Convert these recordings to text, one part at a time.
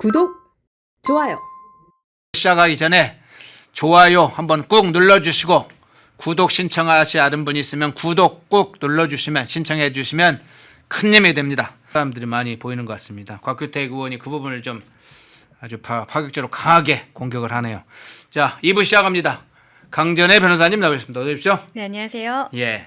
구독, 좋아요. 시작하기 전에 좋아요 한번 꾹 눌러주시고 구독 신청하시는 분이 있으면 구독 꾹 눌러주시면 신청해 주시면 큰 힘이 됩니다. 사람들이 많이 보이는 것 같습니다. 곽규택 의원이 그 부분을 좀 아주 파격적으로 강하게 공격을 하네요. 자, 2부 시작합니다. 강전의 변호사님 나오셨습니다. 어서 오십시오. 네, 안녕하세요. 예.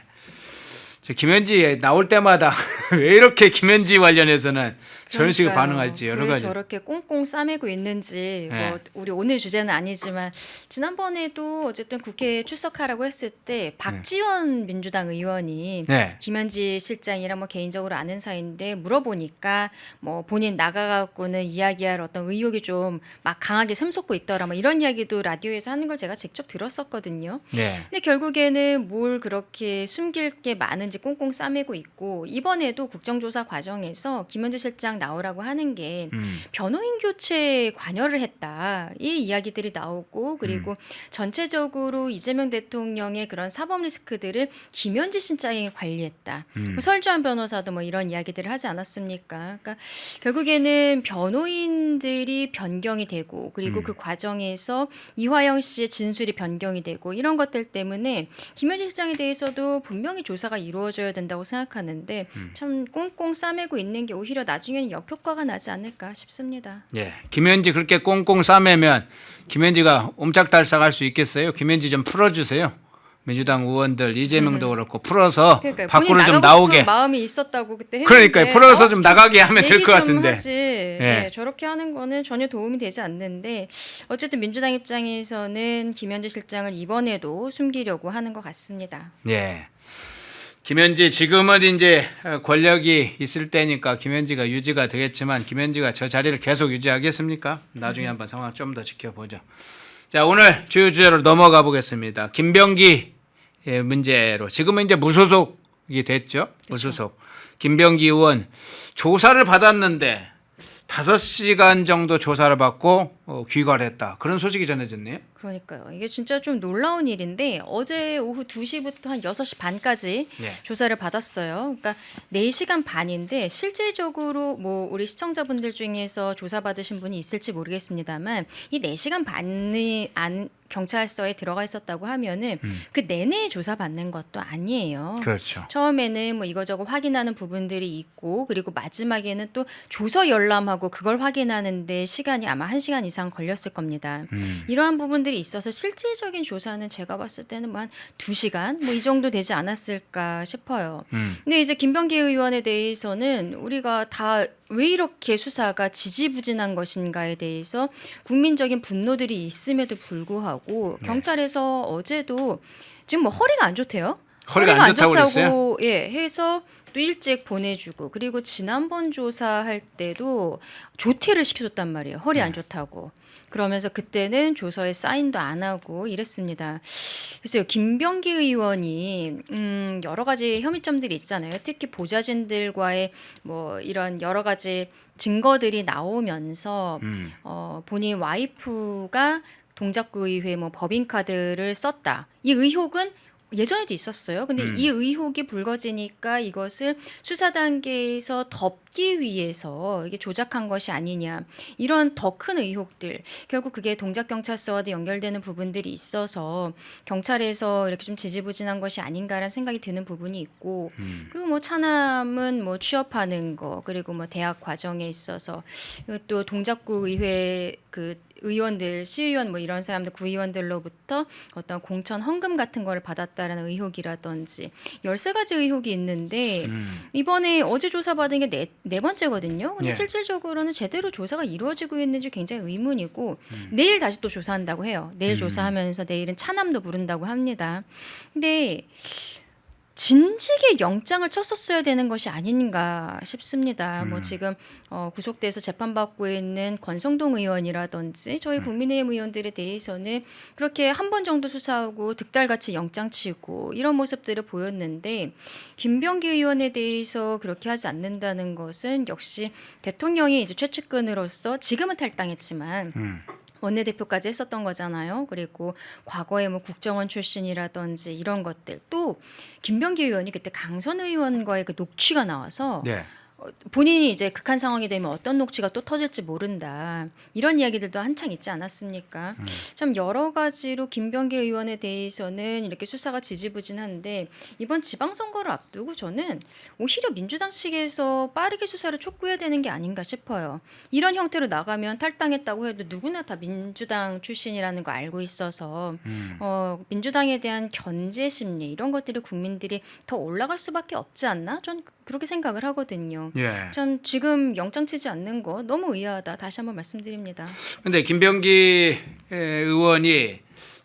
저 김현지 나올 때마다 왜 이렇게 김현지 관련해서는 저런 식으로 반응할지 여러 가지. 저렇게 꽁꽁 싸매고 있는지 네. 뭐 우리 오늘 주제는 아니지만 지난번에도 어쨌든 국회에 출석하라고 했을 때 박지원 민주당 의원이 네. 김현지 실장이랑 뭐 개인적으로 아는 사이인데 물어보니까 뭐 본인 나가갖고는 이야기할 어떤 의혹이 좀 막 강하게 샘솟고 있더라 뭐 이런 이야기도 라디오에서 하는 걸 제가 직접 들었었거든요. 네. 근데 결국에는 뭘 그렇게 숨길 게 많은지 꽁꽁 싸매고 있고 이번에도 국정조사 과정에서 김현지 실장 나오라고 하는 게 변호인 교체에 관여를 했다 이 이야기들이 나오고 그리고 전체적으로 이재명 대통령의 그런 사법 리스크들을 김현지 실장이 관리했다. 뭐 설주한 변호사도 뭐 이런 이야기들을 하지 않았습니까? 그러니까 결국에는 변호인들이 변경이 되고 그리고 그 과정에서 이화영 씨의 진술이 변경이 되고 이런 것들 때문에 김현지 실장에 대해서도 분명히 조사가 이루어져야 된다고 생각하는데 참 꽁꽁 싸매고 있는 게 오히려 나중에는 역효과가 나지 않을까 싶습니다. 예, 김현지 그렇게 꽁꽁 싸매면 김현지가 옴짝달싹할 수 있겠어요? 김현지 좀 풀어주세요. 민주당 의원들 이재명도 그렇고 풀어서 그러니까 밖으로 좀 나가고 나오게. 싶은 마음이 있었다고 그때 했는데 그러니까요. 풀어서 좀 나가게 하면 될 것 얘기 좀 같은데. 하지. 네, 저렇게 하는 거는 전혀 도움이 되지 않는데 어쨌든 민주당 입장에서는 김현지 실장을 이번에도 숨기려고 하는 것 같습니다. 예. 김현지 지금은 이제 권력이 있을 때니까 김현지가 유지가 되겠지만 김현지가 저 자리를 계속 유지하겠습니까? 나중에 한번 상황 좀 더 지켜보죠. 자, 오늘 주요 주제로 넘어가 보겠습니다. 김병기 문제로 지금은 이제 무소속이 됐죠. 무소속. 김병기 의원 조사를 받았는데 5시간 정도 조사를 받고 귀가를 했다. 그런 소식이 전해졌네요. 그러니까요. 이게 진짜 좀 놀라운 일인데 어제 오후 2시부터 한 6시 반까지 네. 조사를 받았어요. 그러니까 4시간 반인데 실질적으로 뭐 우리 시청자분들 중에서 조사 받으신 분이 있을지 모르겠습니다만 이 4시간 반이 경찰서에 들어가 있었다고 하면은 그 내내 조사받는 것도 아니에요. 그렇죠. 처음에는 뭐 이거저거 확인하는 부분들이 있고 그리고 마지막에는 또 조서 열람하고 그걸 확인하는데 시간이 아마 1시간 이상 걸렸을 겁니다. 이러한 부분들이 있어서 실질적인 조사는 제가 봤을 때는 뭐 한 2시간 뭐 이 정도 되지 않았을까 싶어요. 근데 이제 김병기 의원에 대해서는 우리가 다 왜 이렇게 수사가 지지부진한 것인가에 대해서 국민적인 분노들이 있음에도 불구하고 경찰에서 어제도 지금 뭐 허리가 안 좋대요. 허리가 안 좋다고 그랬어요? 예, 해서 또 일찍 보내주고 그리고 지난번 조사할 때도 조퇴를 시켜줬단 말이에요. 허리 안 좋다고. 그러면서 그때는 조서에 사인도 안 하고 이랬습니다. 그래서 김병기 의원이 여러 가지 혐의점들이 있잖아요. 특히 보좌진들과의 뭐 이런 여러 가지 증거들이 나오면서 본인 와이프가 동작구의회 뭐 법인카드를 썼다. 이 의혹은 예전에도 있었어요. 근데 이 의혹이 불거지니까 이것을 수사 단계에서 덮기 위해서 이게 조작한 것이 아니냐. 이런 더 큰 의혹들. 결국 그게 동작경찰서와도 연결되는 부분들이 있어서 경찰에서 이렇게 좀 지지부진한 것이 아닌가라는 생각이 드는 부분이 있고 그리고 뭐 차남은 뭐 취업하는 거 그리고 뭐 대학 과정에 있어서 또 동작구 의회 그 의원들, 시의원 뭐 이런 사람들 구의원들로부터 어떤 공천 헌금 같은 거를 받았다라는 의혹이라든지 13가지 의혹이 있는데 이번에 어제 조사받은 게 네 번째거든요. 근데 예. 실질적으로는 제대로 조사가 이루어지고 있는지 굉장히 의문이고 내일 다시 또 조사한다고 해요. 내일 조사하면서 내일은 차남도 부른다고 합니다. 근데 진직에 영장을 쳤었어야 되는 것이 아닌가 싶습니다. 뭐 지금 구속돼서 재판받고 있는 권성동 의원이라든지 저희 국민의힘 의원들에 대해서는 그렇게 한 번 정도 수사하고 득달같이 영장 치고 이런 모습들을 보였는데 김병기 의원에 대해서 그렇게 하지 않는다는 것은 역시 대통령이 이제 최측근으로서 지금은 탈당했지만 원내대표까지 했었던 거잖아요. 그리고 과거에 뭐 국정원 출신이라든지 이런 것들 또 김병기 의원이 그때 강선 의원과의 그 녹취가 나와서 네. 본인이 이제 극한 상황이 되면 어떤 녹취가 또 터질지 모른다. 이런 이야기들도 한창 있지 않았습니까? 참 여러 가지로 김병기 의원에 대해서는 이렇게 수사가 지지부진한데 이번 지방선거를 앞두고 저는 오히려 민주당 측에서 빠르게 수사를 촉구해야 되는 게 아닌가 싶어요. 이런 형태로 나가면 탈당했다고 해도 누구나 다 민주당 출신이라는 거 알고 있어서 민주당에 대한 견제 심리 이런 것들이 국민들이 더 올라갈 수밖에 없지 않나? 전 그렇게 생각을 하거든요. 예. 전 지금 영장 치지 않는 거 너무 의아하다. 다시 한번 말씀드립니다. 근데 김병기 의원이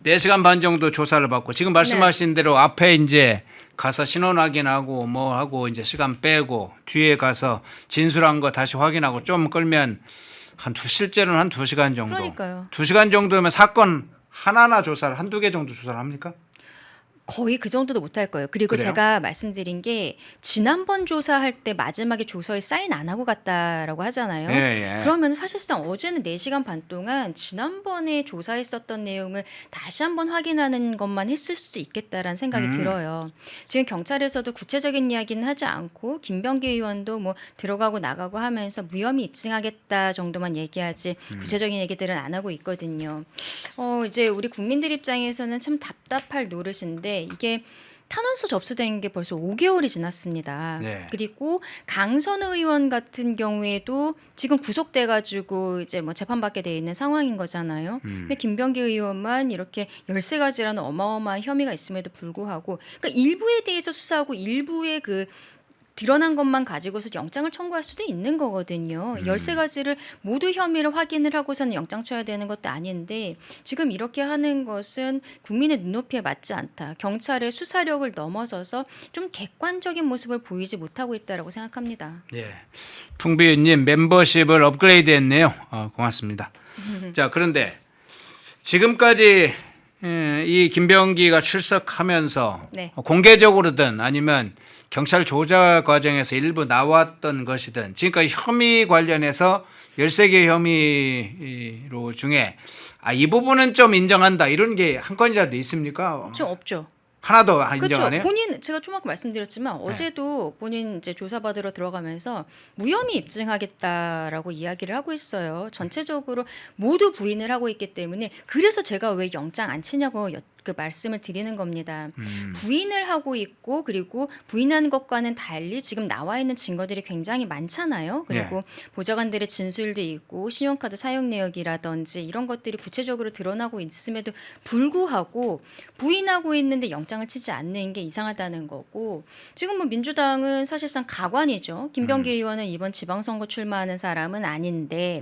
4시간 반 정도 조사를 받고 지금 말씀하신 대로 앞에 이제 가서 신원 확인하고 뭐 하고 이제 시간 빼고 뒤에 가서 진술한 거 다시 확인하고 좀 끌면 실제로는 한 2시간 정도. 그러니까요. 2시간 정도면 사건 하나하나 조사를 한두 개 정도 조사를 합니까? 거의 그 정도도 못할 거예요. 그리고 그래요? 제가 말씀드린 게 지난번 조사할 때 마지막에 조서에 사인 안 하고 갔다라고 하잖아요. 예, 예. 그러면 사실상 어제는 4시간 반 동안 지난번에 조사했었던 내용을 다시 한번 확인하는 것만 했을 수도 있겠다라는 생각이 들어요. 지금 경찰에서도 구체적인 이야기는 하지 않고 김병기 의원도 뭐 들어가고 나가고 하면서 무혐의 입증하겠다 정도만 얘기하지 구체적인 얘기들은 안 하고 있거든요. 이제 우리 국민들 입장에서는 참 답답할 노릇인데 이게 탄원서 접수된 게 벌써 5개월이 지났습니다. 네. 그리고 강선우 의원 같은 경우에도 지금 구속돼가지고 이제 뭐 재판받게 돼 있는 상황인 거잖아요. 근데 김병기 의원만 이렇게 13가지라는 어마어마한 혐의가 있음에도 불구하고 그러니까 일부에 대해서 수사하고 일부의 그 드러난 것만 가지고서 영장을 청구할 수도 있는 거거든요. 13가지를 모두 혐의를 확인을 하고서는 영장 쳐야 되는 것도 아닌데 지금 이렇게 하는 것은 국민의 눈높이에 맞지 않다. 경찰의 수사력을 넘어서서 좀 객관적인 모습을 보이지 못하고 있다라고 생각합니다. 예. 풍비님 멤버십을 업그레이드했네요. 고맙습니다. 자, 그런데 지금까지 이 김병기가 출석하면서 네. 공개적으로든 아니면 경찰 조사 과정에서 일부 나왔던 것이든 지금까지 혐의 관련해서 13개 혐의로 중에 이 부분은 좀 인정한다 이런 게 한 건이라도 있습니까? 좀 없죠. 하나도 그렇죠. 인정하네요. 본인 제가 좀 아까 말씀드렸지만 어제도 본인 이제 조사받으러 들어가면서 무혐의 입증하겠다라고 이야기를 하고 있어요. 전체적으로 모두 부인을 하고 있기 때문에 그래서 제가 왜 영장 안 치냐고 그 말씀을 드리는 겁니다. 부인을 하고 있고 그리고 부인하는 것과는 달리 지금 나와 있는 증거들이 굉장히 많잖아요. 그리고 보좌관들의 진술도 있고 신용카드 사용 내역이라든지 이런 것들이 구체적으로 드러나고 있음에도 불구하고 부인하고 있는데 영장을 치지 않는 게 이상하다는 거고 지금 뭐 민주당은 사실상 가관이죠. 김병기 의원은 이번 지방선거 출마하는 사람은 아닌데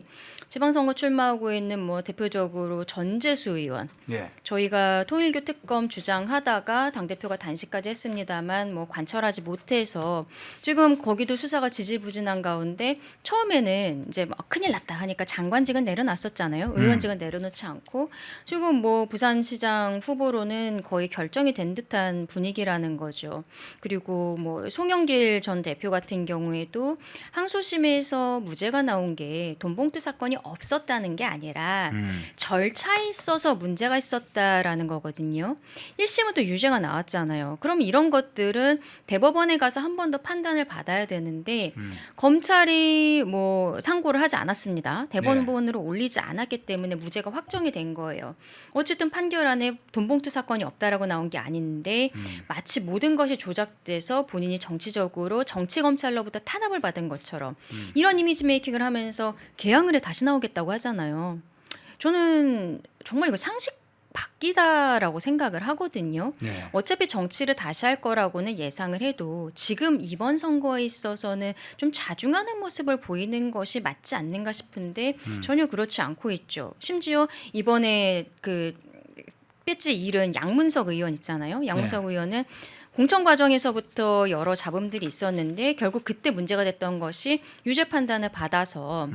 지방선거 출마하고 있는 뭐 대표적으로 전재수 의원 예. 저희가 통일교 특검 주장하다가 당대표가 단식까지 했습니다만 뭐 관철하지 못해서 지금 거기도 수사가 지지부진한 가운데 처음에는 이제 뭐 큰일 났다 하니까 장관직은 내려놨었잖아요. 의원직은 내려놓지 않고 지금 뭐 부산시장 후보로는 거의 결정이 된 듯한 분위기라는 거죠. 그리고 뭐 송영길 전 대표 같은 경우에도 항소심에서 무죄가 나온 게 돈봉투 사건이 없었다는 게 아니라 절차에 있어서 문제가 있었다라는 거거든요. 1심은 또 유죄가 나왔잖아요. 그럼 이런 것들은 대법원에 가서 한 번 더 판단을 받아야 되는데 검찰이 뭐 상고를 하지 않았습니다. 대법원으로 올리지 않았기 때문에 무죄가 확정이 된 거예요. 어쨌든 판결안에 돈봉투 사건이 없다라고 나온 게 아닌데 마치 모든 것이 조작돼서 본인이 정치적으로 정치검찰로부터 탄압을 받은 것처럼 이런 이미지 메이킹을 하면서 개항을 해 다시 나오겠다고 하잖아요. 저는 정말 이거 상식 바뀌다라고 생각을 하거든요. 네. 어차피 정치를 다시 할 거라고는 예상을 해도 지금 이번 선거에 있어서는 좀 자중하는 모습을 보이는 것이 맞지 않는가 싶은데 전혀 그렇지 않고 있죠. 심지어 이번에 그 배지 잃은 양문석 의원 있잖아요. 양문석 의원은 공천 과정에서부터 여러 잡음들이 있었는데 결국 그때 문제가 됐던 것이 유죄 판단을 받아서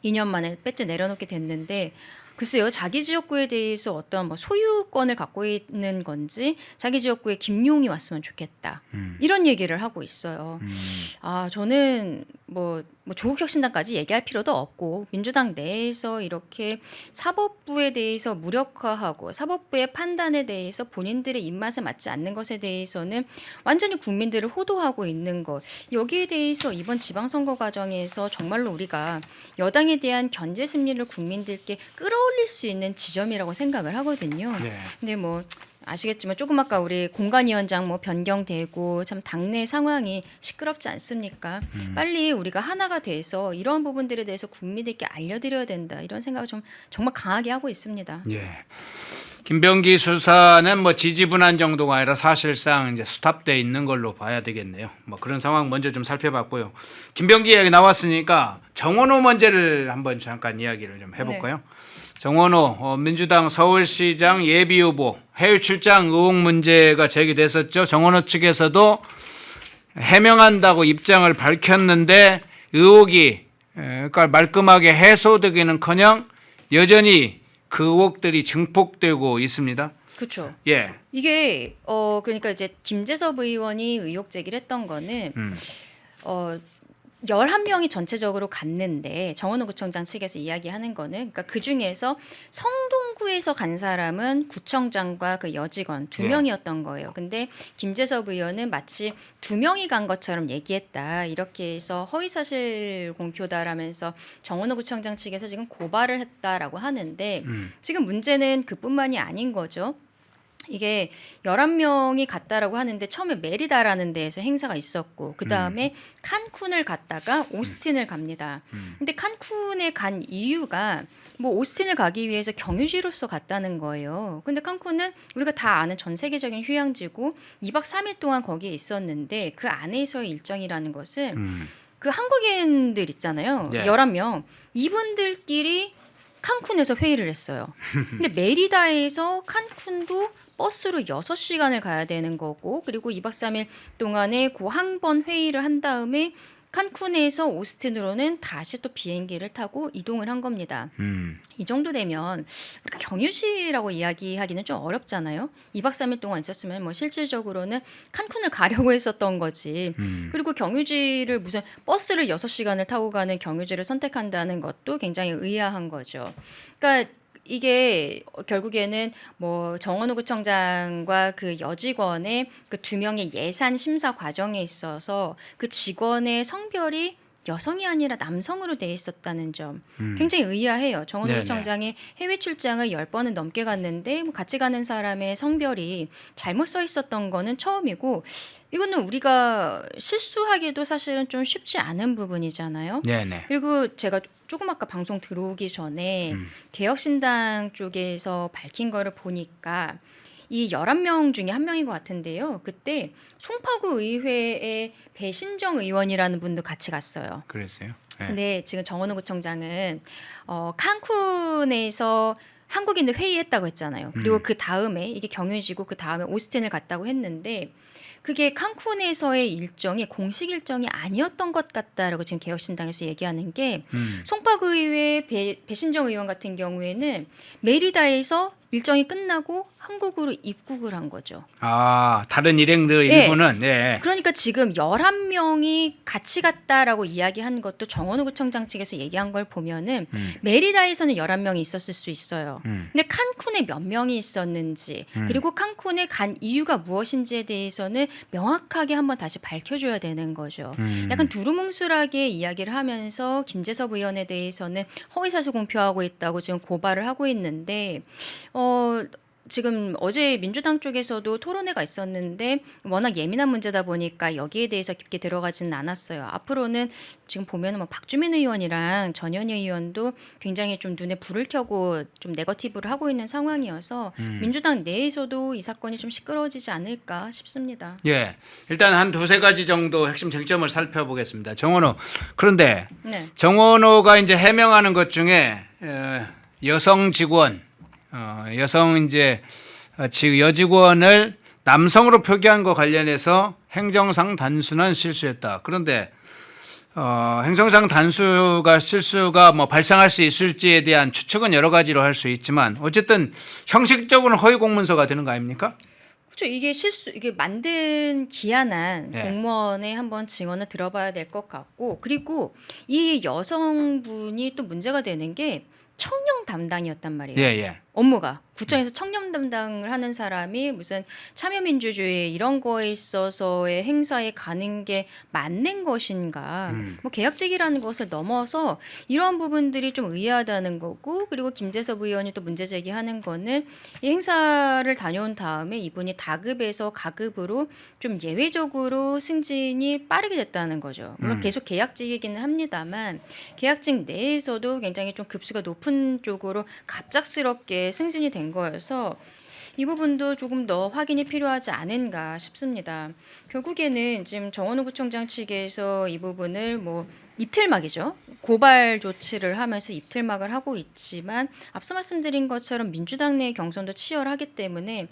2년 만에 배지 내려놓게 됐는데 글쎄요, 자기 지역구에 대해서 어떤 뭐 소유권을 갖고 있는 건지 자기 지역구에 김용이 왔으면 좋겠다. 이런 얘기를 하고 있어요. 저는 조국혁신당까지 얘기할 필요도 없고 민주당 내에서 이렇게 사법부에 대해서 무력화하고 사법부의 판단에 대해서 본인들의 입맛에 맞지 않는 것에 대해서는 완전히 국민들을 호도하고 있는 것, 여기에 대해서 이번 지방선거 과정에서 정말로 우리가 여당에 대한 견제 심리를 국민들께 끌어올릴 수 있는 지점이라고 생각을 하거든요. 네. 근데 아시겠지만 조금 아까 우리 공관위원장 변경되고 참 당내 상황이 시끄럽지 않습니까? 빨리 우리가 하나가 돼서 이런 부분들에 대해서 국민들께 알려드려야 된다, 이런 생각을 좀 정말 강하게 하고 있습니다. 예. 김병기 수사는 지지분한 정도가 아니라 사실상 이제 스탑돼 있는 걸로 봐야 되겠네요. 그런 상황 먼저 좀 살펴봤고요. 김병기 이야기 나왔으니까 정원호 문제를 한번 잠깐 이야기를 좀 해볼까요? 네. 정원호 민주당 서울시장 예비후보 해외 출장 의혹 문제가 제기됐었죠. 정원호 측에서도 해명한다고 입장을 밝혔는데 의혹이 말끔하게 해소되기는커녕 여전히 그 의혹들이 증폭되고 있습니다. 그렇죠. 예. 이게 그러니까 이제 김재섭 의원이 의혹 제기를 했던 거는 11명이 전체적으로 갔는데 정원호 구청장 측에서 이야기하는 거는, 그러니까 그 중에서 성동구에서 간 사람은 구청장과 그 여직원 2명이었던 거예요. 근데 김재섭 의원은 마치 2명이 간 것처럼 얘기했다, 이렇게 해서 허위사실 공표다라면서 정원호 구청장 측에서 지금 고발을 했다라고 하는데 지금 문제는 그뿐만이 아닌 거죠. 이게 11명이 갔다라고 하는데 처음에 메리다라는 데에서 행사가 있었고 그다음에 칸쿤을 갔다가 오스틴을 갑니다. 근데 칸쿤에 간 이유가 오스틴을 가기 위해서 경유지로서 갔다는 거예요. 근데 칸쿤은 우리가 다 아는 전 세계적인 휴양지고 2박 3일 동안 거기에 있었는데 그 안에서의 일정이라는 것은 그 한국인들 있잖아요. 네. 11명. 이분들끼리 칸쿤에서 회의를 했어요. 근데 메리다에서 칸쿤도 버스로 6시간을 가야 되는 거고, 그리고 2박 3일 동안에 그 한 번 회의를 한 다음에 칸쿤에서 오스틴으로는 다시 또 비행기를 타고 이동을 한 겁니다. 이 정도 되면 우리가 경유지라고 이야기하기는 좀 어렵잖아요. 2박 3일 동안 있었으면 실질적으로는 칸쿤을 가려고 했었던 거지. 그리고 경유지를 무슨 버스를 6시간을 타고 가는 경유지를 선택한다는 것도 굉장히 의아한 거죠. 그러니까 이게 결국에는 정원호 구청장과 그 여직원의 그 2명의 예산 심사 과정에 있어서 그 직원의 성별이 여성이 아니라 남성으로 돼 있었다는 점 굉장히 의아해요. 정원호 네네. 구청장이 해외 출장을 10번은 넘게 갔는데 같이 가는 사람의 성별이 잘못 써 있었던 거는 처음이고, 이거는 우리가 실수하기도 사실은 좀 쉽지 않은 부분이잖아요. 네네. 그리고 제가 조금 아까 방송 들어오기 전에 개혁신당 쪽에서 밝힌 거를 보니까 이 11명 중에 한 명인 것 같은데요. 그때 송파구 의회의 배신정 의원이라는 분도 같이 갔어요. 그랬어요. 네. 근데 지금 정원호 구청장은 칸쿤에서 한국인들 회의했다고 했잖아요. 그리고 그 다음에 이게 경유지고 그 다음에 오스틴을 갔다고 했는데 그게 칸쿤에서의 일정이 공식 일정이 아니었던 것 같다라고 지금 개혁신당에서 얘기하는 게 송파구 의회 배신정 의원 같은 경우에는 메리다에서 일정이 끝나고 한국으로 입국을 한 거죠. 아, 다른 일행들 네. 일부는 네. 그러니까 지금 11명이 같이 갔다라고 이야기한 것도 정원호 구청장 측에서 얘기한 걸 보면은 메리다에서는 11명이 있었을 수 있어요. 근데 칸쿤에 몇 명이 있었는지 그리고 칸쿤에 간 이유가 무엇인지에 대해서는 명확하게 한번 다시 밝혀줘야 되는 거죠. 약간 두루뭉술하게 이야기를 하면서 김재섭 의원에 대해서는 허위사실 공표하고 있다고 지금 고발을 하고 있는데 지금 어제 민주당 쪽에서도 토론회가 있었는데 워낙 예민한 문제다 보니까 여기에 대해서 깊게 들어가지는 않았어요. 앞으로는 지금 보면은 박주민 의원이랑 전현희 의원도 굉장히 좀 눈에 불을 켜고 좀 네거티브를 하고 있는 상황이어서 민주당 내에서도 이 사건이 좀 시끄러워지지 않을까 싶습니다. 예. 일단 한 2-3가지 정도 핵심 쟁점을 살펴보겠습니다. 정원호. 그런데 네. 정원호가 이제 해명하는 것 중에 여성 직원 여성 여직원을 남성으로 표기한 것 관련해서 행정상 단순한 실수였다. 그런데 행정상 단수가 실수가 발생할 수 있을지에 대한 추측은 여러 가지로 할 수 있지만 어쨌든 형식적으로는 허위 공문서가 되는 거 아닙니까? 그렇죠. 이게 실수 이게 만든 기한한 예. 공무원의 한번 증언을 들어봐야 될 것 같고 그리고 이 여성분이 또 문제가 되는 게 청년 담당이었단 말이에요. 예, 예. 업무가 구청에서 청년 담당을 하는 사람이 무슨 참여민주주의 이런 거에 있어서의 행사에 가는 게 맞는 것인가? 뭐 계약직이라는 것을 넘어서 이런 부분들이 좀 의아하다는 거고 그리고 김재섭 의원이 또 문제 제기하는 거는 이 행사를 다녀온 다음에 이분이 다급에서 가급으로 좀 예외적으로 승진이 빠르게 됐다는 거죠. 물론 계속 계약직이기는 합니다만 계약직 내에서도 굉장히 좀 급수가 높은 쪽으로 갑작스럽게 승진이 된 거여서 이 부분도 조금 더 확인이 필요하지 않은가 싶습니다. 결국에는 지금 정원호 구청장 측에서 이 부분을 뭐 입틀막이죠. 고발 조치를 하면서 입틀막을 하고 있지만 앞서 말씀드린 것처럼 민주당 내 경선도 치열하기 때문에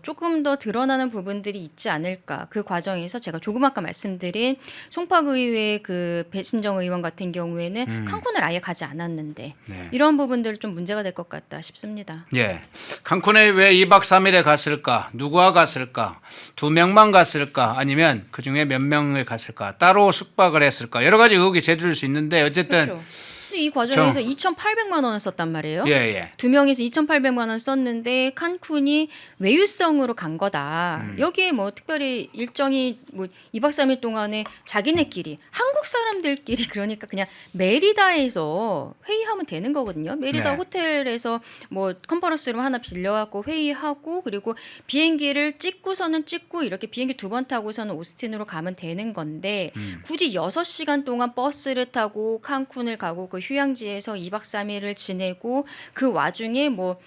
조금 더 드러나는 부분들이 있지 않을까. 그 과정에서 제가 조금 아까 말씀드린 송파구의회 그 배신정 의원 같은 경우에는 칸쿤을 아예 가지 않았는데 네. 이런 부분들 좀 문제가 될 것 같다 싶습니다. 예. 칸쿤에 왜 2박 3일에 갔을까? 누구와 갔을까? 2명만 갔을까? 아니면 그중에 몇 명을 갔을까? 따로 숙박을 했을까? 여러 가지 의혹이 제기될 수 있는데 어쨌든 그렇죠. 근데 이 과정에서 2,800만 원을 썼단 말이에요. 예, 예. 두 명이서 2,800만 원 썼는데 칸쿤이 외유성으로 간 거다. 여기에 뭐 특별히 일정이 뭐 2박 3일 동안에 자기네끼리 한국 사람들끼리 그러니까 그냥 메리다에서 회의하면 되는 거거든요. 메리다 네. 호텔에서 뭐 컨퍼런스룸 하나 빌려갖고 회의하고 그리고 비행기를 찍고서는 찍고 이렇게 비행기 2번 타고서는 오스틴으로 가면 되는 건데 굳이 6시간 동안 버스를 타고 칸쿤을 가고 그 휴양지에서 2박 3일을 지내고 그 와중에 뭐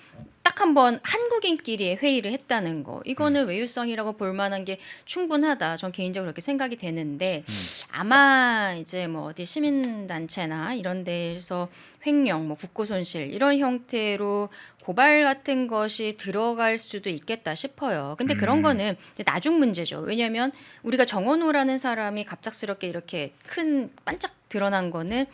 딱 한 번 한국인끼리 회의를 했다는 거 이거는 외유성이라고 볼 만한 게 충분하다. 전 개인적으로 그렇게 생각이 되는데 아마 이제 뭐 어디 시민단체나 이런 데에서 횡령, 뭐 국고손실 이런 형태로 고발 같은 것이 들어갈 수도 있겠다 싶어요. 근데 그런 거는 이제 나중 문제죠. 왜냐하면 우리가 정원호라는 사람이 갑작스럽게 이렇게 큰 반짝 드러난 거는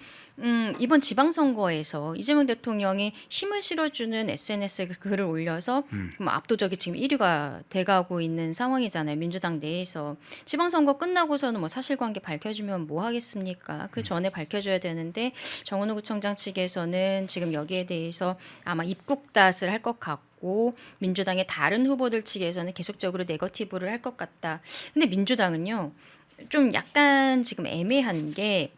이번 지방선거에서 이재명 대통령이 힘을 실어주는 SNS에 글을 올려서 뭐 압도적인 지금 1위가 돼가고 있는 상황이잖아요. 민주당 내에서. 지방선거 끝나고서는 뭐 사실관계 밝혀지면 뭐 하겠습니까? 그 전에 밝혀줘야 되는데 정원호 구청장 측에서는 지금 여기에 대해서 아마 입국닷을 할 것 같고 민주당의 다른 후보들 측에서는 계속적으로 네거티브를 할 것 같다. 근데 민주당은요. 좀 약간 지금 애매한 게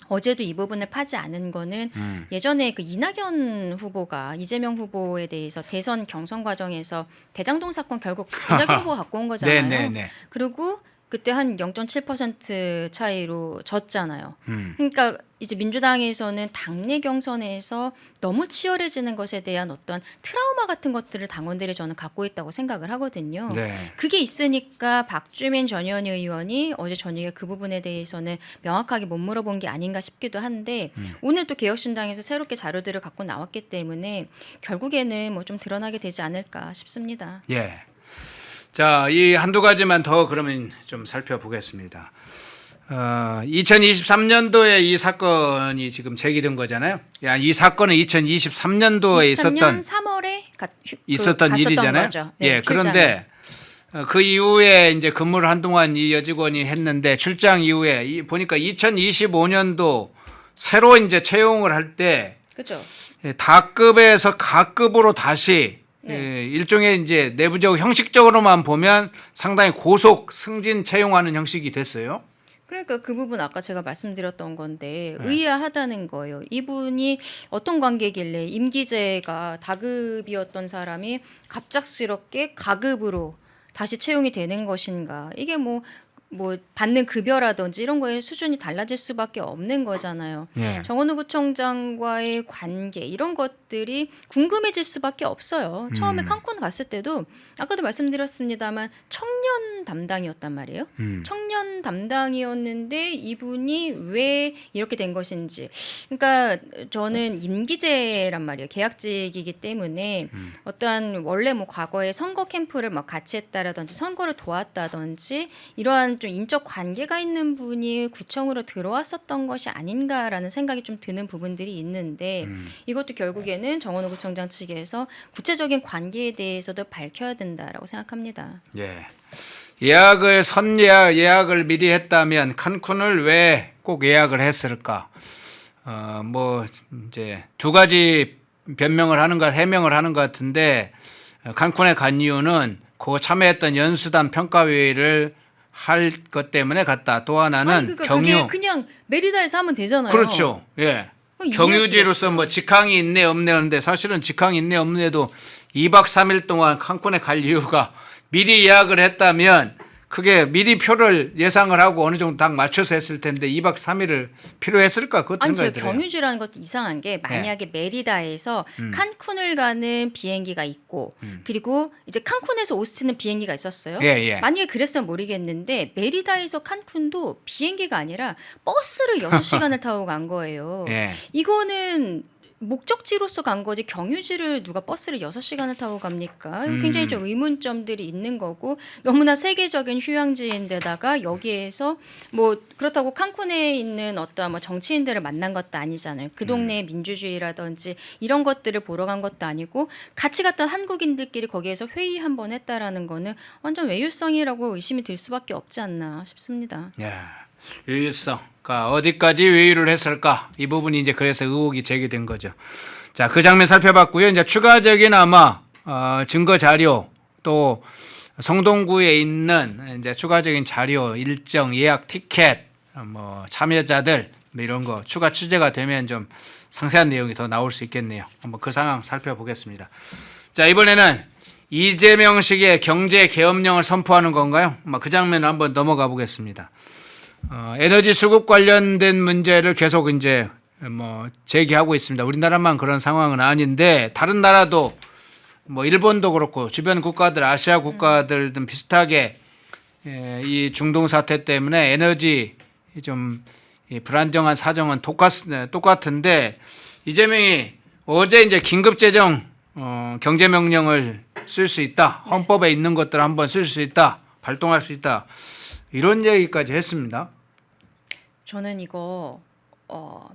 어제도 이 부분을 파지 않은 거는 예전에 그 이낙연 후보가 이재명 후보에 대해서 대선 경선 과정에서 대장동 사건 결국 이낙연 후보가 갖고 온 거잖아요. 네, 네, 네. 그리고 그때 한 0.7% 차이로 졌잖아요. 그러니까 이제 민주당에서는 당내 경선에서 너무 치열해지는 것에 대한 어떤 트라우마 같은 것들을 당원들이 저는 갖고 있다고 생각을 하거든요. 네. 그게 있으니까 박주민 전 의원이 어제 저녁에 그 부분에 대해서는 명확하게 못 물어본 게 아닌가 싶기도 한데 오늘 또 개혁신당에서 새롭게 자료들을 갖고 나왔기 때문에 결국에는 뭐 좀 드러나게 되지 않을까 싶습니다. 예. 자, 이 한두 가지만 더 그러면 좀 살펴보겠습니다. 2023년도에 이 사건이 지금 제기된 거잖아요. 야, 이 사건은 2023년도에 23년 3월에 있었던 일이잖아요. 거죠. 네, 예, 출장을. 그런데 그 이후에 이제 근무를 한동안 이 여직원이 했는데 출장 이후에 보니까 2025년도 새로 이제 채용을 할 때 그렇죠. 다급에서 가급으로 다시 네. 일종의 이제 내부적 형식적으로만 보면 상당히 고속 승진 채용하는 형식이 됐어요. 그러니까 그 부분 아까 제가 말씀드렸던 건데 의아하다는 거예요. 이분이 어떤 관계길래 임기제가 다급이었던 사람이 갑작스럽게 가급으로 다시 채용이 되는 것인가. 이게 뭐 받는 급여라든지 이런 거에 수준이 달라질 수밖에 없는 거잖아요. 예. 정원호 구청장과의 관계 이런 것들이 궁금해질 수밖에 없어요. 처음에 칸쿤 갔을 때도 아까도 말씀드렸습니다만 청년 담당이었단 말이에요. 청년 담당이었는데 이분이 왜 이렇게 된 것인지. 그러니까 저는 임기제란 말이에요. 계약직이기 때문에 어떠한 원래 뭐 과거에 선거 캠프를 막 같이 했다라든지 선거를 도왔다든지 이러한 좀 인적 관계가 있는 분이 구청으로 들어왔었던 것이 아닌가라는 생각이 좀 드는 부분들이 있는데 이것도 결국에는 정원호 구청장 측에서 구체적인 관계에 대해서도 밝혀야 된다라고 생각합니다. 예. 예약을 예약을 미리 했다면 칸쿤을 왜 꼭 예약을 했을까? 뭐 이제 두 가지 변명을 하는 것, 해명을 하는 것 같은데 칸쿤에 간 이유는 그 참여했던 연수단 평가회의를 할 것 때문에 갔다. 또 하나는 아니, 그러니까 경유. 그게 그냥 메리다에서 하면 되잖아요. 그렇죠. 예. 이해할 경유지로서 수가 뭐 직항이 있네 없네 하는데 사실은 직항이 있네 없네도 2박 3일 동안 칸쿤에 갈 이유가 미리 예약을 했다면 그게 미리 표를 예상을 하고 어느 정도 딱 맞춰서 했을 텐데 2박 3일을 필요했을까? 그것도 아니, 생각이 저 들어요. 경유지라는 것도 이상한 게 만약에 메리다에서 칸쿤을 가는 비행기가 있고 그리고 이제 칸쿤에서 오스틴은 비행기가 있었어요. 예, 예. 만약에 그랬으면 모르겠는데 메리다에서 칸쿤도 비행기가 아니라 버스를 6시간을 타고 간 거예요. 예. 이거는 목적지로서 간 거지 경유지를 누가 버스를 6시간을 타고 갑니까? 굉장히 좀 의문점들이 있는 거고 너무나 세계적인 휴양지인데다가 여기에서 뭐 그렇다고 칸쿤에 있는 어떤 뭐 정치인들을 만난 것도 아니잖아요. 그 동네의 민주주의라든지 이런 것들을 보러 간 것도 아니고 같이 갔던 한국인들끼리 거기에서 회의 한 번 했다라는 거는 완전 외유성이라고 의심이 들 수밖에 없지 않나 싶습니다. 예. 유일성. 그러니까 어디까지 외유를 했을까? 이 부분이 이제 그래서 의혹이 제기된 거죠. 자, 그 장면 살펴봤고요. 이제 추가적인 아마 증거 자료 또 성동구에 있는 이제 추가적인 자료, 일정, 예약 티켓, 뭐 참여자들 뭐 이런 거 추가 취재가 되면 좀 상세한 내용이 더 나올 수 있겠네요. 한번 그 상황 살펴보겠습니다. 자, 이번에는 이재명식의 경제 계엄령을 선포하는 건가요? 그 장면을 한번 넘어가 보겠습니다. 에너지 수급 관련된 문제를 계속 이제 뭐 제기하고 있습니다. 우리나라만 그런 상황은 아닌데 다른 나라도 뭐 일본도 그렇고 주변 국가들, 아시아 국가들 등 비슷하게 이 중동 사태 때문에 에너지 좀 불안정한 사정은 똑같은데 이재명이 어제 이제 긴급재정 경제명령을 쓸 수 있다. 헌법에 있는 것들 한번 쓸 수 있다. 발동할 수 있다. 이런 얘기까지 했습니다. 저는 이거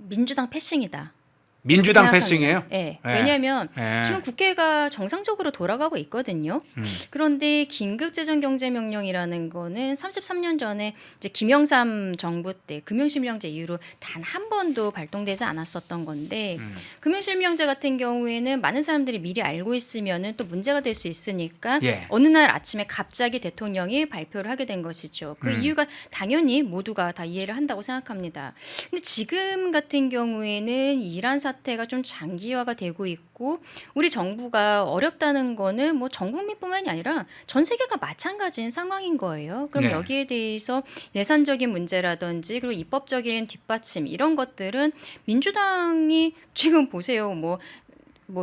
민주당 패싱이다. 민주당 생각합니다. 패싱이에요? 네. 네. 왜냐하면 네. 지금 국회가 정상적으로 돌아가고 있거든요. 그런데 긴급재정경제명령이라는 거는 33년 전에 이제 김영삼 정부 때 금융실명제 이후로 단 한 번도 발동되지 않았었던 건데 금융실명제 같은 경우에는 많은 사람들이 미리 알고 있으면은 또 문제가 될 수 있으니까 예. 어느 날 아침에 갑자기 대통령이 발표를 하게 된 것이죠. 그 이유가 당연히 모두가 다 이해를 한다고 생각합니다. 근데 지금 같은 경우에는 이란 사태가 좀 장기화가 되고 있고 우리 정부가 어렵다는 거는 뭐 전 국민뿐만이 아니라 전 세계가 마찬가지인 상황인 거예요. 그럼 네. 여기에 대해서 예산적인 문제라든지 그리고 입법적인 뒷받침 이런 것들은 민주당이 지금 보세요. 뭐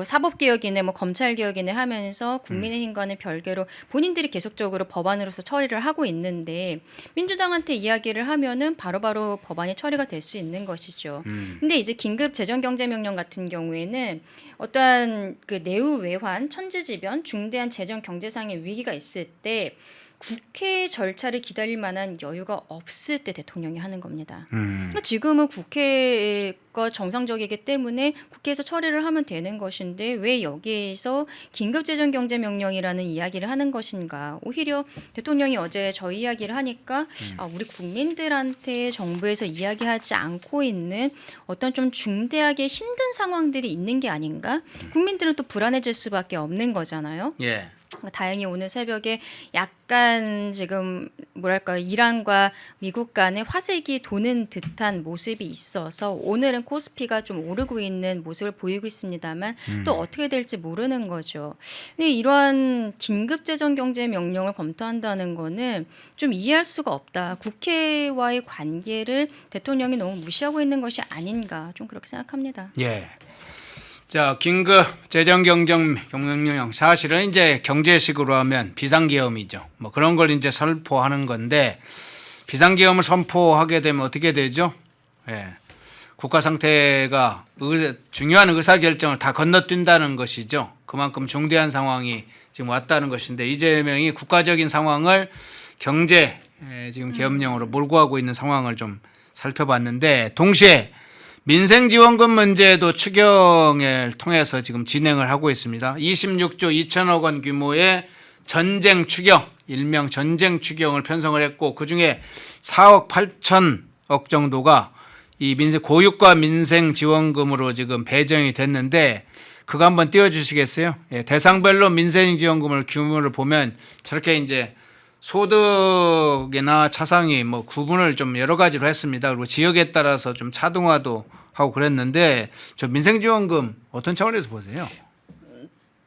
사법개혁이네 뭐 검찰개혁이네 하면서 국민의힘과는 별개로 본인들이 계속적으로 법안으로서 처리를 하고 있는데 민주당한테 이야기를 하면은 바로바로 법안이 처리가 될 수 있는 것이죠. 근데 이제 긴급 재정경제명령 같은 경우에는 어떠한 그 내후외환, 천재지변, 중대한 재정 경제상의 위기가 있을 때 국회 절차를 기다릴 만한 여유가 없을 때 대통령이 하는 겁니다. 그러니까 지금은 국회가 정상적이기 때문에 국회에서 처리를 하면 되는 것인데 왜 여기에서 긴급재정경제명령이라는 이야기를 하는 것인가. 오히려 대통령이 어제 저희 이야기를 하니까 우리 국민들한테 정부에서 이야기하지 않고 있는 어떤 좀 중대하게 힘든 상황들이 있는 게 아닌가. 국민들은 또 불안해질 수밖에 없는 거잖아요. 예. 다행히 오늘 새벽에 약간 지금 뭐랄까 이란과 미국 간의 화색이 도는 듯한 모습이 있어서 오늘은 코스피가 좀 오르고 있는 모습을 보이고 있습니다만 또 어떻게 될지 모르는 거죠. 근데 이러한 긴급재정경제명령을 검토한다는 거는 좀 이해할 수가 없다. 국회와의 관계를 대통령이 너무 무시하고 있는 것이 아닌가 좀 그렇게 생각합니다. 예. 자, 긴급 재정경제명령 사실은 이제 경제식으로 하면 비상계엄이죠. 뭐 그런 걸 이제 선포하는 건데 비상계엄을 선포하게 되면 어떻게 되죠? 예. 국가 상태가 중요한 의사결정을 다 건너뛴다는 것이죠. 그만큼 중대한 상황이 지금 왔다는 것인데 이재명이 국가적인 상황을 경제 지금 계엄령으로 몰고 가고 있는 상황을 좀 살펴봤는데 동시에 민생지원금 문제도 추경을 통해서 지금 진행을 하고 있습니다. 26조 2천억 원 규모의 전쟁 추경, 일명 전쟁 추경을 편성을 했고 그중에 4억 8천억 정도가 이 고육과 민생지원금으로 지금 배정이 됐는데 그거 한번 띄워주시겠어요? 예, 대상별로 민생지원금을 규모를 보면 저렇게 이제 소득이나 차상위 뭐 구분을 좀 여러 가지로 했습니다. 그리고 지역에 따라서 좀 차등화도 하고 그랬는데 저 민생지원금 어떤 차원에서 보세요?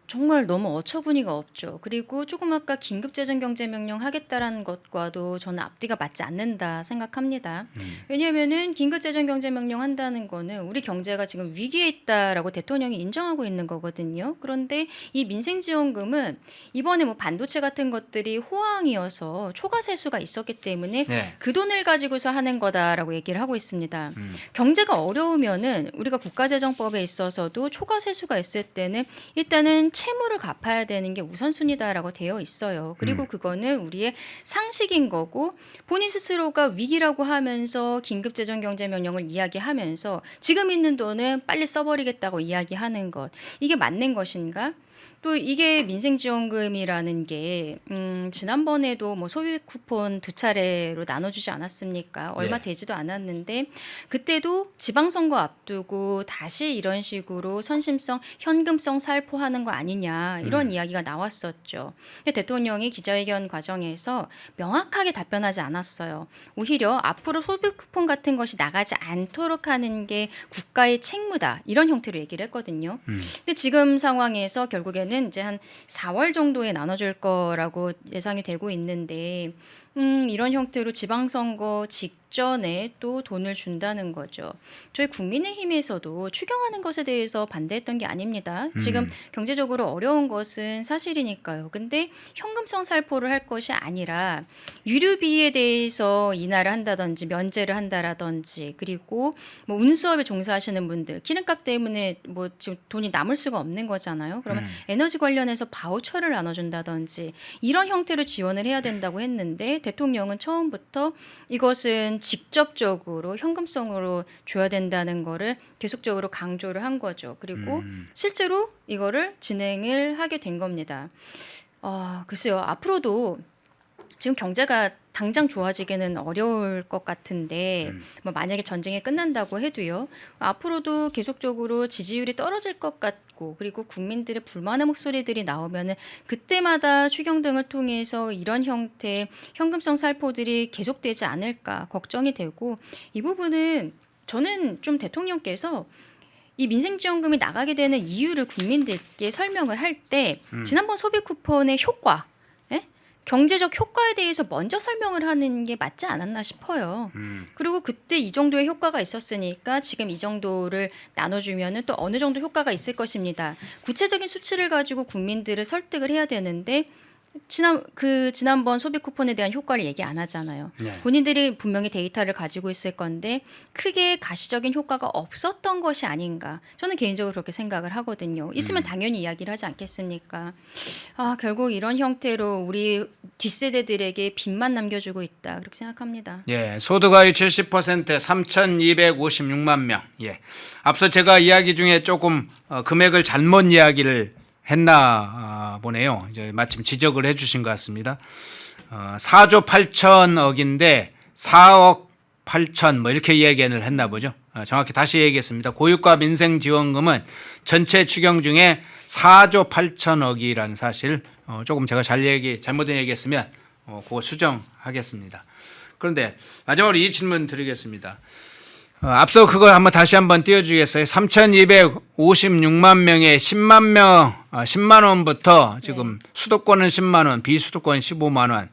정말 너무 어처구니가 없죠. 그리고 조금 아까 긴급재정경제명령 하겠다라는 것과도 저는 앞뒤가 맞지 않는다 생각합니다. 왜냐하면은 긴급재정경제명령 한다는 거는 우리 경제가 지금 위기에 있다라고 대통령이 인정하고 있는 거거든요. 그런데 이 민생지원금은 이번에 뭐 반도체 같은 것들이 호황이어서 초과 세수가 있었기 때문에 네. 그 돈을 가지고서 하는 거다라고 얘기를 하고 있습니다. 경제가 어려우면은 우리가 국가재정법에 있어서도 초과 세수가 있을 때는 일단은 채무를 갚아야 되는 게 우선순위다라고 되어 있어요. 그리고 그거는 우리의 상식인 거고 본인 스스로가 위기라고 하면서 긴급재정경제명령을 이야기하면서 지금 있는 돈은 빨리 써버리겠다고 이야기하는 것. 이게 맞는 것인가? 또 이게 민생지원금이라는 게 지난번에도 뭐 소비 쿠폰 2차례로 나눠주지 않았습니까? 얼마 네. 되지도 않았는데 그때도 지방선거 앞두고 다시 이런 식으로 선심성, 현금성 살포하는 거 아니냐 이런 이야기가 나왔었죠. 근데 대통령이 기자회견 과정에서 명확하게 답변하지 않았어요. 오히려 앞으로 소비 쿠폰 같은 것이 나가지 않도록 하는 게 국가의 책무다 이런 형태로 얘기를 했거든요. 근데 지금 상황에서 결국에는 이제 한 4월 정도에 나눠줄 거라고 예상이 되고 있는데 이런 형태로 지방선거 직전에 또 돈을 준다는 거죠. 저희 국민의힘에서도 추경하는 것에 대해서 반대했던 게 아닙니다. 지금 경제적으로 어려운 것은 사실이니까요. 근데 현금성 살포를 할 것이 아니라 유류비에 대해서 인하를 한다든지 면제를 한다라든지 그리고 뭐 운수업에 종사하시는 분들 기름값 때문에 뭐 지금 돈이 남을 수가 없는 거잖아요. 그러면 에너지 관련해서 바우처를 나눠준다든지 이런 형태로 지원을 해야 된다고 했는데 대통령은 처음부터 이것은 직접적으로 현금성으로 줘야 된다는 거를 계속적으로 강조를 한 거죠. 그리고 실제로 이거를 진행을 하게 된 겁니다. 글쎄요. 앞으로도 지금 경제가 당장 좋아지기는 어려울 것 같은데 뭐 만약에 전쟁이 끝난다고 해도요. 앞으로도 계속적으로 지지율이 떨어질 것 같고 그리고 국민들의 불만의 목소리들이 나오면은 그때마다 추경 등을 통해서 이런 형태의 현금성 살포들이 계속되지 않을까 걱정이 되고 이 부분은 저는 좀 대통령께서 이 민생지원금이 나가게 되는 이유를 국민들께 설명을 할 때 지난번 소비 쿠폰의 효과 경제적 효과에 대해서 먼저 설명을 하는 게 맞지 않았나 싶어요. 그리고 그때 이 정도의 효과가 있었으니까 지금 이 정도를 나눠주면은 또 어느 정도 효과가 있을 것입니다. 구체적인 수치를 가지고 국민들을 설득을 해야 되는데 지난번 소비 쿠폰에 대한 효과를 얘기 안 하잖아요. 네. 본인들이 분명히 데이터를 가지고 있을 건데 크게 가시적인 효과가 없었던 것이 아닌가. 저는 개인적으로 그렇게 생각을 하거든요. 있으면 당연히 이야기를 하지 않겠습니까? 결국 이런 형태로 우리 뒷세대들에게 빚만 남겨주고 있다. 그렇게 생각합니다. 예, 소득하위 70% 3,256만 명. 예. 앞서 제가 이야기 중에 조금 금액을 잘못 이야기를 했나 보네요. 이제 마침 지적을 해주신 것 같습니다. 4조 8천억인데 4억 8천 뭐 이렇게 얘기를 했나 보죠. 정확히 다시 얘기했습니다. 고육과 민생지원금은 전체 추경 중에 4조 8천억이라는 사실 조금 제가 잘못된 얘기했으면 그거 수정하겠습니다. 그런데 마지막으로 이 질문 드리겠습니다. 앞서 그걸 다시 한번 띄워주겠어요. 3,256만 명에 10만 원부터 지금 수도권은 10만 원, 비수도권 15만 원.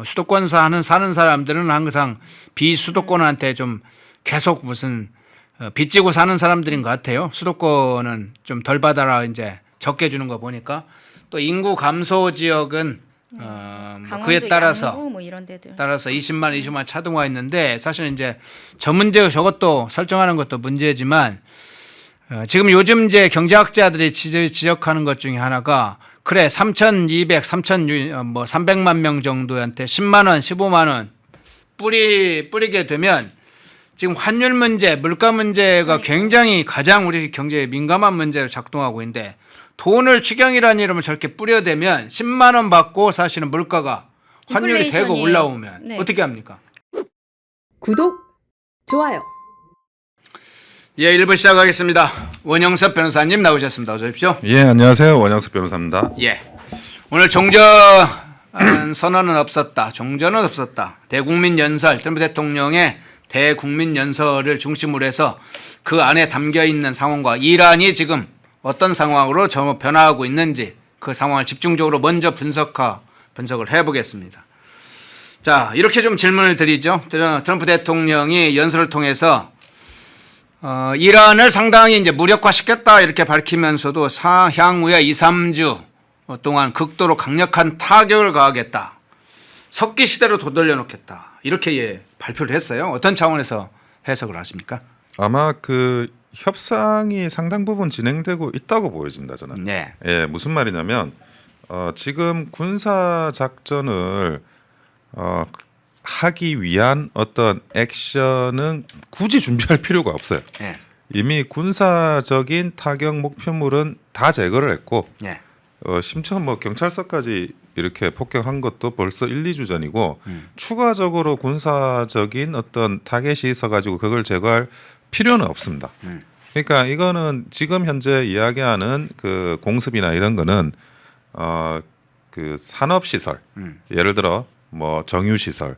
수도권 사는 사람들은 항상 비수도권한테 좀 계속 무슨 빚지고 사는 사람들인 것 같아요. 수도권은 좀 덜 받아라 이제 적게 주는 거 보니까 또 인구 감소 지역은 그에 따라서 양구 뭐 이런 데들. 20만 차등화 있는데 사실 이제 저 문제 저것도 설정하는 것도 문제지만 지금 요즘 이제 경제학자들이 지적하는 것 중에 하나가 그래 3,200, 3,600, 뭐 300만 명 정도한테 10만 원, 15만 원 뿌리게 되면 지금 환율 문제, 물가 문제가 굉장히 가장 우리 경제에 민감한 문제로 작동하고 있는데 돈을 추경이라는 이름을 저렇게 뿌려대면 10만 원 받고 사실은 물가가 환율이 되고 인플레이션이에요. 올라오면 네. 어떻게 합니까? 구독, 좋아요. 예, 1부 시작하겠습니다. 원영섭 변호사님 나오셨습니다. 어서 오십시오. 예, 안녕하세요. 원영석 변호사입니다. 예. 오늘 종전 선언은 없었다. 종전은 없었다. 대국민 연설, 트럼프 대통령의 대국민 연설을 중심으로 해서 그 안에 담겨 있는 상황과 이란이 지금 어떤 상황으로 변화하고 있는지 그 상황을 집중적으로 먼저 분석을 해보겠습니다. 자, 이렇게 좀 질문을 드리죠. 트럼프 대통령이 연설을 통해서 이란을 상당히 이제 무력화시켰다 이렇게 밝히면서도 향후에 2, 3주 동안 극도로 강력한 타격을 가하겠다. 석기 시대로 되돌려놓겠다. 이렇게 발표를 했어요. 어떤 차원에서 해석을 하십니까? 아마 그 협상이 상당 부분 진행되고 있다고 보여집니다. 저는. 네. 예, 무슨 말이냐면 지금 군사 작전을 하기 위한 어떤 액션은 굳이 준비할 필요가 없어요. 네. 이미 군사적인 타격 목표물은 다 제거를 했고 네. 심지어 뭐 경찰서까지 이렇게 폭격한 것도 벌써 1, 2주 전이고 추가적으로 군사적인 어떤 타겟이 있어가지고 그걸 제거할 필요는 없습니다. 그러니까 이거는 지금 현재 이야기하는 그 공습이나 이런 거는 그 산업 시설, 예를 들어 뭐 정유 시설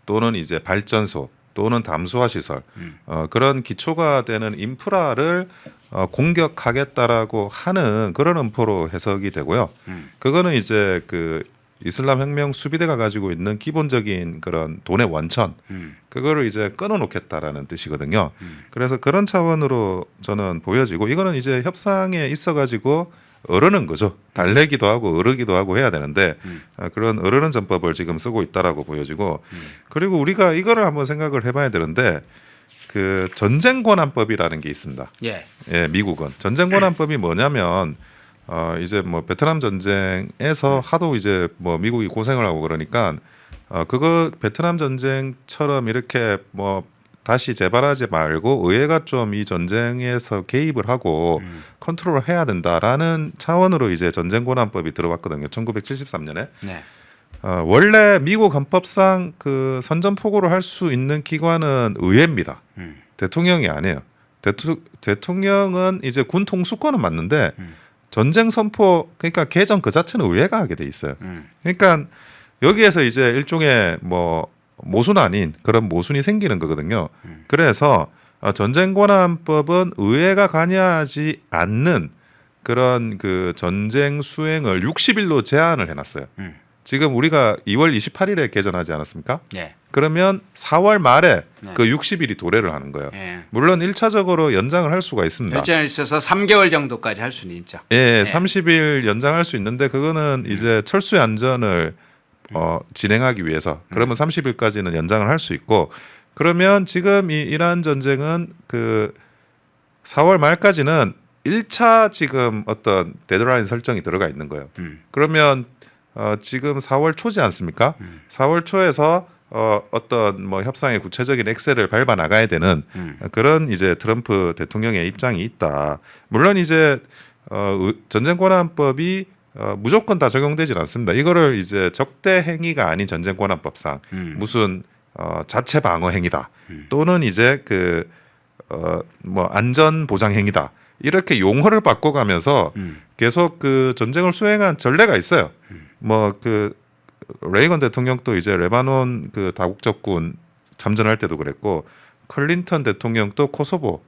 또는 이제 발전소 또는 담수화 시설 그런 기초가 되는 인프라를 공격하겠다라고 하는 그런 음포로 해석이 되고요. 그거는 이제 그 이슬람 혁명 수비대가 가지고 있는 기본적인 그런 돈의 원천 그거를 이제 끊어놓겠다라는 뜻이거든요. 그래서 그런 차원으로 저는 보여지고 이거는 이제 협상에 있어가지고 어르는 거죠. 달래기도 하고 어르기도 하고 해야 되는데 그런 어르는 전법을 지금 쓰고 있다라고 보여지고 그리고 우리가 이거를 한번 생각을 해봐야 되는데 그 전쟁 권한법이라는 게 있습니다. 예. 예, 미국은 전쟁 권한법이 뭐냐면 이제 뭐 베트남 전쟁에서 하도 이제 뭐 미국이 고생을 하고 그러니까 그거 베트남 전쟁처럼 이렇게 뭐 다시 재발하지 말고 의회가 좀 이 전쟁에서 개입을 하고 컨트롤을 해야 된다라는 차원으로 이제 전쟁 권한법이 들어왔거든요. 1973년에. 네. 원래 미국 헌법상 그 선전포고를 할 수 있는 기관은 의회입니다. 대통령이 아니에요. 대통령은 이제 군 통수권은 맞는데 전쟁 선포 그러니까 개정 그 자체는 의회가 하게 돼 있어요. 그러니까 여기에서 이제 일종의 뭐 모순 아닌 그런 모순이 생기는 거거든요. 그래서 전쟁 권한법은 의회가 관여하지 않는 그런 그 전쟁 수행을 60일로 제한을 해놨어요. 지금 우리가 2월 28일에 개전하지 않았습니까? 네. 그러면 4월 말에 네. 그 60일이 도래를 하는 거예요. 네. 물론 1차적으로 연장을 할 수가 있습니다. 결정에 있어서 3개월 정도까지 할 수는 있죠. 예, 네. 30일 연장할 수 있는데 그거는 이제 철수의 안전을 진행하기 위해서 그러면 30일까지는 연장을 할 수 있고 그러면 지금 이 이란 전쟁은 그 4월 말까지는 1차 지금 어떤 데드라인 설정이 들어가 있는 거예요. 그러면 지금 4월 초지 않습니까? 4월 초에서 어떤 뭐 협상의 구체적인 엑셀을 밟아 나가야 되는 그런 이제 트럼프 대통령의 입장이 있다. 물론 이제 전쟁 권한법이 무조건 다 적용되진 않습니다. 이거를 이제 적대 행위가 아닌 전쟁 권한법상 무슨 자체 방어 행위다 또는 이제 그 뭐 안전 보장 행위다 이렇게 용어를 바꿔가면서 계속 그 전쟁을 수행한 전례가 있어요. 뭐 그 레이건 대통령도 이제 레바논 그 다국적군 참전할 때도 그랬고 클린턴 대통령도 코소보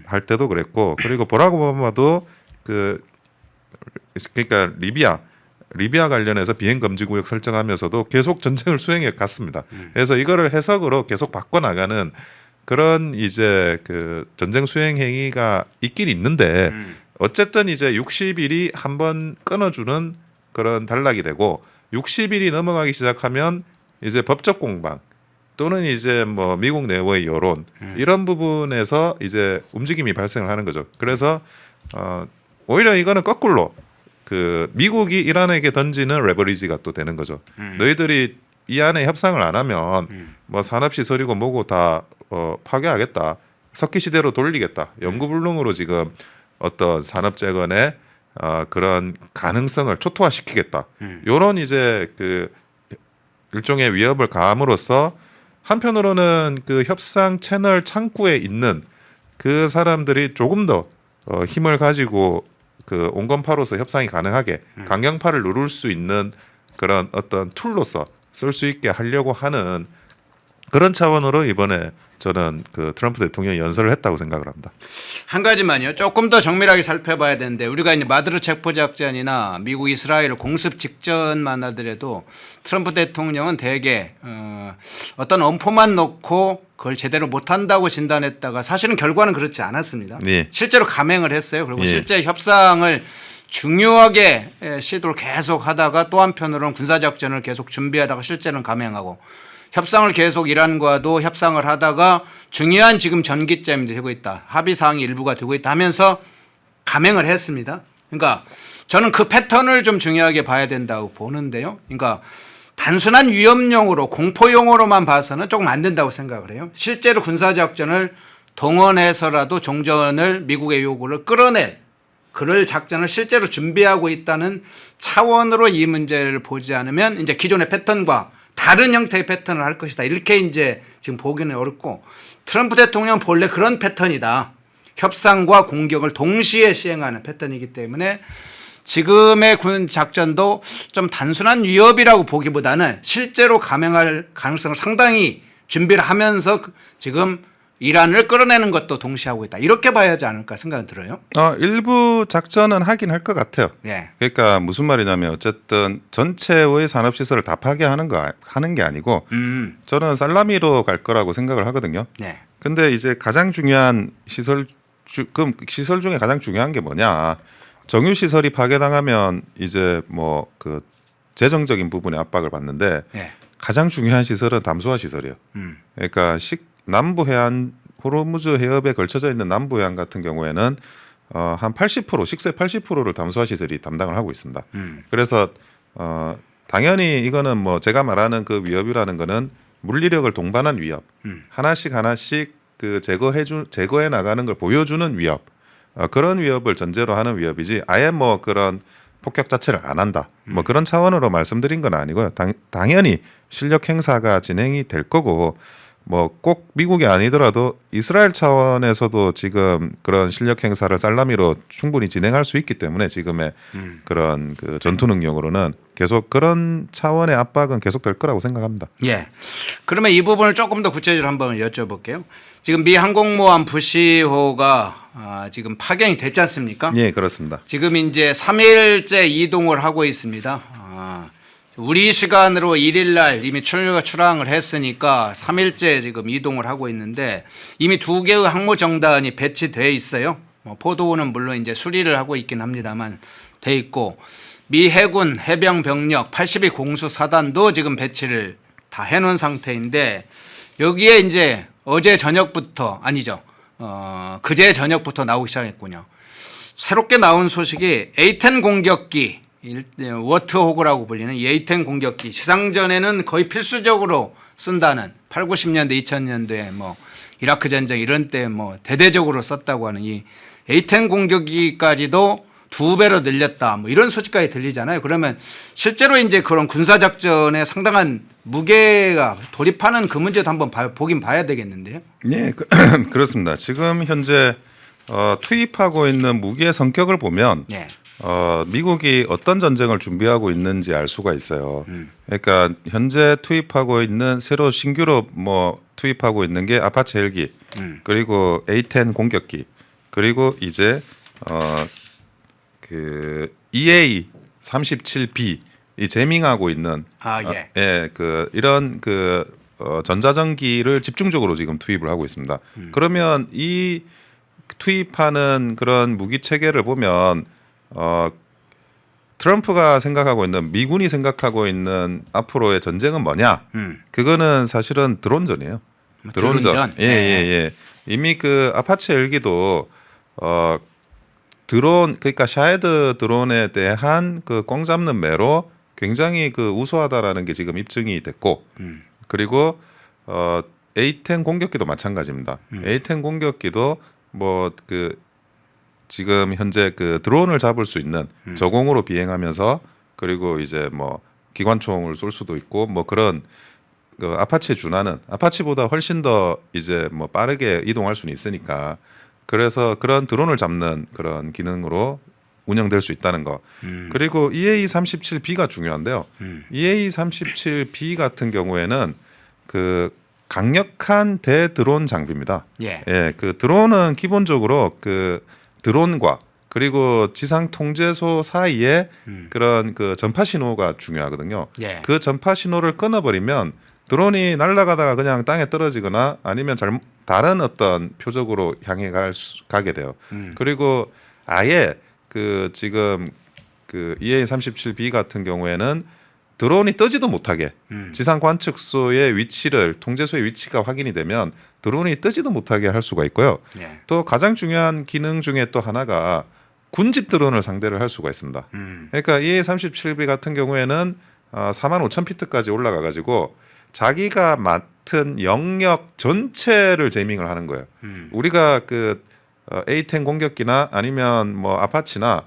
할 때도 그랬고 그리고 버락 오바마도 그러니까 리비아 관련해서 비행 금지 구역 설정하면서도 계속 전쟁을 수행해 갔습니다. 그래서 이거를 해석으로 계속 바꿔 나가는 그런 이제 그 전쟁 수행 행위가 있긴 있는데 어쨌든 이제 60일이 한번 끊어주는 그런 단락이 되고 60일이 넘어가기 시작하면 이제 법적 공방 또는 이제 뭐 미국 내외의 여론 이런 부분에서 이제 움직임이 발생을 하는 거죠. 그래서 오히려 이거는 거꾸로 그 미국이 이란에게 던지는 레버리지가 또 되는 거죠. 너희들이 이 안에 협상을 안 하면 뭐 산업시설이고 뭐고 다 파괴하겠다. 석기 시대로 돌리겠다. 영구불능으로 지금 어떤 산업재건의 그런 가능성을 초토화시키겠다. 이런 이제 그 일종의 위협을 가함으로써 한편으로는 그 협상 채널 창구에 있는 그 사람들이 조금 더 힘을 가지고 그 온건파로서 협상이 가능하게 강경파를 누를 수 있는 그런 어떤 툴로서 쓸 수 있게 하려고 하는 그런 차원으로 이번에 저는 그 트럼프 대통령이 연설을 했다고 생각을 합니다. 한 가지만요. 조금 더 정밀하게 살펴봐야 되는데 우리가 이제 마드르 체포 작전이나 미국 이스라엘 공습 직전만 하더라도 트럼프 대통령은 대개 어떤 엄포만 놓고 그걸 제대로 못한다고 진단했다가 사실은 결과는 그렇지 않았습니다. 예. 실제로 감행을 했어요. 그리고 예. 실제 협상을 중요하게 시도를 계속 하다가 또 한편으로는 군사작전을 계속 준비하다가 실제는 감행하고 협상을 계속 이란과도 협상을 하다가 중요한 지금 전기점이 되고 있다. 합의사항이 일부가 되고 있다 하면서 감행을 했습니다. 그러니까 저는 그 패턴을 좀 중요하게 봐야 된다고 보는데요. 그러니까 단순한 위협용으로 공포용으로만 봐서는 조금 안 된다고 생각을 해요. 실제로 군사작전을 동원해서라도 종전을 미국의 요구를 끌어낼 그럴 작전을 실제로 준비하고 있다는 차원으로 이 문제를 보지 않으면 이제 기존의 패턴과 다른 형태의 패턴을 할 것이다. 이렇게 이제 지금 보기는 어렵고 트럼프 대통령은 본래 그런 패턴이다. 협상과 공격을 동시에 시행하는 패턴이기 때문에 지금의 군 작전도 좀 단순한 위협이라고 보기보다는 실제로 감행할 가능성을 상당히 준비를 하면서 지금 이란을 끌어내는 것도 동시에 하고 있다. 이렇게 봐야 하지 않을까 생각이 들어요. 일부 작전은 하긴 할 것 같아요. 네. 그러니까 무슨 말이냐면 어쨌든 전체의 산업시설을 다 파괴하는 게 아니고 저는 살라미로 갈 거라고 생각을 하거든요. 네. 근데 이제 가장 중요한 그럼 시설 중에 가장 중요한 게 뭐냐? 정유 시설이 파괴당하면 이제 뭐 그 재정적인 부분에 압박을 받는데 네. 가장 중요한 시설은 담수화 시설이에요. 그러니까 남부 해안 호르무즈 해협에 걸쳐져 있는 남부 해안 같은 경우에는 한 80% 식수의 80%를 담수화 시설이 담당을 하고 있습니다. 그래서 당연히 이거는 뭐 제가 말하는 그 위협이라는 거는 물리력을 동반한 위협, 하나씩 그 제거해 나가는 걸 보여주는 위협, 그런 위협을 전제로 하는 위협이지 아예 뭐 그런 폭격 자체를 안 한다. 뭐 그런 차원으로 말씀드린 건 아니고요. 당연히 실력 행사가 진행이 될 거고 뭐 꼭 미국이 아니더라도 이스라엘 차원에서도 지금 그런 실력 행사를 살라미로 충분히 진행할 수 있기 때문에 지금의 그런 그 전투 능력으로는 계속 그런 차원의 압박은 계속될 거라고 생각합니다. 예. 그러면 이 부분을 조금 더 구체적으로 한번 여쭤볼게요. 지금 미 항공모함 부시호가 지금 파견이 됐지 않습니까? 예, 그렇습니다. 지금 이제 3일째 이동을 하고 있습니다. 우리 시간으로 1일 날 이미 출항을 했으니까 3일째 지금 이동을 하고 있는데 이미 2개의 항모 정단이 배치돼 있어요. 포도호는 물론 이제 수리를 하고 있긴 합니다만 돼 있고 미 해군 해병 병력 82 공수 사단도 지금 배치를 다 해놓은 상태인데 여기에 이제 어제 저녁부터 아니죠. 그제 저녁부터 나오기 시작했군요. 새롭게 나온 소식이 A-10 공격기 워트호그라고 불리는 A-10 공격기 시상전에는 거의 필수적으로 쓴다는 8, 90년대 2000년대에 뭐 이라크 전쟁 이런 때 뭐 대대적으로 썼다고 하는 이 A-10 공격기까지도 2배로 늘렸다 뭐 이런 소식까지 들리잖아요. 그러면 실제로 이제 그런 군사작전에 상당한 무게가 돌입하는 그 문제도 한번 보긴 봐야 되겠는데요. 네, 그렇습니다. 지금 현재 투입하고 있는 무기의 성격을 보면 네. 미국이 어떤 전쟁을 준비하고 있는지 알 수가 있어요. 그러니까 현재 투입하고 있는 새로 신규로 뭐 투입하고 있는 게 아파치 헬기, 그리고 A-10 공격기, 그리고 이제 그 EA-37B 이 재밍하고 있는 그 이런 그 전자전기를 집중적으로 지금 투입을 하고 있습니다. 그러면 이 투입하는 그런 무기 체계를 보면 트럼프가 생각하고 있는 미군이 생각하고 있는 앞으로의 전쟁은 뭐냐? 그거는 사실은 드론전이에요. 드론전. 예. 이미 그 아파치 헬기도 드론 그러니까 샤헤드 드론에 대한 그 꽁 잡는 매로 굉장히 그 우수하다라는 게 지금 입증이 됐고 그리고 A10 공격기도 마찬가지입니다. A10 공격기도 뭐 그 지금 현재 그 드론을 잡을 수 있는 저공으로 비행하면서 그리고 이제 뭐 기관총을 쏠 수도 있고 뭐 그런 그 아파치에 준하는 아파치보다 훨씬 더 이제 뭐 빠르게 이동할 수는 있으니까 그래서 그런 드론을 잡는 그런 기능으로 운영될 수 있다는 거. 그리고 EA-37B가 중요한데요. EA-37B 같은 경우에는 그 강력한 대드론 장비입니다. 예. 예, 그 드론은 기본적으로 그 드론과 그리고 지상 통제소 사이에 그런 그 전파 신호가 중요하거든요. 예. 그 전파 신호를 끊어버리면 드론이 날아가다가 그냥 땅에 떨어지거나 아니면 다른 어떤 표적으로 향해 가게 돼요. 그리고 아예 그 지금 그 EA-37B 같은 경우에는 드론이 뜨지도 못하게 지상 관측소의 위치를 통제소의 위치가 확인이 되면 드론이 뜨지도 못하게 할 수가 있고요. 예. 또 가장 중요한 기능 중에 또 하나가 군집 드론을 상대를 할 수가 있습니다. 그러니까 EA-37B 같은 경우에는 45,000피트까지 올라가 가지고 자기가 맡은 영역 전체를 제밍을 하는 거예요. 우리가 그 A10 공격기나 아니면 뭐 아파치나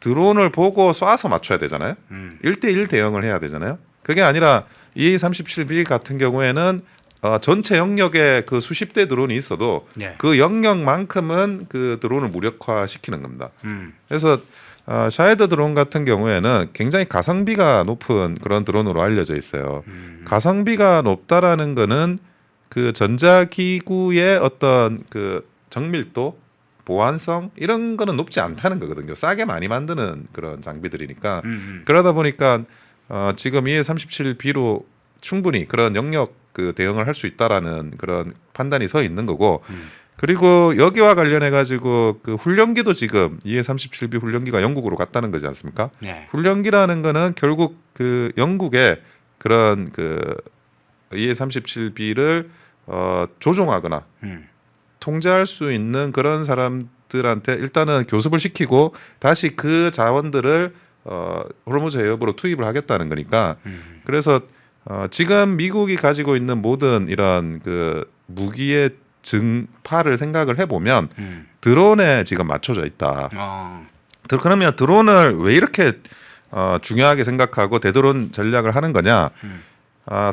드론을 보고 쏴서 맞춰야 되잖아요. 1대1 대응을 해야 되잖아요. 그게 아니라 EA-37B 같은 경우에는 전체 영역에 그 수십 대 드론이 있어도 예. 그 영역만큼은 그 드론을 무력화시키는 겁니다. 그래서 샤헤드 드론 같은 경우에는 굉장히 가성비가 높은 그런 드론으로 알려져 있어요. 가성비가 높다라는 거는 그 전자기구의 어떤 그 정밀도, 보안성 이런 거는 높지 않다는 거거든요. 싸게 많이 만드는 그런 장비들이니까 그러다 보니까 지금 EA-37B로 충분히 그런 영역 그 대응을 할 수 있다라는 그런 판단이 서 있는 거고 그리고 여기와 관련해 가지고 그 훈련기도 지금 EA-37B 훈련기가 영국으로 갔다는 거지 않습니까? 네. 훈련기라는 거는 결국 그 영국의 그런 그 EA-37B를 조종하거나 통제할 수 있는 그런 사람들한테 일단은 교습을 시키고 다시 그 자원들을 호르무즈 해협으로 투입을 하겠다는 거니까 그래서 지금 미국이 가지고 있는 모든 이런 그 무기의 증파를 생각을 해보면 드론에 지금 맞춰져 있다. 그러면 드론을 왜 이렇게 중요하게 생각하고 대드론 전략을 하는 거냐?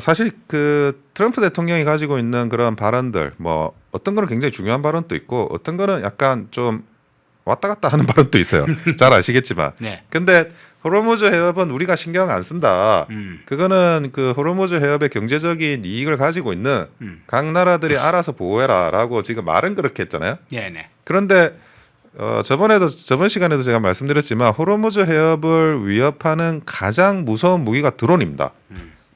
사실 그 트럼프 대통령이 가지고 있는 그런 발언들 뭐 어떤 거는 굉장히 중요한 발언도 있고 어떤 거는 약간 좀 왔다 갔다 하는 발언도 있어요. 잘 아시겠지만. 네. 근데 호르무즈 해협은 우리가 신경 안 쓴다. 그거는 그 호르무즈 해협의 경제적인 이익을 가지고 있는 각 나라들이 알아서 보호해라라고 지금 말은 그렇게 했잖아요. 네. 그런데 저번 시간에도 제가 말씀드렸지만 호르무즈 해협을 위협하는 가장 무서운 무기가 드론입니다.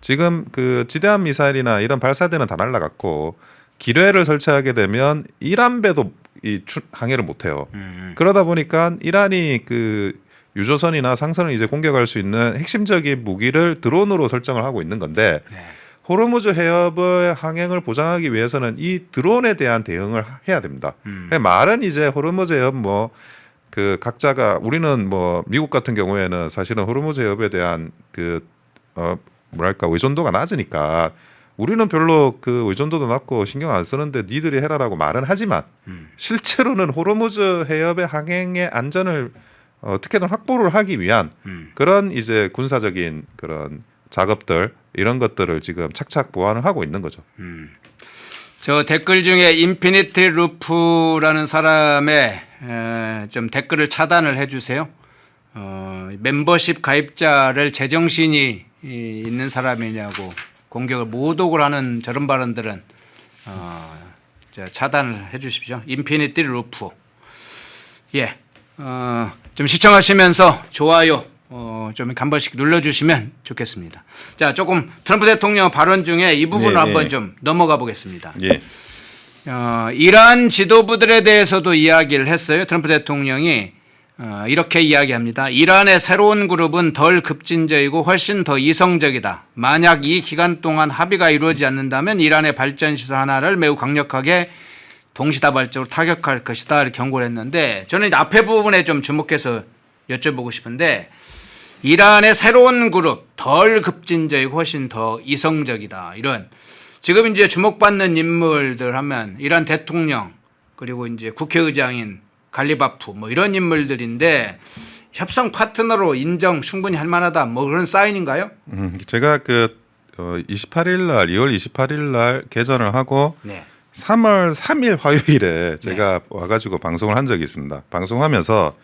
지금 그 지대함 미사일이나 이런 발사대는 다 날아갔고 기뢰를 설치하게 되면 이란 배도 항해를 못 해요. 그러다 보니까 이란이 그 유조선이나 상선을 이제 공격할 수 있는 핵심적인 무기를 드론으로 설정을 하고 있는 건데 호르무즈 해협의 항행을 보장하기 위해서는 이 드론에 대한 대응을 해야 됩니다. 말은 이제 호르무즈 해협 뭐 그 각자가 우리는 뭐 미국 같은 경우에는 사실은 호르무즈 해협에 대한 그 뭐랄까 의존도가 낮으니까 우리는 별로 그 의존도도 낮고 신경 안 쓰는데 니들이 해라라고 말은 하지만 실제로는 호르무즈 해협의 항행의 안전을 어떻게든 확보를 하기 위한 그런 이제 군사적인 그런 작업들 이런 것들을 지금 착착 보완을 하고 있는 거죠. 저 댓글 중에 인피니티 루프라는 사람의 좀 댓글을 차단을 해주세요. 멤버십 가입자를 제정신이 있는 사람이냐고 공격을 모독을 하는 저런 발언들은 차단을 해주십시오. 인피니티 루프. 예. 좀 시청하시면서 좋아요 좀 한 번씩 눌러주시면 좋겠습니다. 자, 조금 트럼프 대통령 발언 중에 이 부분을 한번 좀 넘어가 보겠습니다. 예. 이란 지도부들에 대해서도 이야기를 했어요. 트럼프 대통령이 이렇게 이야기합니다. 이란의 새로운 그룹은 덜 급진적이고 훨씬 더 이성적이다. 만약 이 기간 동안 합의가 이루어지지 않는다면 이란의 발전 시설 하나를 매우 강력하게 동시다발적으로 타격할 것이다 이렇게 경고를 했는데 저는 이제 앞에 부분에 좀 주목해서 여쭤보고 싶은데 이란의 새로운 그룹 덜 급진적이고 훨씬 더 이성적이다 이런 지금 이제 주목받는 인물들 하면 이란 대통령 그리고 이제 국회의장인 갈리바프 뭐 이런 인물들인데 협상 파트너로 인정 충분히 할 만하다 뭐 그런 사인인가요? 제가 28일 날 2월 28일 날 개전을 하고 네. 3월 3일 화요일에 제가 와가지고 방송을 한 적이 있습니다. 방송하면서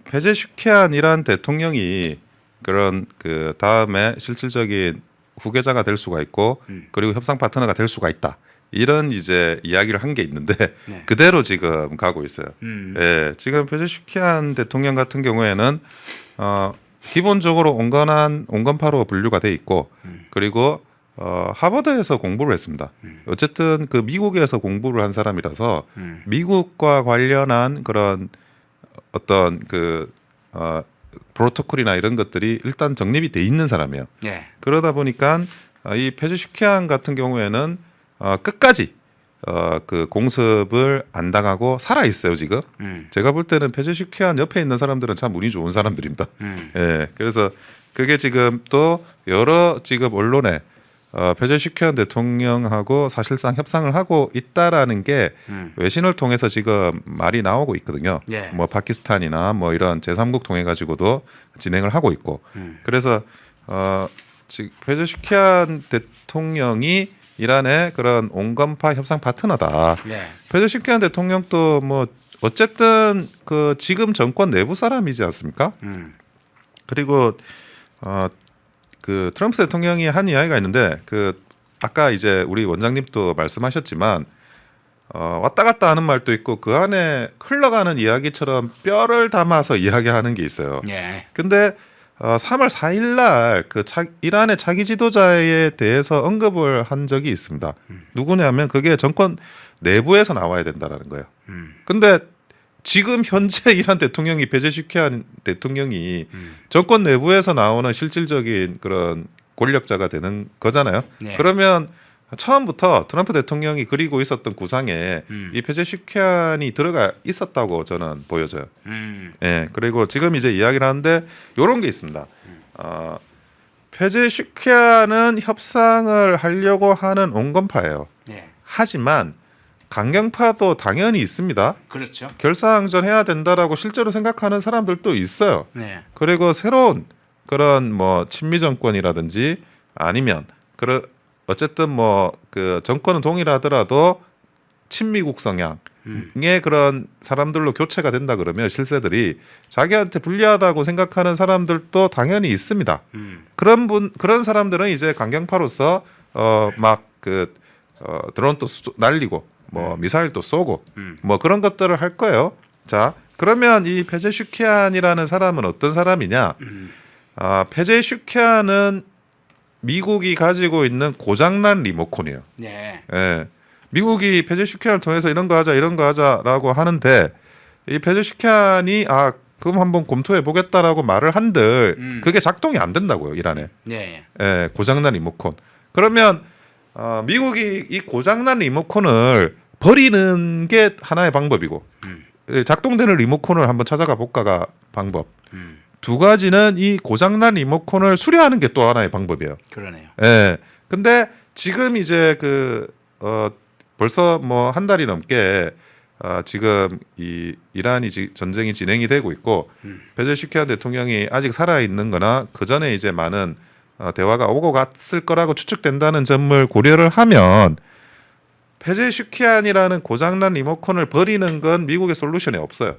페제슈키안 이란 대통령이 그런 그 다음에 실질적인 후계자가 될 수가 있고 그리고 협상 파트너가 될 수가 있다. 이런 이제 이야기를 한 게 있는데 네. 그대로 지금 가고 있어요. 예, 지금 페제슈키안 대통령 같은 경우에는 기본적으로 온건파로 분류가 돼 있고 그리고 하버드에서 공부를 했습니다. 어쨌든 그 미국에서 공부를 한 사람이라서 미국과 관련한 그런 어떤 그 프로토콜이나 이런 것들이 일단 정립이 돼 있는 사람이에요. 네. 그러다 보니까 이 페제슈키안 같은 경우에는 끝까지 그 공습을 안 당하고 살아 있어요 지금. 제가 볼 때는 페제슈키안 옆에 있는 사람들은 참 운이 좋은 사람들입니다. 예, 그래서 그게 지금 또 여러 지금 언론에 페제슈키안 대통령하고 사실상 협상을 하고 있다라는 게 외신을 통해서 지금 말이 나오고 있거든요. 예. 뭐 파키스탄이나 뭐 이런 제3국 통해 가지고도 진행을 하고 있고. 그래서 지금 페제슈키안 대통령이 이란의 그런 온건파 협상 파트너다. 네. 페제슈키안 대통령도 뭐 어쨌든 그 지금 정권 내부 사람이지 않습니까? 그리고 그 트럼프 대통령이 한 이야기가 있는데 그 아까 이제 우리 원장님도 말씀하셨지만 왔다 갔다 하는 말도 있고 그 안에 흘러가는 이야기처럼 뼈를 담아서 이야기하는 게 있어요. 네. 근데 3월 4일 날 그 이란의 차기 지도자에 대해서 언급을 한 적이 있습니다. 누구냐면 그게 정권 내부에서 나와야 된다라는 거예요. 근데 지금 현재 이란 대통령이 페제슈키안 대통령이 정권 내부에서 나오는 실질적인 그런 권력자가 되는 거잖아요. 네. 그러면 처음부터 트럼프 대통령이 그리고 있었던 구상에 이 페제슈키안이 들어가 있었다고 저는 보여져요. 예, 그리고 지금 이제 이야기를 하는데 이런 게 있습니다. 페제슈키안은 협상을 하려고 하는 온건파예요. 네. 하지만 강경파도 당연히 있습니다. 그렇죠. 결사항전 해야 된다라고 실제로 생각하는 사람들도 있어요. 네. 그리고 새로운 그런 뭐 친미 정권이라든지 아니면 그런 어쨌든 뭐 그 정권은 동일하더라도 친미국 성향의 그런 사람들로 교체가 된다 그러면 실세들이 자기한테 불리하다고 생각하는 사람들도 당연히 있습니다. 그런 사람들은 이제 강경파로서 막 그 드론도 날리고 뭐 미사일도 쏘고 뭐 그런 것들을 할 거예요. 자, 그러면 이 페제슈키안이라는 사람은 어떤 사람이냐? 페제슈키안은 미국이 가지고 있는 고장난 리모컨이에요. 네. 예. 미국이 페제슈키안을 통해서 이런 거 하자라고 하는데 이 페제슈키안이 그럼 한번 검토해 보겠다라고 말을 한들 그게 작동이 안 된다고요, 이란에. 네. 예, 고장난 리모컨. 그러면 미국이 이 고장난 리모컨을 버리는 게 하나의 방법이고 작동되는 리모컨을 한번 찾아가 볼까가 방법. 두 가지는 이 고장난 리모컨을 수리하는 게 또 하나의 방법이에요. 그러네요. 예. 근데 지금 이제 벌써 뭐 한 달이 넘게 지금 이 이란이 전쟁이 진행이 되고 있고 페제슈키안 대통령이 아직 살아 있는거나 그 전에 이제 많은 대화가 오고 갔을 거라고 추측된다는 점을 고려를 하면 페제슈키안이라는 고장난 리모컨을 버리는 건 미국의 솔루션이 없어요.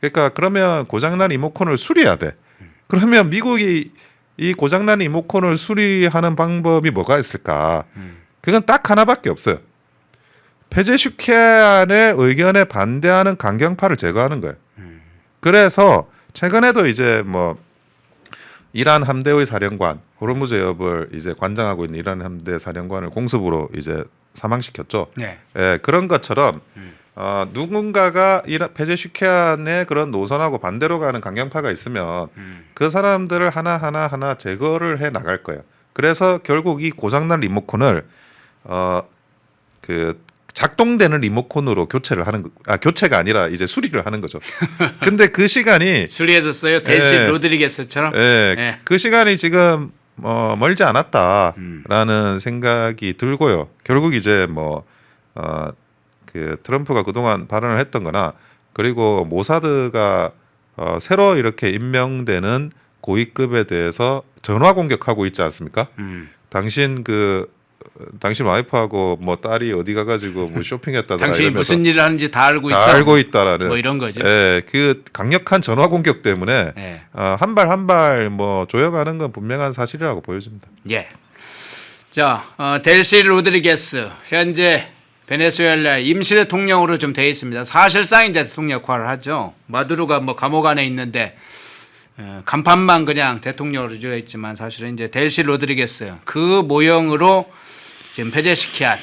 그러니까 그러면 고장난 리모컨을 수리해야 돼. 그러면 미국이 이 고장난 리모컨을 수리하는 방법이 뭐가 있을까? 그건 딱 하나밖에 없어요. 페제슈키안의 의견에 반대하는 강경파를 제거하는 거예요. 그래서 최근에도 이제 뭐 이란 함대의 사령관 호르무즈 해협을 이제 관장하고 있는 이란 함대 사령관을 공습으로 이제 사망시켰죠. 네. 예, 그런 것처럼 누군가가 페제슈키안의 그런 노선하고 반대로 가는 강경파가 있으면 그 사람들을 하나 제거를 해 나갈 거예요. 그래서 결국 이 고장난 리모컨을 작동되는 리모컨으로 교체를 하는 교체가 아니라 이제 수리를 하는 거죠. 근데 그 시간이 수리해졌어요. 델시 예. 로드리게스처럼. 예, 예. 그 시간이 지금 멀지 않았다라는 생각이 들고요. 결국 이제 그 트럼프가 그동안 발언을 했던거나 그리고 모사드가 새로 이렇게 임명되는 고위급에 대해서 전화 공격하고 있지 않습니까? 당신 와이프하고 뭐 딸이 어디 가가지고 뭐 쇼핑했다더라 당신이 이러면서 무슨 일을 하는지 다 알고 있어. 다 알고 있다라는 뭐 이런 거죠. 예, 그 강력한 전화 공격 때문에 예. 한 발 한 발 뭐 조여가는 건 분명한 사실이라고 보여집니다. 예. 자, 델시 로드리게스 현재 베네수엘라 임시 대통령으로 좀 되어 있습니다. 사실상 이제 대통령 역할을 하죠. 마두로가 뭐 감옥 안에 있는데 간판만 그냥 대통령으로 되어 있지만 사실은 이제 델시 로드리게스 그 모형으로 지금 페제시키안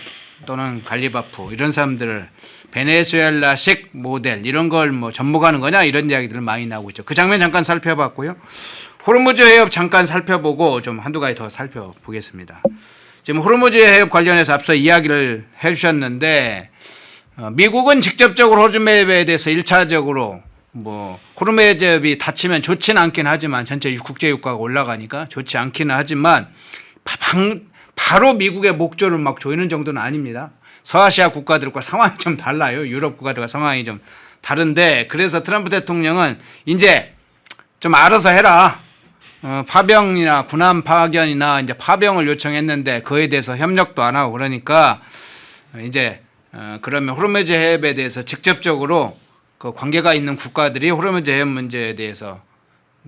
또는 갈리바프 이런 사람들을 베네수엘라식 모델 이런 걸 뭐 접목하는 거냐 이런 이야기들 많이 나오고 있죠. 그 장면 잠깐 살펴봤고요. 호르무즈 해협 잠깐 살펴보고 좀 한두 가지 더 살펴보겠습니다. 지금 호르무즈 해협 관련해서 앞서 이야기를 해주셨는데 미국은 직접적으로 호르무즈 해협에 대해서 1차적으로 뭐 호르무즈 해협이 닫히면 좋지는 않긴 하지만 전체 국제 유가가 올라가니까 좋지 않기는 하지만 바로 미국의 목조를 막 조이는 정도는 아닙니다. 서아시아 국가들과 상황이 좀 달라요. 유럽 국가들과 상황이 좀 다른데 그래서 트럼프 대통령은 이제 좀 알아서 해라. 파병이나 군함 파견이나 이제 파병을 요청했는데 그에 대해서 협력도 안 하고 그러니까 이제 그러면 호르무즈 해협에 대해서 직접적으로 그 관계가 있는 국가들이 호르무즈 해협 문제에 대해서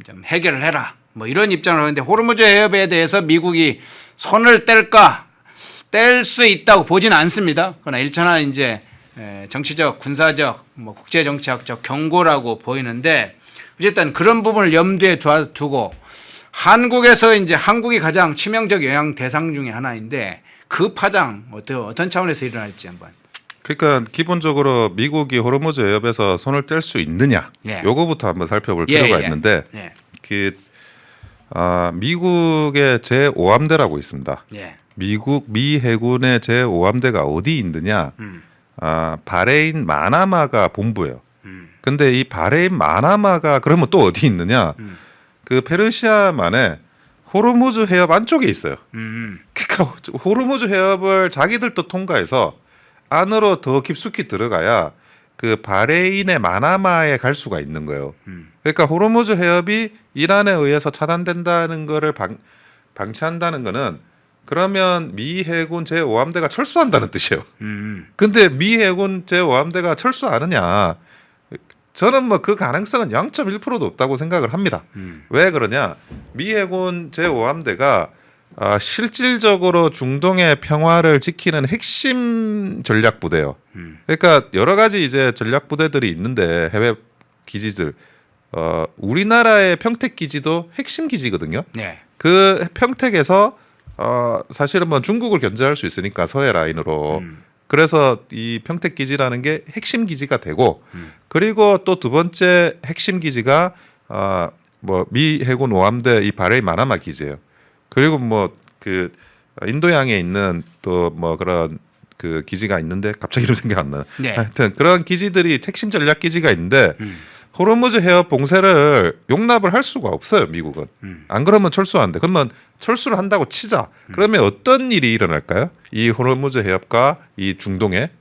좀 해결을 해라. 뭐 이런 입장을 하는데 호르무즈 해협에 대해서 미국이 손을 뗄까? 뗄 수 있다고 보지는 않습니다. 그러나 일천한 이제 정치적, 군사적, 뭐 국제 정치학적 경고라고 보이는데 어쨌든 그런 부분을 염두에 두고 한국에서 이제 한국이 가장 치명적 영향 대상 중에 하나인데 그 파장 어떤 차원에서 일어날지 한번. 그러니까 기본적으로 미국이 호르무즈 해협에서 손을 뗄 수 있느냐, 예. 요거부터 한번 살펴볼 필요가 있는데 예. 미국의 제5함대라고 있습니다. 예. 미 해군의 제5함대가 어디 있느냐? 바레인 마나마가 본부예요. 근데 이 바레인 마나마가 그러면 또 어디 있느냐? 그 페르시아만의 호르무즈 해협 안쪽에 있어요. 그러니까 호르무즈 해협을 자기들도 통과해서 안으로 더 깊숙이 들어가야 그 바레인의 마나마에 갈 수가 있는 거예요. 그러니까 호르무즈 해협이 이란에 의해서 차단된다는 거를 방치한다는 거는 그러면 미 해군 제5함대가 철수한다는 뜻이에요. 근데 미 해군 제5함대가 철수하느냐? 저는 뭐 그 가능성은 0.1%도 없다고 생각을 합니다. 왜 그러냐? 미 해군 제5함대가 실질적으로 중동의 평화를 지키는 핵심 전략 부대예요. 그러니까 여러 가지 이제 전략 부대들이 있는데 해외 기지들 우리나라의 평택 기지도 핵심 기지거든요. 네. 그 평택에서 사실은 뭐 중국을 견제할 수 있으니까 서해 라인으로 그래서 이 평택 기지라는 게 핵심 기지가 되고 그리고 또 두 번째 핵심 기지가 뭐 미 해군 5함대 이 바레인 마나마 기지예요. 그리고 뭐 그 인도양에 있는 또 뭐 그런 그 기지가 있는데 갑자기 이름 생각 안 나요. 네. 하여튼 그런 기지들이 핵심 전략 기지가 있는데 호르무즈 해협 봉쇄를 용납을 할 수가 없어요. 미국은. 안 그러면 철수한대. 그러면 철수를 한다고 치자. 그러면 어떤 일이 일어날까요? 이 호르무즈 해협과 이 중동에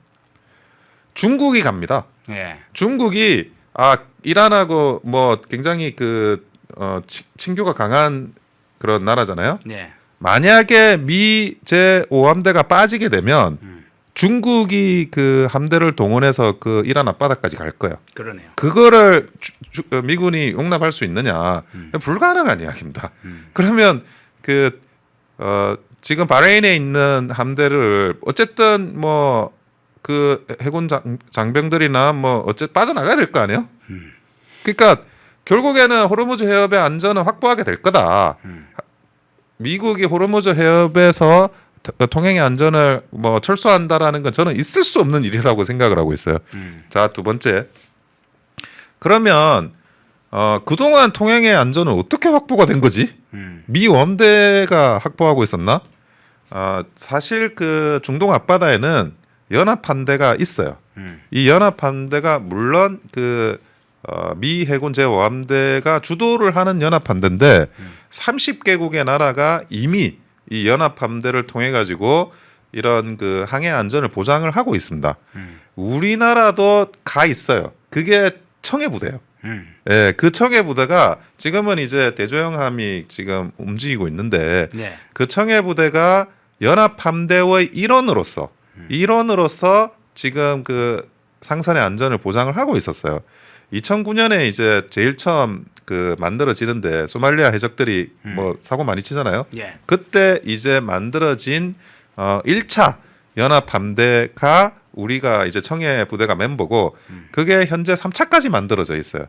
중국이 갑니다. 예. 중국이 이란하고 뭐 굉장히 그 친교가 강한 그런 나라잖아요. 네. 만약에 미 제5함대가 빠지게 되면 중국이 그 함대를 동원해서 그 이란 앞바다까지 갈 거예요. 그러네요. 그거를 미군이 용납할 수 있느냐? 불가능한 이야기입니다. 그러면 지금 바레인에 있는 함대를 어쨌든 뭐 그 해군 장병들이나 뭐 어쨌든 빠져나가야 될 거 아니에요? 그러니까 결국에는 호르무즈 해협의 안전을 확보하게 될 거다. 미국이 호르무즈 해협에서 통행의 안전을 뭐 철수한다라는 건 저는 있을 수 없는 일이라고 생각을 하고 있어요. 자, 두 번째. 그러면 그동안 통행의 안전은 어떻게 확보가 된 거지? 미 웜대가 확보하고 있었나? 사실 그 중동 앞바다에는 연합반대가 있어요. 이 연합반대가 물론 미 해군 제5함대가 주도를 하는 연합반대인데 30개국의 나라가 이미 이 연합함대를 통해 가지고 이런 그 항해 안전을 보장을 하고 있습니다. 우리나라도 가 있어요. 그게 청해부대예요. 예, 그 청해부대가 지금은 이제 대조영함이 지금 움직이고 있는데 네. 그 청해부대가 연합함대의 일원으로서 지금 그 상선의 안전을 보장을 하고 있었어요. 2009년에 이제 제일 처음 그 만들어지는데 소말리아 해적들이 뭐 사고 많이 치잖아요. 예. 그때 이제 만들어진 1차 연합함대가 우리가 이제 청해 부대가 멤버고 그게 현재 3차까지 만들어져 있어요.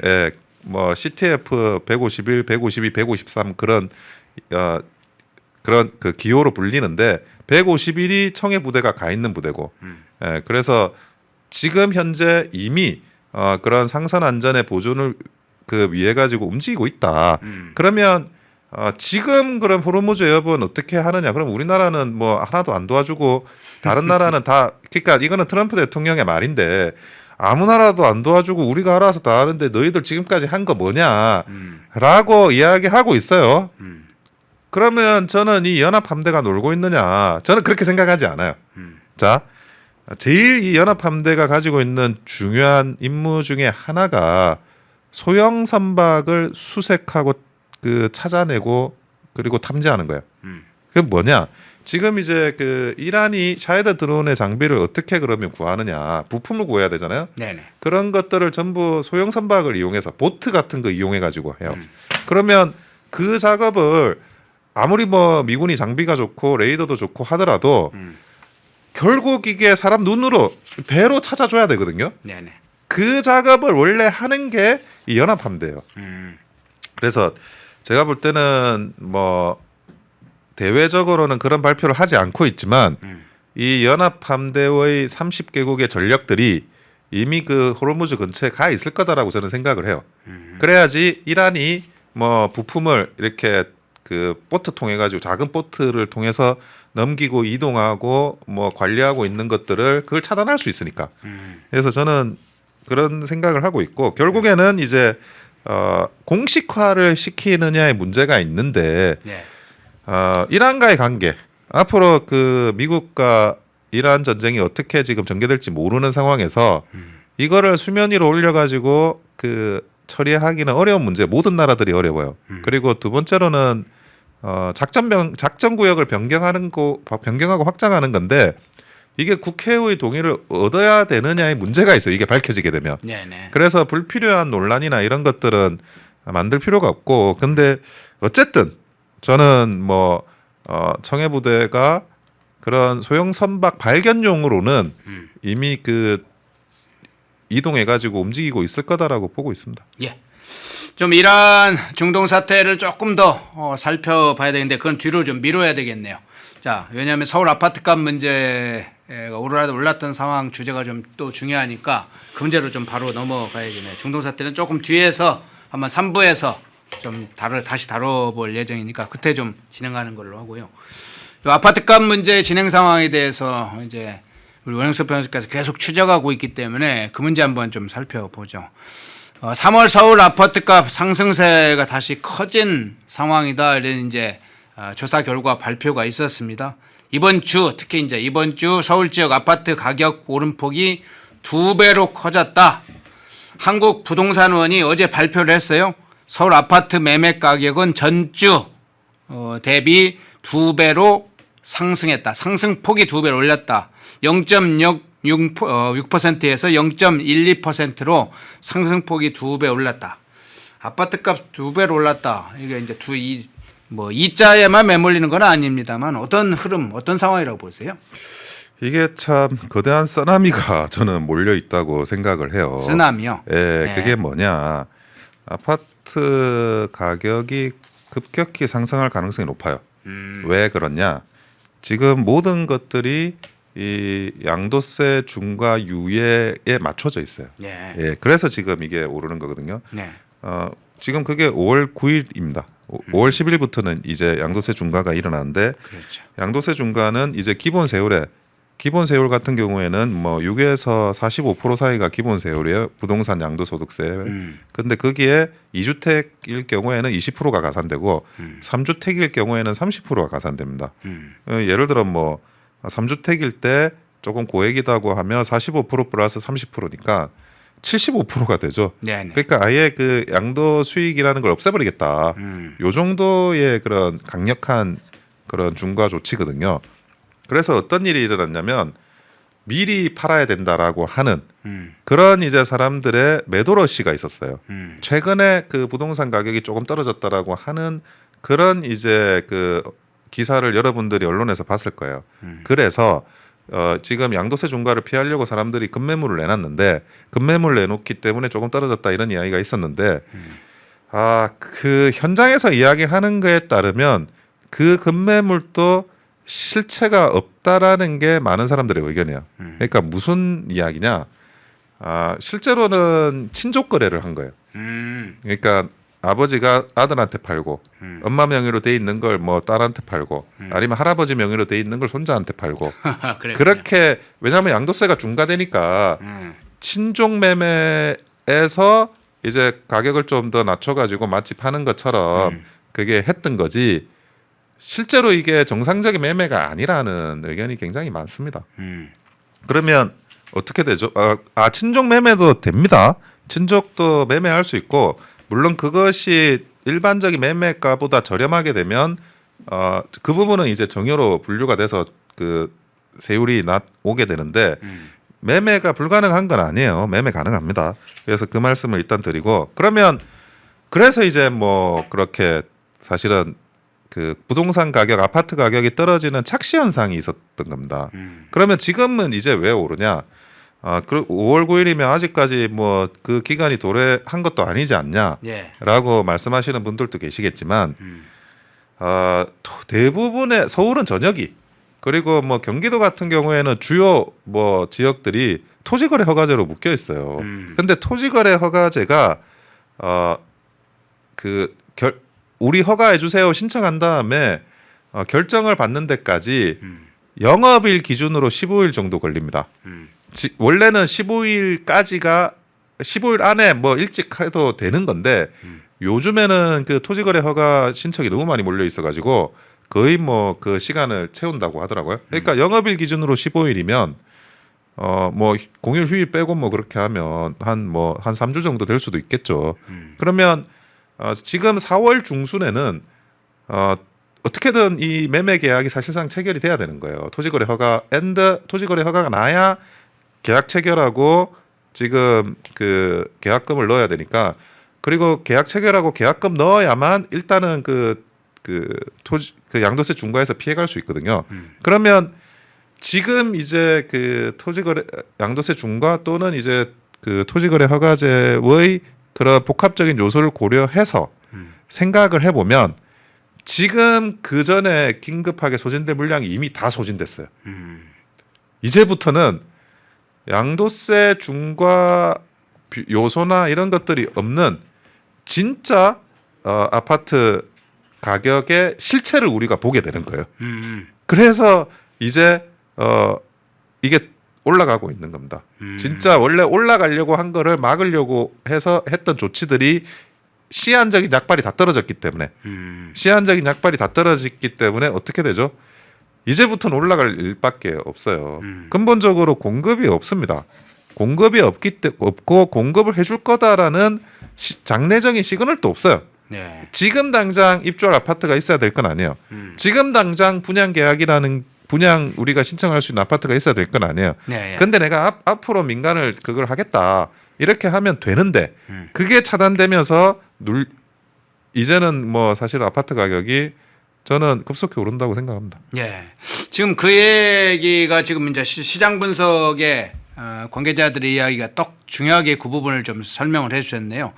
예, 뭐 CTF 151, 152, 153 그런 그 기호로 불리는데 151이 청해 부대가 가 있는 부대고, 예, 그래서 지금 현재 이미 그런 상선 안전의 보존을 위해 가지고 움직이고 있다. 그러면 지금 그럼 호르무즈 해협은 어떻게 하느냐? 그럼 우리나라는 뭐 하나도 안 도와주고 다른 나라는 다 그러니까 이거는 트럼프 대통령의 말인데 아무 나라도 안 도와주고 우리가 알아서 다 하는데 너희들 지금까지 한 거 뭐냐라고 이야기하고 있어요. 그러면 저는 이 연합함대가 놀고 있느냐? 저는 그렇게 생각하지 않아요. 자, 제일 이 연합함대가 가지고 있는 중요한 임무 중에 하나가 소형 선박을 수색하고 찾아내고 그리고 탐지하는 거예요. 그게 뭐냐? 지금 이제 이란이 샤헤드 드론의 장비를 어떻게 그러면 구하느냐? 부품을 구해야 되잖아요. 네네. 그런 것들을 전부 소형 선박을 이용해서 보트 같은 거 이용해 가지고 해요. 그러면 그 작업을 아무리 뭐 미군이 장비가 좋고 레이더도 좋고 하더라도 결국 이게 사람 눈으로 배로 찾아줘야 되거든요. 네네. 그 작업을 원래 하는 게 이 연합함대예요. 그래서 제가 볼 때는 뭐 대외적으로는 그런 발표를 하지 않고 있지만 이 연합함대의 30개국의 전력들이 이미 그 호르무즈 근처에 가 있을 거다라고 저는 생각을 해요. 그래야지 이란이 뭐 부품을 이렇게 보트 통해 가지고 작은 보트를 통해서 넘기고 이동하고 뭐 관리하고 있는 것들을 그걸 차단할 수 있으니까. 그래서 저는 그런 생각을 하고 있고 결국에는 이제 공식화를 시키느냐의 문제가 있는데 네. 이란과의 관계 앞으로 미국과 이란 전쟁이 어떻게 지금 전개될지 모르는 상황에서 이거를 수면 위로 올려가지고 처리하기는 어려운 문제. 모든 나라들이 어려워요. 그리고 두 번째로는 작전 구역을 변경하고 확장하는 건데 이게 국회의 동의를 얻어야 되느냐의 문제가 있어요. 이게 밝혀지게 되면. 네네. 그래서 불필요한 논란이나 이런 것들은 만들 필요가 없고, 근데 어쨌든 저는 뭐 청해부대가 그런 소형 선박 발견용으로는 이미 이동해가지고 움직이고 있을 거다라고 보고 있습니다. 예. 좀 이란 중동 사태를 조금 더 살펴봐야 되는데 그건 뒤로 좀 미뤄야 되겠네요. 자, 왜냐하면 서울 아파트값 문제가 올랐던 상황 주제가 좀 또 중요하니까 그 문제로 좀 바로 넘어가야겠네요. 중동 사태는 조금 뒤에서 한번 3부에서 좀 다시 다뤄볼 예정이니까 그때 좀 진행하는 걸로 하고요. 이 아파트값 문제 진행 상황에 대해서 이제 우리 원영석 변호사께서 계속 추적하고 있기 때문에 그 문제 한번 좀 살펴보죠. 3월 서울 아파트값 상승세가 다시 커진 상황이다. 이런 이제 조사 결과 발표가 있었습니다. 특히 이제 이번 주 서울 지역 아파트 가격 오름폭이 2배로 커졌다. 한국부동산원이 어제 발표를 했어요. 서울 아파트 매매 가격은 전주 대비 2배로 상승했다. 상승폭이 2배로 올렸다. 0.6%에서 0.12%로 상승폭이 2배 올랐다. 아파트값 2배로 올랐다. 이게 이제 이자에만 매몰리는 건 아닙니다만 어떤 흐름, 어떤 상황이라고 보세요? 이게 참 거대한 쓰나미가 저는 몰려 있다고 생각을 해요. 쓰나미요? 예, 네. 그게 뭐냐? 아파트 가격이 급격히 상승할 가능성이 높아요. 왜 그러냐? 지금 모든 것들이 이 양도세 중과 유예에 맞춰져 있어요. 네. 예, 그래서 지금 이게 오르는 거거든요. 네. 지금 그게 5월 9일입니다. 5월 10일부터는 이제 양도세 중과가 일어나는데 그렇죠. 양도세 중과는 이제 기본 세율에 기본 세율 같은 경우에는 뭐 6에서 45% 사이가 기본 세율이에요. 부동산 양도소득세. 근데 거기에 2주택일 경우에는 20%가 가산되고 3주택일 경우에는 30%가 가산됩니다. 예를 들어 뭐 3주택일 때 조금 고액이다고 하면 45% 플러스 30%니까 75%가 되죠. 네네. 그러니까 아예 그 양도 수익이라는 걸 없애버리겠다. 요 정도의 그런 강력한 그런 중과 조치거든요. 그래서 어떤 일이 일어났냐면 미리 팔아야 된다라고 하는 그런 이제 사람들의 매도러시가 있었어요. 최근에 그 부동산 가격이 조금 떨어졌다라고 하는 그런 이제 그 기사를 여러분들이 언론에서 봤을 거예요. 그래서 지금 양도세 중과를 피하려고 사람들이 급매물을 내놨는데 급매물 내놓기 때문에 조금 떨어졌다 이런 이야기가 있었는데 그 현장에서 이야기하는 거에 따르면 그 급매물도 실체가 없다라는 게 많은 사람들의 의견이에요. 그러니까 무슨 이야기냐? 실제로는 친족 거래를 한 거예요. 그러니까 아버지가 아들한테 팔고 엄마 명의로 돼 있는 걸 뭐 딸한테 팔고 아니면 할아버지 명의로 돼 있는 걸 손자한테 팔고 그렇게 왜냐하면 양도세가 중과되니까 친족 매매에서 이제 가격을 좀 더 낮춰가지고 마치 파는 것처럼 그게 했던 거지. 실제로 이게 정상적인 매매가 아니라는 의견이 굉장히 많습니다. 그러면 어떻게 되죠? 친족 매매도 됩니다. 친족도 매매할 수 있고 물론 그것이 일반적인 매매가보다 저렴하게 되면 그 부분은 이제 정여로 분류가 돼서 그 세율이 오게 되는데 매매가 불가능한 건 아니에요. 매매 가능합니다. 그래서 그 말씀을 일단 드리고 그래서 이제 뭐 그렇게 사실은 그 부동산 가격, 아파트 가격이 떨어지는 착시 현상이 있었던 겁니다. 그러면 지금은 이제 왜 오르냐? 그 5월 9일이면 아직까지 뭐 그 기간이 도래한 것도 아니지 않냐?라고 말씀하시는 분들도 계시겠지만 대부분의 서울은 전역이 그리고 뭐 경기도 같은 경우에는 주요 뭐 지역들이 토지거래 허가제로 묶여 있어요. 근데 토지거래 허가제가 우리 허가해 주세요 신청한 다음에 결정을 받는 데까지 영업일 기준으로 15일 정도 걸립니다. 원래는 15일 안에 뭐 일찍 해도 되는 건데 요즘에는 그 토지거래 허가 신청이 너무 많이 몰려 있어가지고 거의 뭐 그 시간을 채운다고 하더라고요. 그러니까 영업일 기준으로 15일이면 뭐 공휴일 휴일 빼고 뭐 그렇게 하면 한 3주 정도 될 수도 있겠죠. 그러면 지금 4월 중순에는 어떻게든 이 매매 계약이 사실상 체결이 돼야 되는 거예요. 토지거래 허가가 나야 계약 체결하고 지금 그 계약금을 넣어야 되니까 그리고 계약 체결하고 계약금 넣어야만 일단은 그 양도세 중과에서 피해갈 수 있거든요. 그러면 지금 이제 그 토지거래 양도세 중과 또는 이제 그 토지거래 허가제의 그런 복합적인 요소를 고려해서 생각을 해보면 지금 그 전에 긴급하게 소진될 물량이 이미 다 소진됐어요. 이제부터는 양도세 중과 요소나 이런 것들이 없는 진짜 아파트 가격의 실체를 우리가 보게 되는 거예요. 그래서 이제 이게 올라가고 있는 겁니다. 진짜 원래 올라가려고 한 거를 막으려고 해서 했던 조치들이 시한적인 약발이 다 떨어졌기 때문에 어떻게 되죠? 이제부터는 올라갈 일밖에 없어요. 근본적으로 공급이 없습니다. 공급이 없고 공급을 해줄 거다라는 장래적인 시그널도 없어요. 네. 지금 당장 입주할 아파트가 있어야 될 건 아니에요. 지금 당장 분양 계약이라는 분양 우리가 신청할 수 있는 아파트가 있어야 될 건 아니에요. 네. 근데 내가 앞으로 민간을 그걸 하겠다 이렇게 하면 되는데 그게 차단되면서 이제는 뭐 사실 아파트 가격이 저는 급속히 오른다고 생각합니다. 예. 지금 그 얘기가 지금 이제 시장 분석의 관계자들의 이야기가 딱 중요하게 그 부분을 좀 설명을 해주셨네요.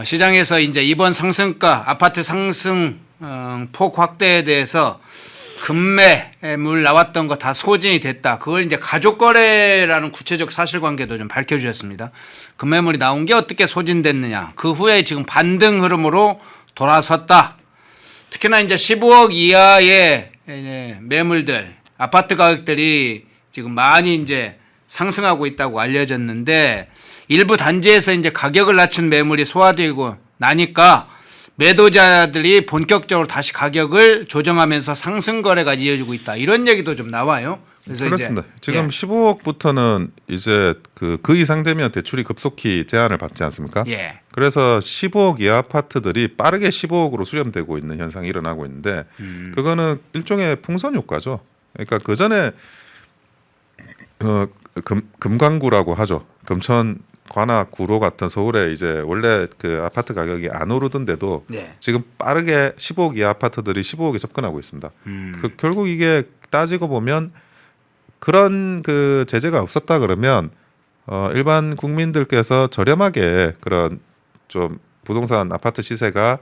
시장에서 이제 이번 상승가 아파트 상승 폭 확대에 대해서 급매물 나왔던 거 다 소진이 됐다. 그걸 이제 가족 거래라는 구체적 사실관계도 좀 밝혀주셨습니다. 급매물이 나온 게 어떻게 소진됐느냐. 그 후에 지금 반등 흐름으로 돌아섰다. 특히나 이제 15억 이하의 매물들, 아파트 가격들이 지금 많이 이제 상승하고 있다고 알려졌는데 일부 단지에서 이제 가격을 낮춘 매물이 소화되고 나니까 매도자들이 본격적으로 다시 가격을 조정하면서 상승 거래가 이어지고 있다. 이런 얘기도 좀 나와요. 그래서 그렇습니다. 이제, 지금 예. 15억부터는 이제 그 이상 되면 대출이 급속히 제한을 받지 않습니까? 예. 그래서 15억 이하 아파트들이 빠르게 15억으로 수렴되고 있는 현상이 일어나고 있는데 그거는 일종의 풍선 효과죠. 그러니까 그 전에 금강구라고 하죠. 금천 관악 구로 같은 서울에 이제 원래 그 아파트 가격이 안 오르던데도 네. 지금 빠르게 15억 이하 아파트들이 15억에 접근하고 있습니다. 결국 이게 따지고 보면 그런 그 제재가 없었다 그러면 일반 국민들께서 저렴하게 그런 좀 부동산 아파트 시세가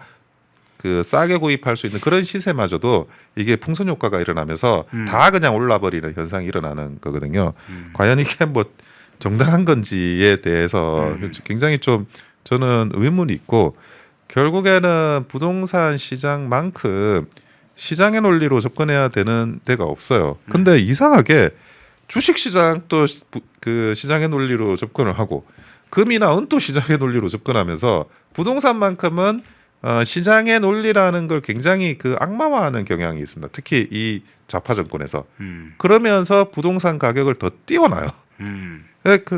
그 싸게 구입할 수 있는 그런 시세마저도 이게 풍선 효과가 일어나면서 다 그냥 올라버리는 현상이 일어나는 거거든요. 과연 이게 뭐 정당한 건지에 대해서 굉장히 좀 저는 의문이 있고 결국에는 부동산 시장만큼 시장의 논리로 접근해야 되는 데가 없어요. 근데 이상하게 주식 시장 또 그 시장의 논리로 접근을 하고 금이나 은 또 시장의 논리로 접근하면서 부동산만큼은 시장의 논리라는 걸 굉장히 그 악마화하는 경향이 있습니다. 특히 이 좌파 정권에서 그러면서 부동산 가격을 더 띄워놔요.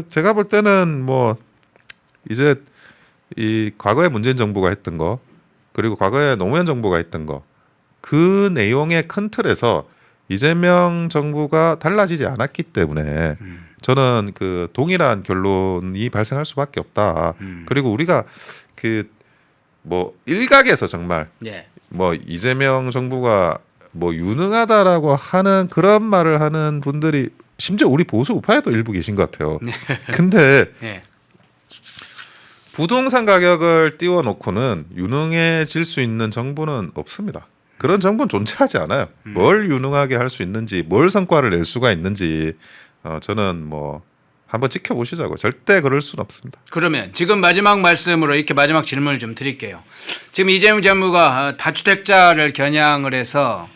제가 볼 때는 뭐 이제 이 과거에 문재인 정부가 했던 거 그리고 과거에 노무현 정부가 했던 거 그 내용의 큰 틀에서 이재명 정부가 달라지지 않았기 때문에 저는 그 동일한 결론이 발생할 수밖에 없다. 그리고 우리가 그 뭐 일각에서 정말 예. 뭐 이재명 정부가 뭐 유능하다라고 하는 그런 말을 하는 분들이 심지어 우리 보수 우파에도 일부 계신 것 같아요. 근데 예. 부동산 가격을 띄워놓고는 유능해질 수 있는 정부는 없습니다. 그런 정부는 존재하지 않아요. 뭘 유능하게 할 수 있는지, 뭘 성과를 낼 수가 있는지 저는 뭐 한번 지켜보시자고. 절대 그럴 수는 없습니다. 그러면 지금 마지막 말씀으로 이렇게 마지막 질문을 좀 드릴게요. 지금 이재명 정부가 다주택자를 겨냥을 해서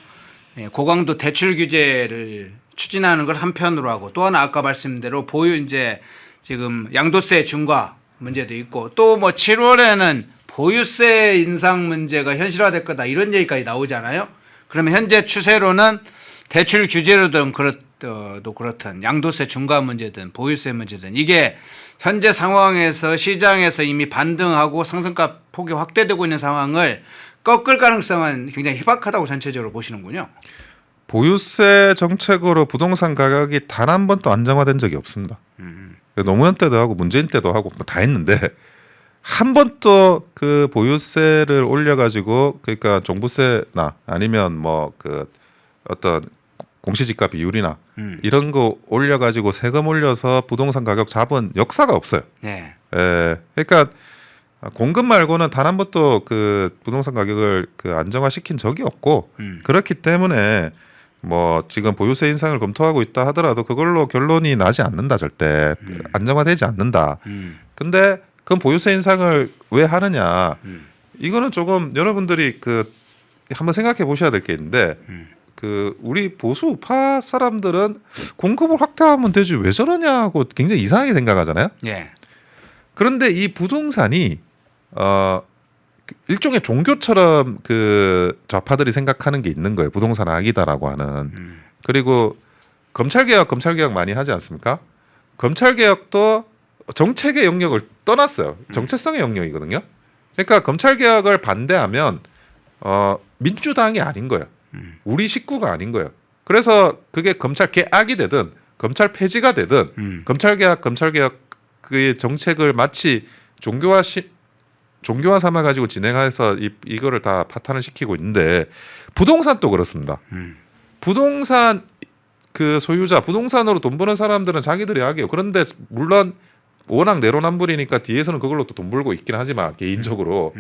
고강도 대출 규제를 추진하는 걸 한편으로 하고 또 하나 아까 말씀대로 보유 이제 지금 양도세 중과 문제도 있고 또 뭐 7월에는 보유세 인상 문제가 현실화될 거다 이런 얘기까지 나오잖아요. 그러면 현재 추세로는 대출 규제로든 그렇든 양도세 중과 문제든 보유세 문제든 이게 현재 상황에서 시장에서 이미 반등하고 상승가 폭이 확대되고 있는 상황을 꺾을 가능성은 굉장히 희박하다고 전체적으로 보시는군요. 보유세 정책으로 부동산 가격이 단 한 번도 안정화된 적이 없습니다. 노무현 때도 하고 문재인 때도 하고 뭐 다 했는데 한 번도 그 보유세를 올려가지고 그러니까 종부세나 아니면 뭐 그 어떤 공시지가 비율이나 이런 거 올려가지고 세금 올려서 부동산 가격 잡은 역사가 없어요. 네. 그러니까 공급 말고는 단 한 번도 그 부동산 가격을 그 안정화시킨 적이 없고 그렇기 때문에 뭐 지금 보유세 인상을 검토하고 있다 하더라도 그걸로 결론이 나지 않는다 절대 안정화되지 않는다. 근데 그럼 보유세 인상을 왜 하느냐? 이거는 조금 여러분들이 그 한번 생각해 보셔야 될 게 있는데 그 우리 보수 우파 사람들은 공급을 확대하면 되지 왜 저러냐고 굉장히 이상하게 생각하잖아요. 예. 그런데 이 부동산이 일종의 종교처럼 그 좌파들이 생각하는 게 있는 거예요. 부동산 악이다라고 하는. 그리고 검찰개혁 많이 하지 않습니까? 검찰개혁도 정책의 영역을 떠났어요. 정체성의 영역이거든요. 그러니까 검찰개혁을 반대하면 민주당이 아닌 거예요. 우리 식구가 아닌 거예요. 그래서 그게 검찰 개악이 되든 검찰 폐지가 되든 검찰개혁 그 정책을 마치 종교화 삼아 가지고 진행해서 이거를 다 파탄을 시키고 있는데 부동산도 그렇습니다. 부동산 그 소유자 부동산으로 돈 버는 사람들은 자기들이 악이에요. 그런데 물론 워낙 내로남불이니까 뒤에서는 그걸로 또 돈 벌고 있긴 하지만 개인적으로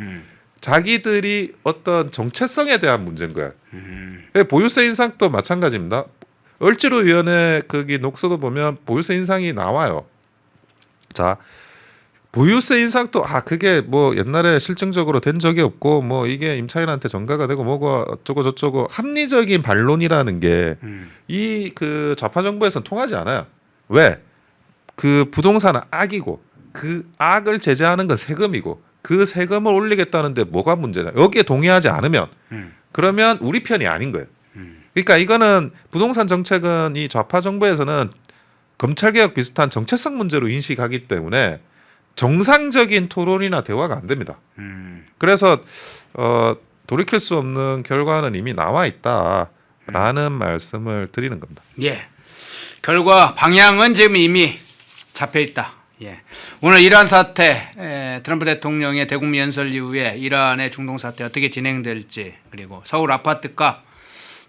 자기들이 어떤 정체성에 대한 문제인 거야. 보유세 인상도 마찬가지입니다. 을지로위원회 거기 녹서도 보면 보유세 인상이 나와요. 자, 보유세 인상도 그게 뭐 옛날에 실증적으로 된 적이 없고 뭐 이게 임차인한테 전가가 되고 뭐고 어쩌고 저쩌고 합리적인 반론이라는 게 이 그 좌파 정부에서는 통하지 않아요. 왜? 그 부동산은 악이고 그 악을 제재하는 건 세금이고 그 세금을 올리겠다는데 뭐가 문제냐? 여기에 동의하지 않으면 그러면 우리 편이 아닌 거예요. 그러니까 이거는 부동산 정책은 이 좌파 정부에서는 검찰개혁 비슷한 정체성 문제로 인식하기 때문에 정상적인 토론이나 대화가 안 됩니다. 그래서 돌이킬 수 없는 결과는 이미 나와 있다라는 말씀을 드리는 겁니다. 예. 결과 방향은 지금 이미 잡혀 있다. 예. 오늘 이란 사태, 트럼프 대통령의 대국민 연설 이후에 이란의 중동 사태 어떻게 진행될지, 그리고 서울 아파트값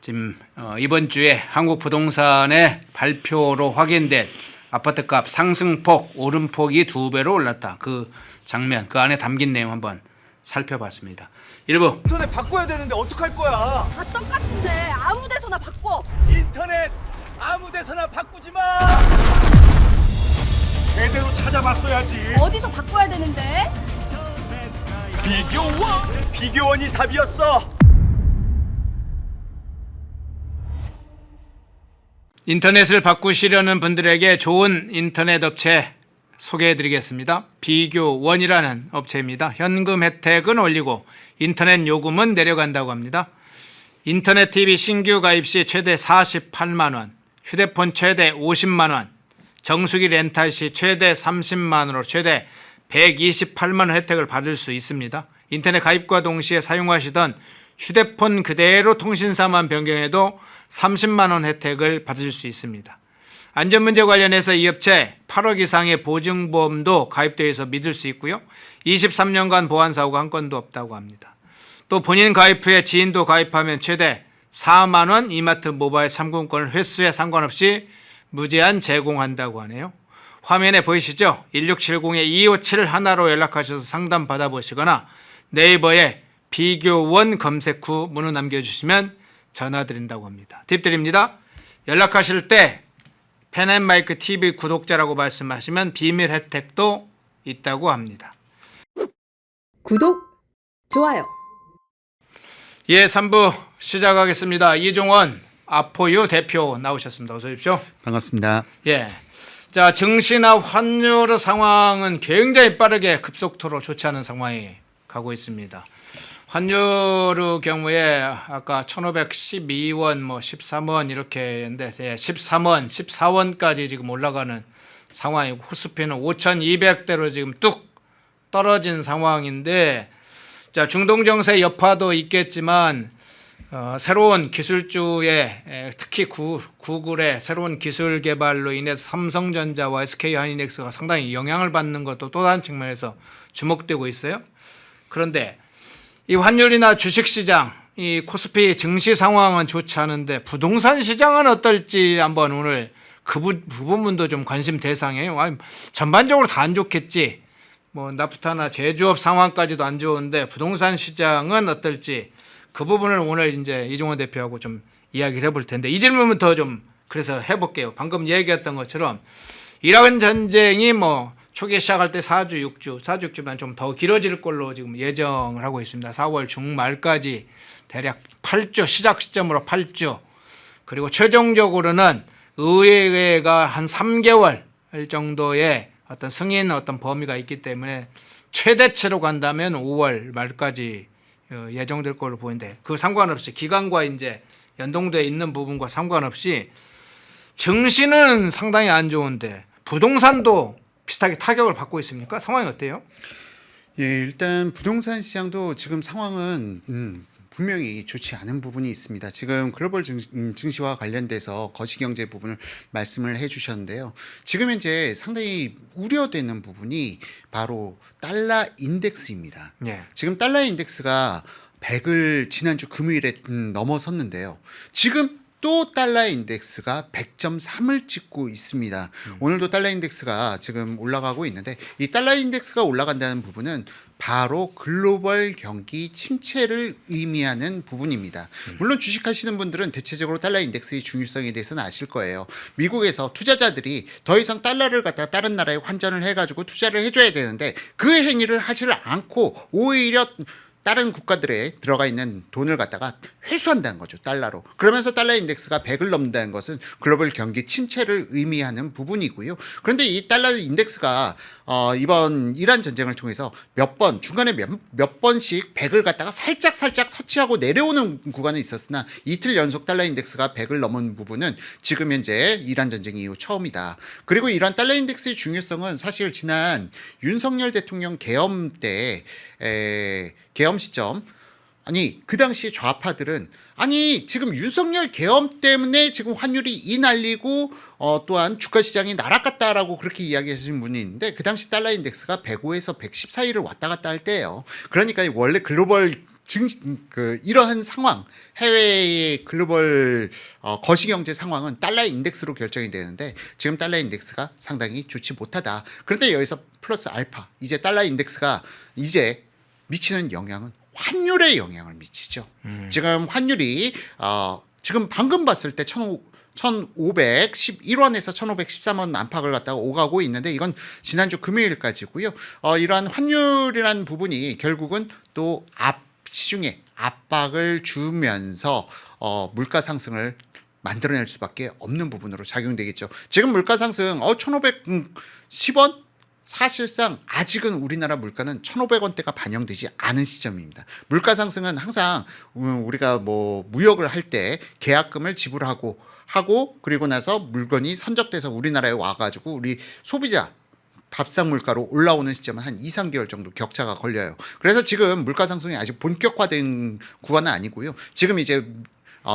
지금 이번 주에 한국 부동산의 발표로 확인된 아파트값 상승폭, 오름폭이 2배로 올랐다. 그 장면, 그 안에 담긴 내용 한번 살펴봤습니다. 일부 인터넷 바꿔야 되는데 어떡할 거야? 다 똑같은데 아무 데서나 바꿔. 인터넷 아무 데서나 바꾸지 마. 제대로 찾아봤어야지. 어디서 바꿔야 되는데? 비교원이 답이었어. 인터넷을 바꾸시려는 분들에게 좋은 인터넷 업체 소개해드리겠습니다. 비교원이라는 업체입니다. 현금 혜택은 올리고 인터넷 요금은 내려간다고 합니다. 인터넷 TV 신규 가입 시 최대 48만 원, 휴대폰 최대 50만 원, 정수기 렌탈 시 최대 30만 원으로 최대 128만 원 혜택을 받을 수 있습니다. 인터넷 가입과 동시에 사용하시던 휴대폰 그대로 통신사만 변경해도 30만 원 혜택을 받으실 수 있습니다. 안전문제 관련해서 이 업체 8억 이상의 보증보험도 가입되어 있어 믿을 수 있고요. 23년간 보안사고가 한 건도 없다고 합니다. 또 본인 가입 후에 지인도 가입하면 최대 4만 원 이마트 모바일 상품권을 횟수에 상관없이 무제한 제공한다고 하네요. 화면에 보이시죠? 1670-2571로 연락하셔서 상담 받아보시거나 네이버에 비교원 검색 후 문의 남겨주시면 전화드린다고 합니다. 팁 드립니다. 연락하실 때 펜앤마이크 TV 구독자라고 말씀하시면 비밀 혜택도 있다고 합니다. 구독, 좋아요. 예, 3부 시작하겠습니다. 이종원 아포유 대표 나오셨습니다. 어서 오십시오. 반갑습니다. 예. 자, 증시나 환율의 상황은 굉장히 빠르게 급속도로 좋지 않은 상황이 가고 있습니다. 환율의 경우에 아까 1,512원, 뭐 13원 이렇게 했는데 13원, 14원까지 지금 올라가는 상황이고 코스피는 5,200대로 지금 뚝 떨어진 상황인데, 자, 중동 정세 여파도 있겠지만 새로운 기술주의 특히 구글의 새로운 기술 개발로 인해서 삼성전자와 SK하이닉스가 상당히 영향을 받는 것도 또 다른 측면에서 주목되고 있어요. 그런데 이 환율이나 주식시장, 이 코스피 증시 상황은 좋지 않은데 부동산 시장은 어떨지 한번 오늘 그 부분도 좀 관심 대상이에요. 전반적으로 다 안 좋겠지. 뭐 나프타나 제조업 상황까지도 안 좋은데 부동산 시장은 어떨지 그 부분을 오늘 이제 이종원 대표하고 좀 이야기를 해볼 텐데 이 질문부터 좀 그래서 해볼게요. 방금 얘기했던 것처럼 이란 전쟁이 뭐 초기에 시작할 때 4주, 6주만 좀 더 길어질 걸로 지금 예정을 하고 있습니다. 4월 중말까지 대략 8주, 시작 시점으로 8주. 그리고 최종적으로는 의회가 한 3개월 정도의 어떤 승인 어떤 범위가 있기 때문에 최대치로 간다면 5월 말까지 예정될 걸로 보이는데 그 상관없이 기간과 이제 연동되어 있는 부분과 상관없이 증시는 상당히 안 좋은데 부동산도 비슷하게 타격을 받고 있습니까? 상황이 어때요? 예, 일단 부동산 시장도 지금 상황은 분명히 좋지 않은 부분이 있습니다. 지금 글로벌 증시와 관련돼서 거시경제 부분을 말씀을 해주셨는데요. 지금 현재 상당히 우려되는 부분이 바로 달러 인덱스입니다. 예. 지금 달러 인덱스가 100을 지난주 금요일에 넘어섰는데요. 지금 또 달러 인덱스가 100.3을 찍고 있습니다. 오늘도 달러 인덱스가 지금 올라가고 있는데 이 달러 인덱스가 올라간다는 부분은 바로 글로벌 경기 침체를 의미하는 부분입니다. 물론 주식하시는 분들은 대체적으로 달러 인덱스의 중요성에 대해서는 아실 거예요. 미국에서 투자자들이 더 이상 달러를 갖다가 다른 나라에 환전을 해가지고 투자를 해줘야 되는데 그 행위를 하지를 않고 오히려 다른 국가들에 들어가 있는 돈을 갖다가 회수한다는 거죠. 달러로. 그러면서 달러 인덱스가 100을 넘는다는 것은 글로벌 경기 침체를 의미하는 부분이고요. 그런데 이 달러 인덱스가 이번 이란 전쟁을 통해서 중간에 몇 번씩 100을 갖다가 살짝 터치하고 내려오는 구간은 있었으나 이틀 연속 달러 인덱스가 100을 넘은 부분은 지금 현재 이란 전쟁 이후 처음이다. 그리고 이런 달러 인덱스의 중요성은 사실 지난 윤석열 대통령 계엄 때 계엄 시점 그 당시 좌파들은 지금 윤석열 계엄 때문에 지금 환율이 이 날리고 또한 주가 시장이 날아갔다라고 그렇게 이야기하시는 분이 있는데 그 당시 달러 인덱스가 105에서 110 사이를 왔다 갔다 할 때예요. 그러니까 원래 글로벌 이러한 상황, 해외의 글로벌 거시경제 상황은 달러 인덱스로 결정이 되는데 지금 달러 인덱스가 상당히 좋지 못하다. 그런데 여기서 플러스 알파, 이제 달러 인덱스가 이제 미치는 영향은 환율에 영향을 미치죠. 지금 환율이 지금 방금 봤을 때 1,511원에서 1,513원 안팎을 갖다가 오가고 있는데 이건 지난주 금요일까지고요. 이러한 환율이라는 부분이 결국은 또 시중에 압박을 주면서 물가 상승을 만들어낼 수밖에 없는 부분으로 작용되겠죠. 지금 물가 상승 1,510원? 사실상 아직은 우리나라 물가는 1,500원대가 반영되지 않은 시점입니다. 물가 상승은 항상 우리가 무역을 할 때 계약금을 지불하고 그리고 나서 물건이 선적돼서 우리나라에 와가지고 우리 소비자 밥상 물가로 올라오는 시점은 한 2, 3개월 정도 격차가 걸려요. 그래서 지금 물가 상승이 아직 본격화된 구간은 아니고요. 지금 이제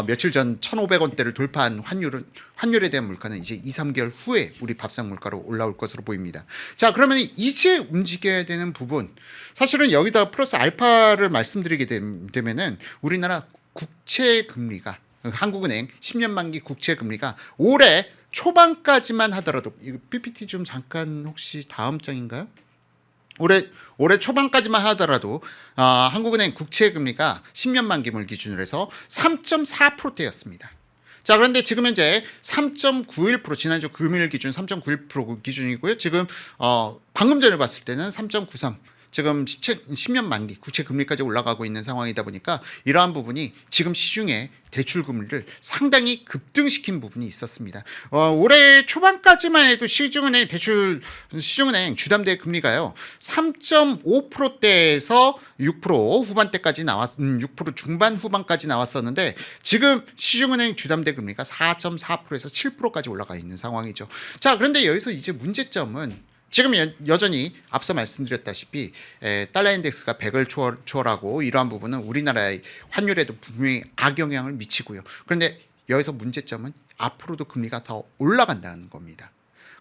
며칠 전 1,500원대를 돌파한 환율에 대한 물가는 이제 2, 3개월 후에 우리 밥상 물가로 올라올 것으로 보입니다. 자, 그러면 이제 움직여야 되는 부분, 사실은 여기다 플러스 알파를 말씀드리게 되면은 우리나라 국채 금리가, 한국은행 10년 만기 국채 금리가 올해 초반까지만 하더라도, 이거 PPT 좀 잠깐 혹시 다음 장인가요? 올해 초반까지만 하더라도 한국은행 국채 금리가 10년 만기물 기준으로 해서 3.4%대였습니다. 자, 그런데 지금 현재 3.91%, 지난주 금요일 기준 3.91% 기준이고요. 지금 방금 전에 봤을 때는 3.93%. 지금 10년 만기 국채 금리까지 올라가고 있는 상황이다 보니까 이러한 부분이 지금 시중에 대출 금리를 상당히 급등시킨 부분이 있었습니다. 올해 초반까지만 해도 시중은행 주담대 금리가요 3.5%대에서 6% 후반대까지 6% 중반 후반까지 나왔었는데 지금 시중은행 주담대 금리가 4.4%에서 7%까지 올라가 있는 상황이죠. 자, 그런데 여기서 이제 문제점은 지금 여전히 앞서 말씀드렸다시피 달러 인덱스가 100을 초월하고 이러한 부분은 우리나라의 환율에도 분명히 악영향을 미치고요. 그런데 여기서 문제점은 앞으로도 금리가 더 올라간다는 겁니다.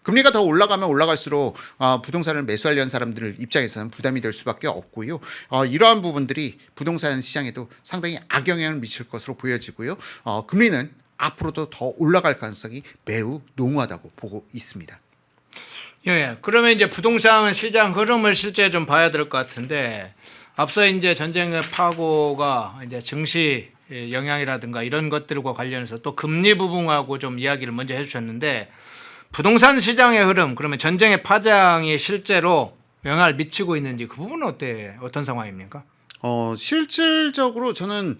금리가 더 올라가면 올라갈수록 부동산을 매수하려는 사람들 입장에서는 부담이 될 수밖에 없고요. 이러한 부분들이 부동산 시장에도 상당히 악영향을 미칠 것으로 보여지고요. 금리는 앞으로도 더 올라갈 가능성이 매우 농후하다고 보고 있습니다. 예, 그러면 이제 부동산 시장 흐름을 실제 좀 봐야 될 것 같은데 앞서 이제 전쟁의 파고가 이제 증시 영향이라든가 이런 것들과 관련해서 또 금리 부분하고 좀 이야기를 먼저 해주셨는데 부동산 시장의 흐름, 그러면 전쟁의 파장이 실제로 영향을 미치고 있는지 그 부분은 어떤 상황입니까? 실질적으로 저는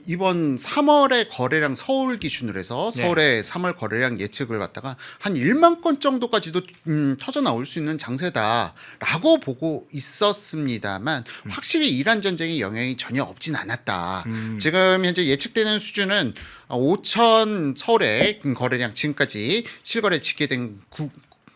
이번 3월의 거래량 서울 기준으로 해서 서울의 3월 거래량 예측을 갖다가 한 1만 건 정도까지도 터져 나올 수 있는 장세다라고 보고 있었습니다만 확실히 이란 전쟁의 영향이 전혀 없진 않았다. 지금 현재 예측되는 수준은 5천 서울의 거래량 지금까지 실거래 집계된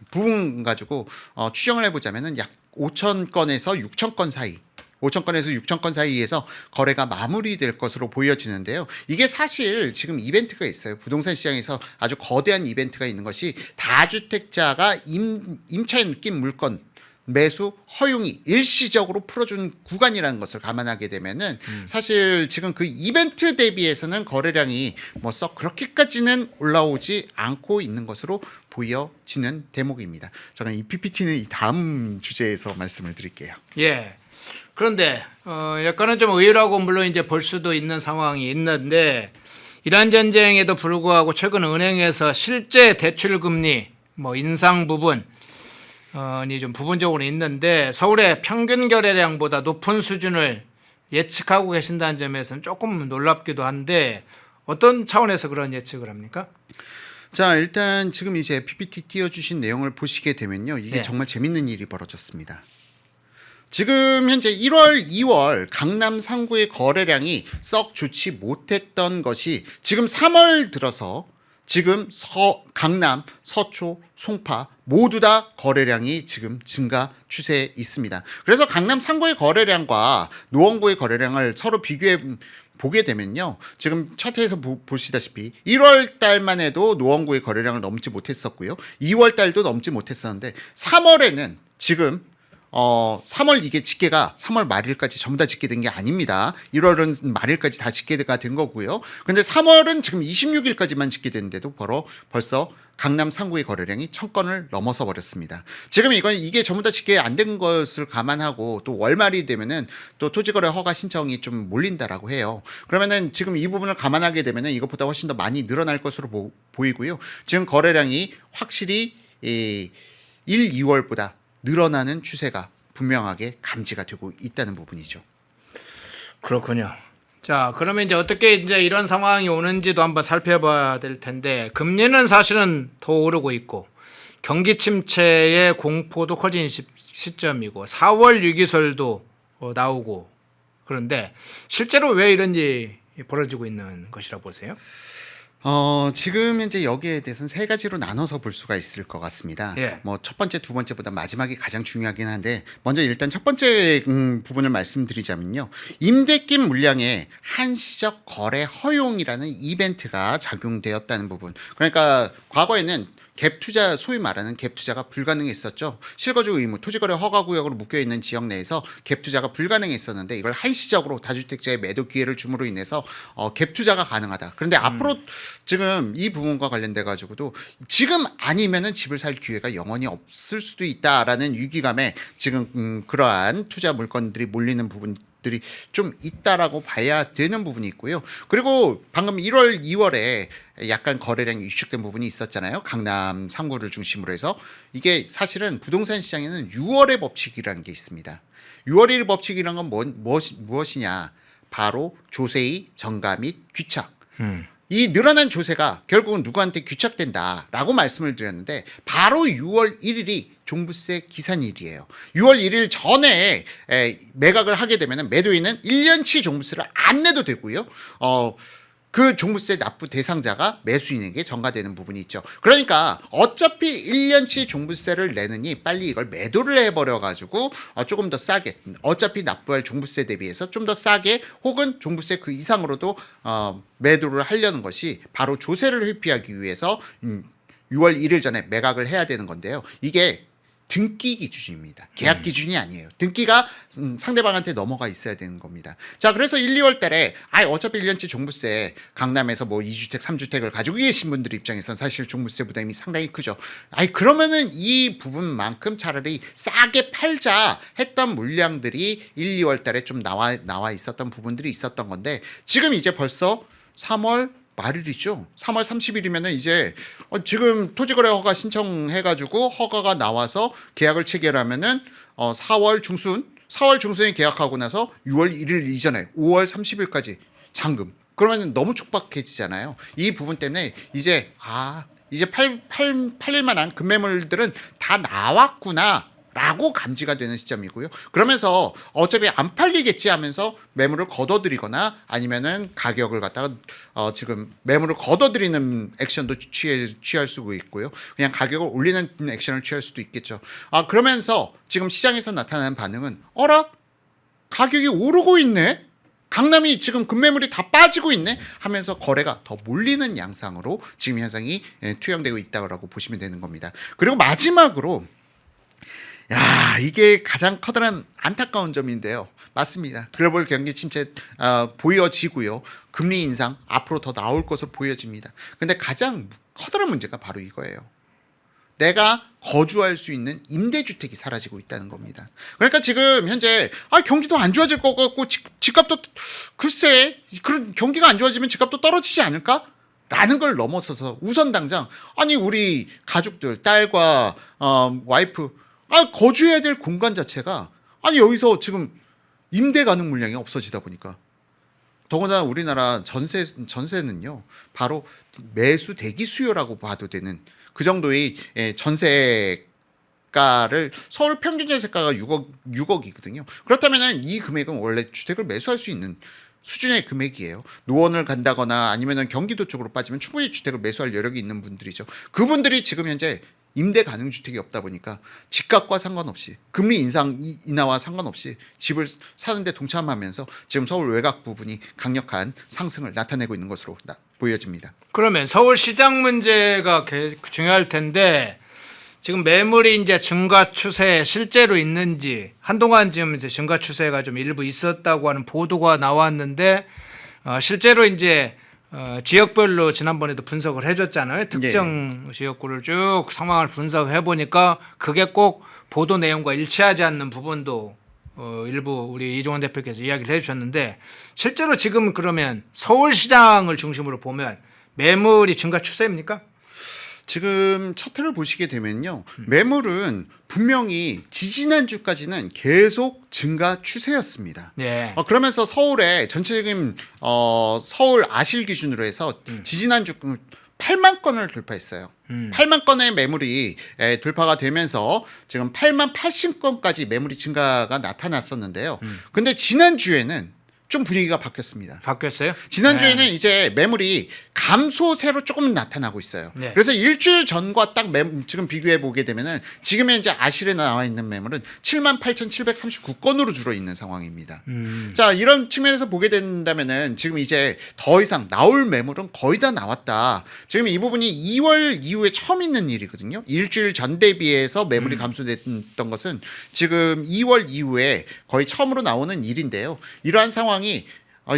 부분 가지고 추정을 해보자면은 약 5천 건에서 6천 건 사이. 5,000건에서 6,000건 사이에서 거래가 마무리될 것으로 보여지는데요. 이게 사실 지금 이벤트가 있어요. 부동산 시장에서 아주 거대한 이벤트가 있는 것이 다주택자가 임차인 느낌 물건 매수 허용이 일시적으로 풀어준 구간이라는 것을 감안하게 되면은 사실 지금 그 이벤트 대비해서는 거래량이 뭐 썩 그렇게까지는 올라오지 않고 있는 것으로 보여지는 대목입니다. 저는 이 PPT는 이 다음 주제에서 말씀을 드릴게요. 예. 그런데 약간은 좀 의외라고 물론 이제 볼 수도 있는 상황이 있는데 이란 전쟁에도 불구하고 최근 은행에서 실제 대출 금리 뭐 인상 부분이 좀 부분적으로 있는데 서울의 평균 거래량보다 높은 수준을 예측하고 계신다는 점에서는 조금 놀랍기도 한데 어떤 차원에서 그런 예측을 합니까? 자, 일단 지금 이제 PPT 띄워주신 내용을 보시게 되면요. 이게 네. 정말 재밌는 일이 벌어졌습니다. 지금 현재 1월, 2월 강남 상구의 거래량이 썩 좋지 못했던 것이 지금 3월 들어서 지금 강남, 서초, 송파 모두 다 거래량이 지금 증가 추세에 있습니다. 그래서 강남 상구의 거래량과 노원구의 거래량을 서로 비교해 보게 되면요. 지금 차트에서 보시다시피 1월 달만 해도 노원구의 거래량을 넘지 못했었고요. 2월 달도 넘지 못했었는데 3월에는 지금 3월 이게 집계가 3월 말일까지 전부 다 집계된 게 아닙니다. 1월은 말일까지 다 집계가 된 거고요. 근데 3월은 지금 26일까지만 집계됐는데도 벌써 강남 상구의 거래량이 1000건을 넘어서 버렸습니다. 지금 이게 전부 다 집계 안 된 것을 감안하고 또 월말이 되면은 또 토지거래 허가 신청이 좀 몰린다라고 해요. 그러면은 지금 이 부분을 감안하게 되면은 이것보다 훨씬 더 많이 늘어날 것으로 보이고요. 지금 거래량이 확실히 1, 2월보다 늘어나는 추세가 분명하게 감지가 되고 있다는 부분이죠. 그렇군요. 자, 그러면 이제 어떻게 이제 이런 상황이 오는지도 한번 살펴봐야 될 텐데 금리는 사실은 더 오르고 있고 경기 침체의 공포도 커진 시점이고 4월 위기설도 나오고 그런데 실제로 왜 이런 일이 벌어지고 있는 것이라고 보세요? 지금 현재 여기에 대해서는 세 가지로 나눠서 볼 수가 있을 것 같습니다. 예. 뭐 첫 번째, 두 번째보다 마지막이 가장 중요하긴 한데 먼저 일단 첫 번째 부분을 말씀드리자면요. 임대낌 물량에 한시적 거래 허용이라는 이벤트가 작용되었다는 부분. 그러니까 과거에는 갭 투자, 소위 말하는 갭 투자가 불가능했었죠. 실거주 의무, 토지거래 허가구역으로 묶여있는 지역 내에서 갭 투자가 불가능했었는데 이걸 한시적으로 다주택자의 매도 기회를 줌으로 인해서 갭 투자가 가능하다. 그런데 앞으로 지금 이 부분과 관련돼 가지고도 지금 아니면은 집을 살 기회가 영원히 없을 수도 있다라는 위기감에 지금 그러한 투자 물건들이 몰리는 부분들이 좀 있다라고 봐야 되는 부분이 있고요. 그리고 방금 1월, 2월에 약간 거래량이 위축된 부분이 있었잖아요. 강남 상구를 중심으로 해서 이게 사실은 부동산 시장에는 6월의 법칙이라는 게 있습니다. 6월 1일 법칙이란 건 무엇이냐? 바로 조세의 정가 및 귀착. 이 늘어난 조세가 결국은 누구한테 귀착된다라고 말씀을 드렸는데 바로 6월 1일이 종부세 기산일이에요. 6월 1일 전에 매각을 하게 되면 매도인은 1년치 종부세를 안 내도 되고요. 그 종부세 납부 대상자가 매수인에게 전가되는 부분이 있죠. 그러니까 어차피 1년치 종부세를 내느니 빨리 이걸 매도를 해버려가지고 조금 더 싸게 어차피 납부할 종부세 대비해서 좀 더 싸게 혹은 종부세 그 이상으로도 매도를 하려는 것이 바로 조세를 회피하기 위해서 6월 1일 전에 매각을 해야 되는 건데요. 이게 등기 기준입니다. 계약 기준이 아니에요. 등기가 상대방한테 넘어가 있어야 되는 겁니다. 자, 그래서 1, 2월 달에 어차피 1년치 종부세 강남에서 뭐 2주택, 3주택을 가지고 계신 분들 입장에서는 사실 종부세 부담이 상당히 크죠. 그러면은 이 부분만큼 차라리 싸게 팔자 했던 물량들이 1, 2월 달에 좀 나와 있었던 부분들이 있었던 건데 지금 이제 벌써 3월 말일이죠. 3월 30일이면은 이제 지금 토지거래 허가 신청해가지고 허가가 나와서 계약을 체결하면은 4월 중순에 계약하고 나서 6월 1일 이전에 5월 30일까지 잔금. 그러면 너무 촉박해지잖아요. 이 부분 때문에 이제 팔릴 만한 급매물들은 다 나왔구나. 라고 감지가 되는 시점이고요. 그러면서 어차피 안 팔리겠지 하면서 매물을 걷어들이거나 아니면은 가격을 갖다가 지금 매물을 걷어들이는 액션도 취할 수가 있고요. 그냥 가격을 올리는 액션을 취할 수도 있겠죠. 그러면서 지금 시장에서 나타나는 반응은 어라? 가격이 오르고 있네? 강남이 지금 급매물이 다 빠지고 있네 하면서 거래가 더 몰리는 양상으로 지금 현상이 투영되고 있다고 보시면 되는 겁니다. 그리고 마지막으로 야, 이게 가장 커다란 안타까운 점인데요. 맞습니다. 글로벌 경기 침체 보여지고요. 금리 인상 앞으로 더 나올 것으로 보여집니다. 근데 가장 커다란 문제가 바로 이거예요. 내가 거주할 수 있는 임대주택이 사라지고 있다는 겁니다. 그러니까 지금 현재 경기도 안 좋아질 것 같고 집값도 글쎄 그런 경기가 안 좋아지면 집값도 떨어지지 않을까? 라는 걸 넘어서서 우선 당장 우리 가족들 딸과 와이프 거주해야 될 공간 자체가 여기서 지금 임대 가능 물량이 없어지다 보니까 더구나 우리나라 전세는요 바로 매수 대기 수요라고 봐도 되는 그 정도의 전세가를 서울 평균 전세가가 6억이거든요. 그렇다면 이 금액은 원래 주택을 매수할 수 있는 수준의 금액이에요. 노원을 간다거나 아니면 경기도 쪽으로 빠지면 충분히 주택을 매수할 여력이 있는 분들이죠. 그분들이 지금 현재 임대 가능 주택이 없다 보니까 집값과 상관없이 금리 인하와 상관없이 집을 사는데 동참하면서 지금 서울 외곽 부분이 강력한 상승을 나타내고 있는 것으로 보여집니다. 그러면 서울 시장 문제가 중요할 텐데 지금 매물이 이제 증가 추세에 실제로 있는지 한동안 지금 이제 증가 추세가 좀 일부 있었다고 하는 보도가 나왔는데 실제로 이제 지역별로 지난번에도 분석을 해줬잖아요. 특정 지역구를 쭉 상황을 분석해 보니까 그게 꼭 보도 내용과 일치하지 않는 부분도 일부 우리 이종원 대표께서 이야기를 해주셨는데 실제로 지금 그러면 서울시장을 중심으로 보면 매물이 증가 추세입니까? 지금 차트를 보시게 되면요. 매물은 분명히 지지난주까지는 계속 증가 추세였습니다. 네. 그러면서 서울의 전체적인 서울 아실 기준으로 해서 지지난주 8만 건을 돌파했어요. 8만 건의 매물이 돌파가 되면서 지금 8만 80건까지 매물이 증가가 나타났었는데요. 근데 지난주에는 좀 분위기가 바뀌었습니다. 바뀌었어요? 지난주에는 이제 매물이 감소세로 조금 나타나고 있어요. 네. 그래서 일주일 전과 딱 지금 비교해 보게 되면은 지금 현재 아실에 나와 있는 매물은 78,739건으로 줄어 있는 상황입니다. 자, 이런 측면에서 보게 된다면은 지금 이제 더 이상 나올 매물은 거의 다 나왔다. 지금 이 부분이 2월 이후에 처음 있는 일이거든요. 일주일 전 대비해서 매물이 감소됐던 것은 지금 2월 이후에 거의 처음으로 나오는 일인데요. 이러한 상황이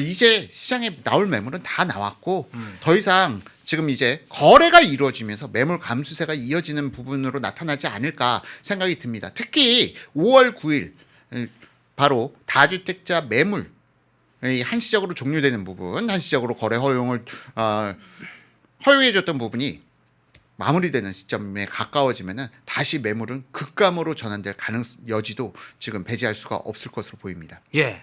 이제 시장에 나올 매물은 다 나왔고 더 이상 지금 이제 거래가 이루어지면서 매물 감수세가 이어지는 부분으로 나타나지 않을까 생각이 듭니다. 특히 5월 9일 바로 다주택자 매물 한시적으로 종료되는 부분, 한시적으로 거래 허용을 허용해줬던 부분이 마무리되는 시점에 가까워지면은 다시 매물은 급감으로 전환될 여지도 지금 배제할 수가 없을 것으로 보입니다. 예.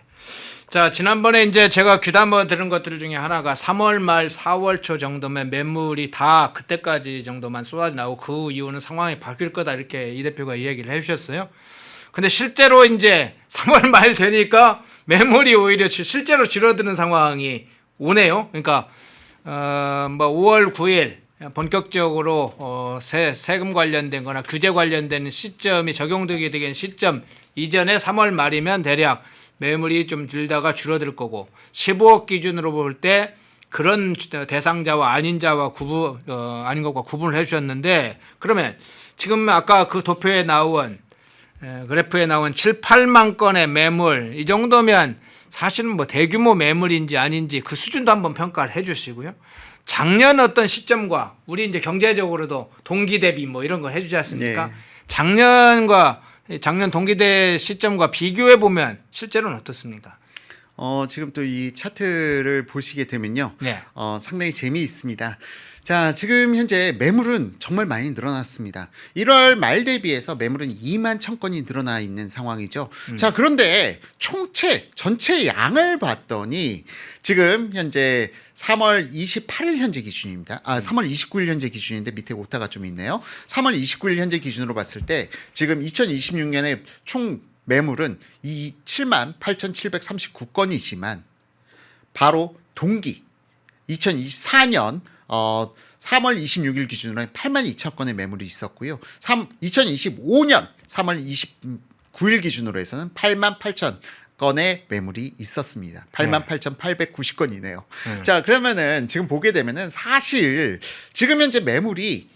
자, 지난번에 이제 제가 귀담아 들은 것들 중에 하나가 3월 말 4월 초 정도면 매물이 다 그때까지 정도만 쏟아져 나오고 그 이후는 상황이 바뀔 거다 이렇게 이 대표가 이야기를 해 주셨어요. 근데 실제로 이제 3월 말 되니까 매물이 오히려 실제로 줄어드는 상황이 오네요. 그러니까 5월 9일 본격적으로 세금 관련된 거나 규제 관련된 시점이 적용되게 되는 시점 이전에 3월 말이면 대략 매물이 좀 들다가 줄어들 거고 15억 기준으로 볼 때 그런 대상자와 아닌 자와 아닌 것과 구분을 해주셨는데 그러면 지금 아까 그 도표에 나온 그래프에 나온 7, 8만 건의 매물 이 정도면 사실은 뭐 대규모 매물인지 아닌지 그 수준도 한번 평가를 해주시고요. 작년 어떤 시점과 우리 이제 경제적으로도 동기 대비 뭐 이런 거 해주지 않습니까? 네. 작년 동기대 시점과 비교해 보면 실제로는 어떻습니까? 지금 또 이 차트를 보시게 되면요. 네. 상당히 재미있습니다. 자, 지금 현재 매물은 정말 많이 늘어났습니다. 1월 말 대비해서 매물은 2만 1,000건이 늘어나 있는 상황이죠. 자, 그런데 전체 양을 봤더니 지금 현재 3월 28일 현재 기준입니다. 3월 29일 현재 기준인데 밑에 오타가 좀 있네요. 3월 29일 현재 기준으로 봤을 때 지금 2026년에 총 매물은 78,739건이지만 바로 동기 2024년 3월 26일 기준으로 82,000건의 매물이 있었고요. 2025년 3월 29일 기준으로 해서는 88,000건의 매물이 있었습니다. 88,890건이네요. 자, 그러면은 지금 보게 되면은 사실 지금 현재 매물이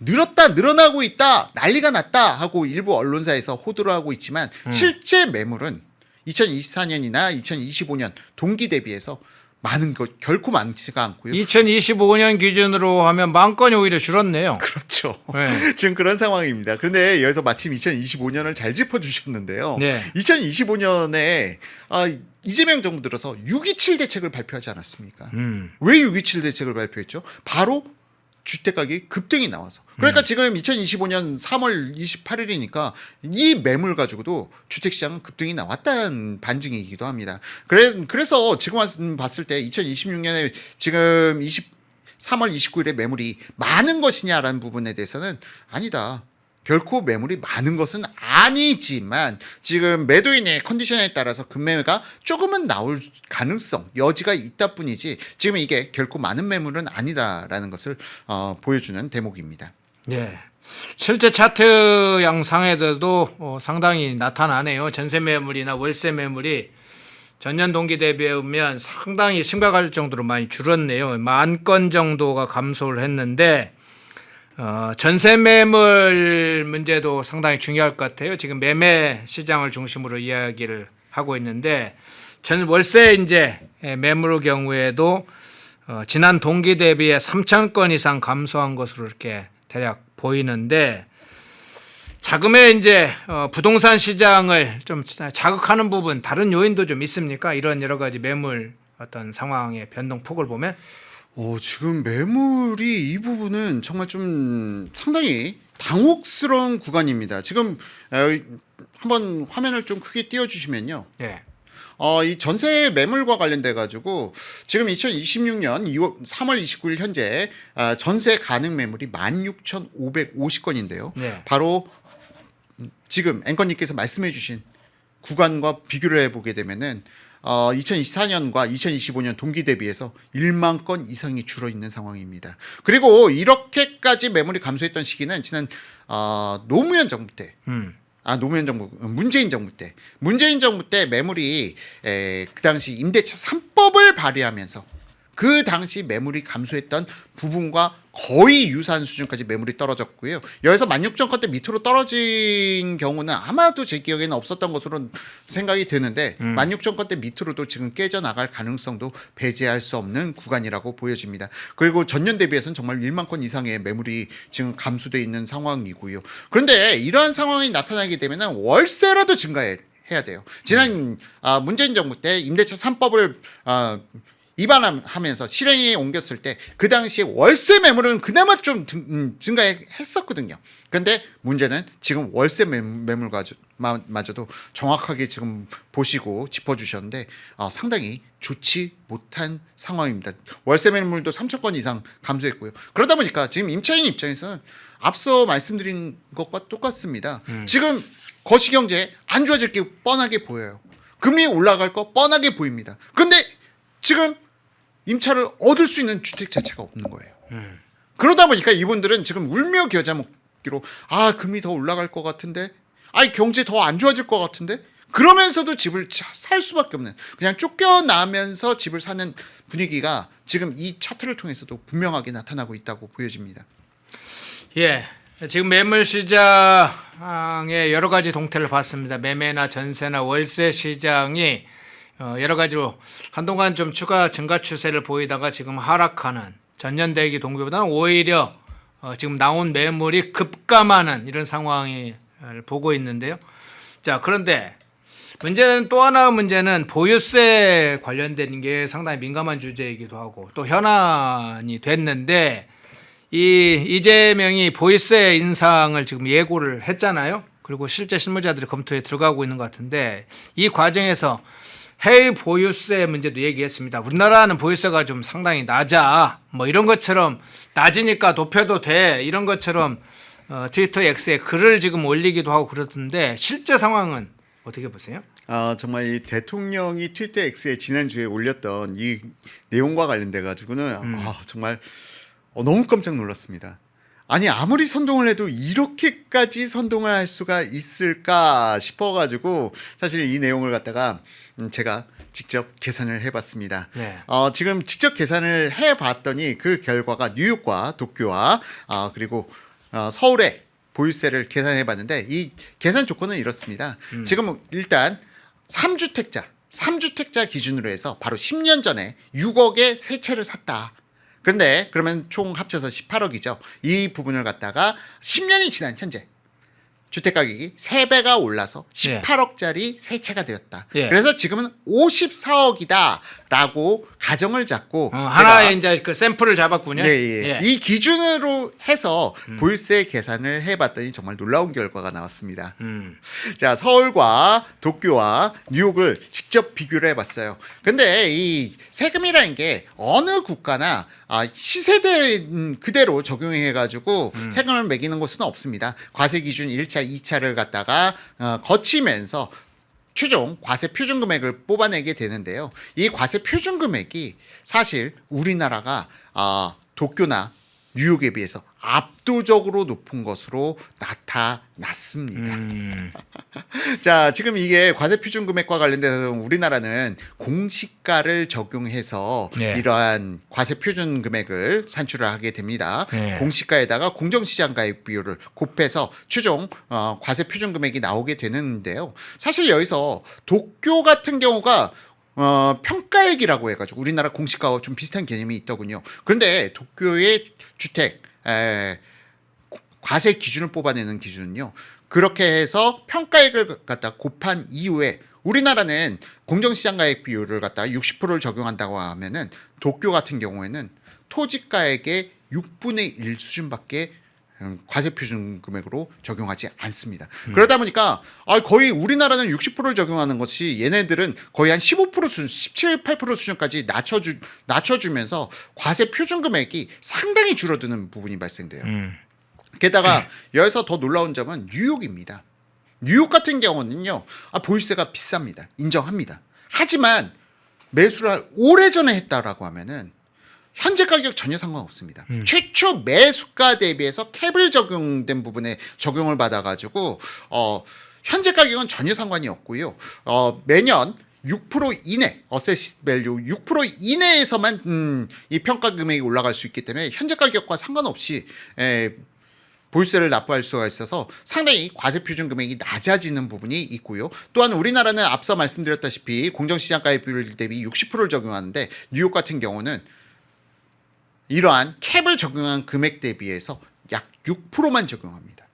늘어나고 있다, 난리가 났다 하고 일부 언론사에서 호도를 하고 있지만 실제 매물은 2024년이나 2025년 동기 대비해서 많은 것 결코 많지가 않고요. 2025년 기준으로 하면 10,000건이 오히려 줄었네요. 그렇죠. 네. 지금 그런 상황입니다. 그런데 여기서 마침 2025년을 잘 짚어주셨는데요. 네. 2025년에 이재명 정부 들어서 6.27 대책을 발표하지 않았습니까? 음. 왜 6.27 대책을 발표했죠? 바로 주택 가격이 급등이 나와서. 그러니까 지금 2025년 3월 28일이니까 이 매물 가지고도 주택 시장은 급등이 나왔다는 반증이기도 합니다. 그래서 지금 봤을 때 2026년에 지금 3월 29일에 매물이 많은 것이냐라는 부분에 대해서는 아니다. 결코 매물이 많은 것은 아니지만 지금 매도인의 컨디션에 따라서 금매가 조금은 나올 가능성, 여지가 있다 뿐이지 지금 이게 결코 많은 매물은 아니다라는 것을 보여주는 대목입니다. 네. 실제 차트 양상에도 상당히 나타나네요. 전세 매물이나 월세 매물이 전년 동기 대비해 보면 상당히 심각할 정도로 많이 줄었네요. 10,000건 정도가 감소를 했는데 전세 매물 문제도 상당히 중요할 것 같아요. 지금 매매 시장을 중심으로 이야기를 하고 있는데 월세 이제 매물의 경우에도 지난 동기 대비해 3,000건 이상 감소한 것으로 이렇게 대략 보이는데 자금의 이제 부동산 시장을 좀 자극하는 부분 다른 요인도 좀 있습니까? 이런 여러 가지 매물 어떤 상황의 변동폭을 보면 지금 매물이 이 부분은 정말 좀 상당히 당혹스러운 구간입니다. 지금 한번 화면을 좀 크게 띄워주시면요. 예. 이 전세 매물과 관련돼 가지고 지금 2026년 3월 29일 현재 전세 가능 매물이 16,550건인데요. 네. 바로 지금 앵커님께서 말씀해주신 구간과 비교를 해보게 되면은 2024년과 2025년 동기 대비해서 1만 건 이상이 줄어 있는 상황입니다. 그리고 이렇게까지 매물이 감소했던 시기는 지난 노무현 정부 때. 문재인 정부 때 매물이 그 당시 임대차 3법을 발의하면서 그 당시 매물이 감소했던 부분과 거의 유사한 수준까지 매물이 떨어졌고요. 여기서 16,000건대 밑으로 떨어진 경우는 아마도 제 기억에는 없었던 것으로 생각이 되는데 16,000건대 밑으로도 지금 깨져나갈 가능성도 배제할 수 없는 구간이라고 보여집니다. 그리고 전년 대비해서는 정말 1만 건 이상의 매물이 지금 감소되어 있는 상황이고요. 그런데 이러한 상황이 나타나게 되면 월세라도 증가해야 돼요. 지난 문재인 정부 때 임대차 3법을 입안하면서 실행에 옮겼을 때 그 당시에 월세 매물은 그나마 좀 증가했었거든요. 그런데 문제는 지금 월세 매물마저도 정확하게 지금 보시고 짚어주셨는데 상당히 좋지 못한 상황입니다. 월세 매물도 3,000건 이상 감소했고요. 그러다 보니까 지금 임차인 입장에서는 앞서 말씀드린 것과 똑같습니다. 지금 거시경제 안 좋아질 게 뻔하게 보여요. 금리 올라갈 거 뻔하게 보입니다. 그런데 지금 임차를 얻을 수 있는 주택 자체가 없는 거예요. 그러다 보니까 이분들은 지금 울며 겨자 먹기로 금리 더 올라갈 것 같은데 경제 더 안 좋아질 것 같은데 그러면서도 집을 살 수밖에 없는 그냥 쫓겨나면서 집을 사는 분위기가 지금 이 차트를 통해서도 분명하게 나타나고 있다고 보여집니다. 예. 지금 매물 시장의 여러 가지 동태를 봤습니다. 매매나 전세나 월세 시장이 여러 가지로 한동안 좀 추가 증가 추세를 보이다가 지금 하락하는 전년 대기 동기보다는 오히려 지금 나온 매물이 급감하는 이런 상황을 보고 있는데요. 자, 그런데 문제는 또 하나 문제는 보유세 관련된 게 상당히 민감한 주제이기도 하고 또 현안이 됐는데 이재명이 보유세 인상을 지금 예고를 했잖아요. 그리고 실제 실무자들이 검토에 들어가고 있는 것 같은데 이 과정에서 해외 보유세 문제도 얘기했습니다. 우리나라는 보유세가 좀 상당히 낮아. 뭐 이런 것처럼 낮으니까 높여도 돼. 이런 것처럼 트위터 X에 글을 지금 올리기도 하고 그러던데 실제 상황은 어떻게 보세요? 정말 이 대통령이 트위터 X에 지난주에 올렸던 이 내용과 관련돼 가지고는 정말 너무 깜짝 놀랐습니다. 아니 아무리 선동을 해도 이렇게까지 선동을 할 수가 있을까 싶어가지고 사실 이 내용을 갖다가 제가 직접 계산을 해봤습니다. 네. 지금 직접 계산을 해봤더니 그 결과가 뉴욕과 도쿄와 그리고 서울의 보유세를 계산해 봤는데 이 계산 조건은 이렇습니다. 지금 일단 3주택자 기준으로 해서 바로 10년 전에 6억에 세 채를 샀다. 그런데 그러면 총 합쳐서 18억이죠. 이 부분을 갖다가 10년이 지난 현재 주택 가격이 3배가 올라서 18억짜리 세 채가 되었다. 예. 그래서 지금은 54억이다라고 가정을 잡고 하나의 이제 그 샘플을 잡았군요. 예. 이 기준으로 해서 보유세 계산을 해봤더니 정말 놀라운 결과가 나왔습니다. 자, 서울과 도쿄와 뉴욕을 직접 비교를 해봤어요. 근데 이 세금이라는 게 어느 국가나 시세대 그대로 적용해가지고 세금을 매기는 곳은 없습니다. 과세 기준 1차, 2차를 갖다가 거치면서 최종 과세 표준 금액을 뽑아내게 되는데요. 이 과세 표준 금액이 사실 우리나라가 도쿄나 뉴욕에 비해서 압도적으로 높은 것으로 나타났습니다. 자, 지금 이게 과세 표준 금액과 관련돼서 우리나라는 공시가를 적용해서 네. 이러한 과세 표준 금액을 산출을 하게 됩니다. 네. 공시가에다가 공정시장 가액 비율을 곱해서 최종 과세 표준 금액이 나오게 되는데요. 사실 여기서 도쿄 같은 경우가 평가액이라고 해가지고 우리나라 공시가와 좀 비슷한 개념이 있더군요. 그런데 도쿄의 주택 과세 기준을 뽑아내는 기준은요. 그렇게 해서 평가액을 갖다 곱한 이후에 우리나라는 공정시장가액 비율을 갖다가 60%를 적용한다고 하면은 도쿄 같은 경우에는 토지가액의 6분의 1 수준밖에 과세 표준 금액으로 적용하지 않습니다. 그러다 보니까 거의 우리나라는 60%를 적용하는 것이 얘네들은 거의 한 15% 수준, 17, 8% 수준까지 낮춰주면서 과세 표준 금액이 상당히 줄어드는 부분이 발생돼요. 게다가 여기서 더 놀라운 점은 뉴욕입니다. 뉴욕 같은 경우는요, 보유세가 비쌉니다. 인정합니다. 하지만 매수를 오래전에 했다라고 하면은 현재 가격 전혀 상관없습니다. 최초 매수가 대비해서 캡을 적용된 부분에 적용을 받아가지고 현재 가격은 전혀 상관이 없고요. 매년 6% 이내, 어세시 밸류 6% 이내에서만 이 평가 금액이 올라갈 수 있기 때문에 현재 가격과 상관없이 보유세를 납부할 수가 있어서 상당히 과세 표준 금액이 낮아지는 부분이 있고요. 또한 우리나라는 앞서 말씀드렸다시피 공정시장가액 비율 대비 60%를 적용하는데 뉴욕 같은 경우는 이러한 캡을 적용한 금액 대비해서 약 6%만 적용합니다.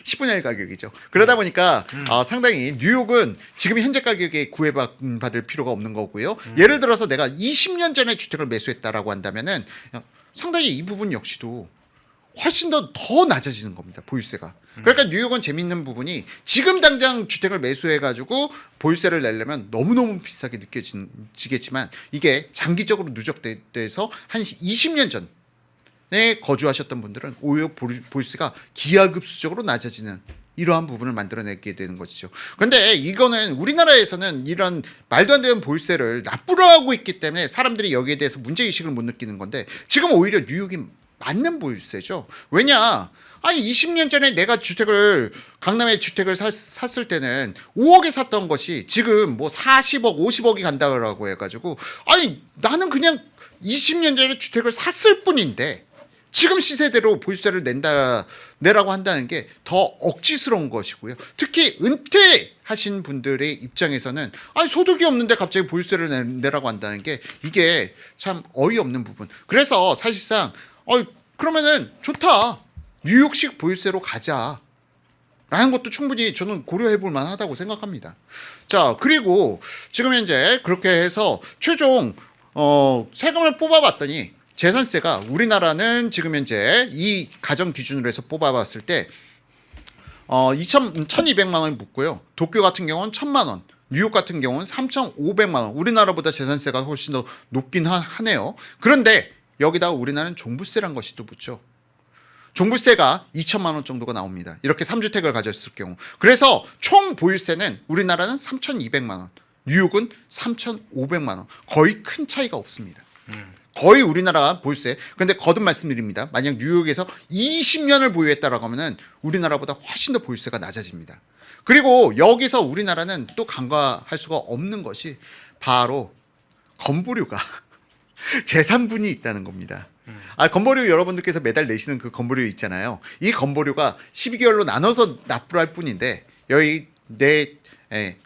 10분의 1 가격이죠. 그러다 보니까 상당히 뉴욕은 지금 현재 가격에 구애받을 필요가 없는 거고요. 예를 들어서 내가 20년 전에 주택을 매수했다라고 한다면은 상당히 이 부분 역시도 훨씬 더 낮아지는 겁니다. 보유세가. 그러니까 뉴욕은 재밌는 부분이 지금 당장 주택을 매수해가지고 보유세를 내려면 너무너무 비싸게 느껴지겠지만 이게 장기적으로 누적돼서 한 20년 전에 거주하셨던 분들은 오히려 보유세가 기하급수적으로 낮아지는 이러한 부분을 만들어내게 되는 것이죠. 그런데 이거는 우리나라에서는 이런 말도 안 되는 보유세를 납부를 하고 있기 때문에 사람들이 여기에 대해서 문제의식을 못 느끼는 건데 지금 오히려 뉴욕이 맞는 보유세죠. 왜냐? 20년 전에 내가 강남에 주택을 샀을 때는 5억에 샀던 것이 지금 뭐 40억, 50억이 간다고 해가지고 나는 그냥 20년 전에 주택을 샀을 뿐인데 지금 시세대로 보유세를 내라고 한다는 게 더 억지스러운 것이고요. 특히 은퇴하신 분들의 입장에서는 소득이 없는데 갑자기 보유세를 내라고 한다는 게 이게 참 어이없는 부분. 그래서 사실상 그러면은 좋다. 뉴욕식 보유세로 가자. 라는 것도 충분히 저는 고려해 볼 만하다고 생각합니다. 자, 그리고 지금 현재 그렇게 해서 최종 세금을 뽑아봤더니 재산세가 우리나라는 지금 현재 이 가정 기준으로 해서 뽑아봤을 때 1,200만 원이 묻고요. 도쿄 같은 경우는 1,000만 원. 뉴욕 같은 경우는 3,500만 원. 우리나라보다 재산세가 훨씬 더 높긴 하네요. 그런데 여기다가 우리나라는 종부세란 것이 또 붙죠. 종부세가 2천만 원 정도가 나옵니다. 이렇게 3주택을 가졌을 경우. 그래서 총 보유세는 우리나라는 3,200만 원, 뉴욕은 3,500만 원. 거의 큰 차이가 없습니다. 거의 우리나라 보유세. 근데 거듭 말씀드립니다. 만약 뉴욕에서 20년을 보유했다라고 하면은 우리나라보다 훨씬 더 보유세가 낮아집니다. 그리고 여기서 우리나라는 또 간과할 수가 없는 것이 바로 건보료가 재산분이 있다는 겁니다. 건보료 여러분들께서 매달 내시는 그 건보료 있잖아요. 이 건보료가 12개월로 나눠서 납부를 할 뿐인데 여기 내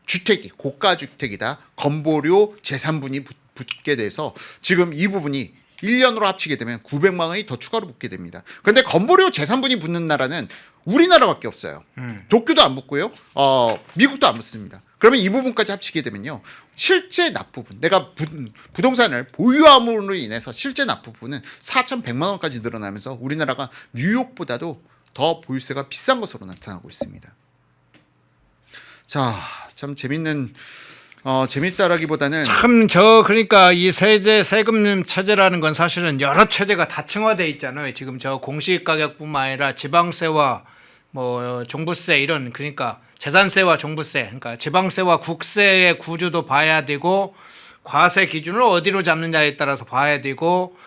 주택이 고가 주택이다. 건보료 재산분이 붙게 돼서 지금 이 부분이 1년으로 합치게 되면 900만 원이 더 추가로 붙게 됩니다. 그런데 건보료 재산분이 붙는 나라는 우리나라밖에 없어요. 도쿄도 안 붙고요. 미국도 안 붙습니다. 그러면 이 부분까지 합치게 되면요. 실제 납부분, 내가 부동산을 보유함으로 인해서 실제 납부분은 4,100만 원까지 늘어나면서 우리나라가 뉴욕보다도 더 보유세가 비싼 것으로 나타나고 있습니다. 자, 참 재밌다라기보다는 참 그러니까 이 세금 체제라는 건 사실은 여러 체제가 다층화돼 있잖아요. 지금 저 공시가격뿐만 아니라 지방세와 뭐 종부세 이런 그러니까 재산세와 종부세 그러니까 지방세와 국세의 구조도 봐야 되고 과세 기준을 어디로 잡느냐에 따라서 봐야 되고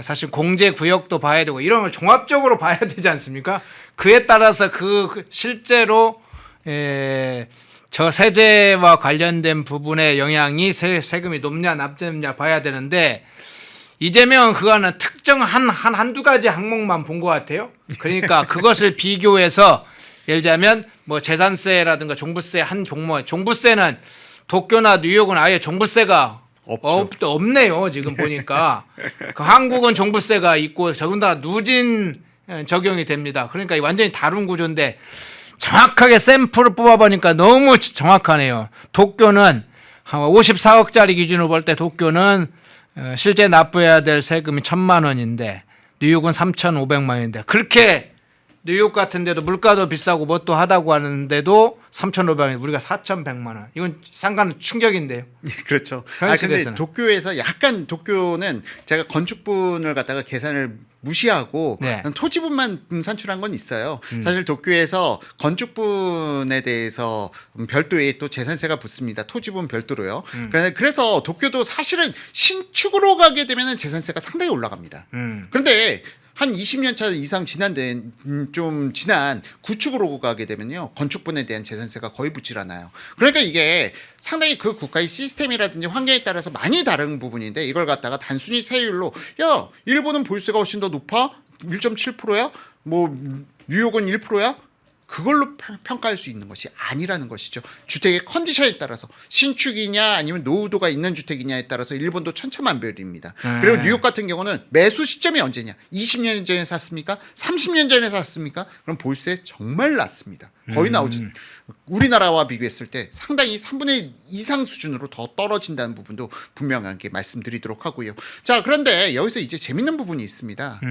사실 공제 구역도 봐야 되고 이런 걸 종합적으로 봐야 되지 않습니까? 그에 따라서 실제로 저 세제와 관련된 부분의 영향이 세금이 높냐 낮냐 봐야 되는데 이재명은 그거는 특정 한두 가지 항목만 본 것 같아요. 그러니까 그것을 비교해서 예를 들자면 뭐 재산세라든가 종부세 한 종목, 종부세는 도쿄나 뉴욕은 아예 종부세가 없네요. 지금 보니까 그 한국은 종부세가 있고 더군다나 누진 적용이 됩니다. 그러니까 완전히 다른 구조인데 정확하게 샘플을 뽑아보니까 너무 정확하네요. 도쿄는 한 54억짜리 기준으로 볼 때 도쿄는 실제 납부해야 될 세금이 1,000만 원인데 뉴욕은 3,500만 원인데 그렇게 뉴욕 같은 데도 물가도 비싸고 뭣도 하다고 하는데도 3,500원 우리가 4,100만 원. 이건 상관은 충격인데요. 그렇죠. 현실에서는. 근데 도쿄는 제가 건축분을 갖다가 계산을 무시하고 네. 토지분만 산출한 건 있어요. 사실 도쿄에서 건축분에 대해서 별도의 또 재산세가 붙습니다. 토지분 별도로요. 그래서 도쿄도 사실은 신축으로 가게 되면 재산세가 상당히 올라갑니다. 그런데 한 20년 차 이상 지난 구축으로 가게 되면요. 건축분에 대한 재산세가 거의 붙질 않아요. 그러니까 이게 상당히 그 국가의 시스템이라든지 환경에 따라서 많이 다른 부분인데 이걸 갖다가 단순히 세율로 일본은 보유세가 훨씬 더 높아? 1.7%야? 뭐 뉴욕은 1%야? 그걸로 평가할 수 있는 것이 아니라는 것이죠. 주택의 컨디션에 따라서 신축이냐 아니면 노후도가 있는 주택이냐에 따라서 일본도 천차만별입니다. 그리고 뉴욕 같은 경우는 매수 시점이 언제냐? 20년 전에 샀습니까? 30년 전에 샀습니까? 그럼 보유세 정말 낮습니다. 거의 나오지. 우리나라와 비교했을 때 상당히 3분의 1 이상 수준으로 더 떨어진다는 부분도 분명하게 말씀드리도록 하고요. 자, 그런데 여기서 이제 재밌는 부분이 있습니다.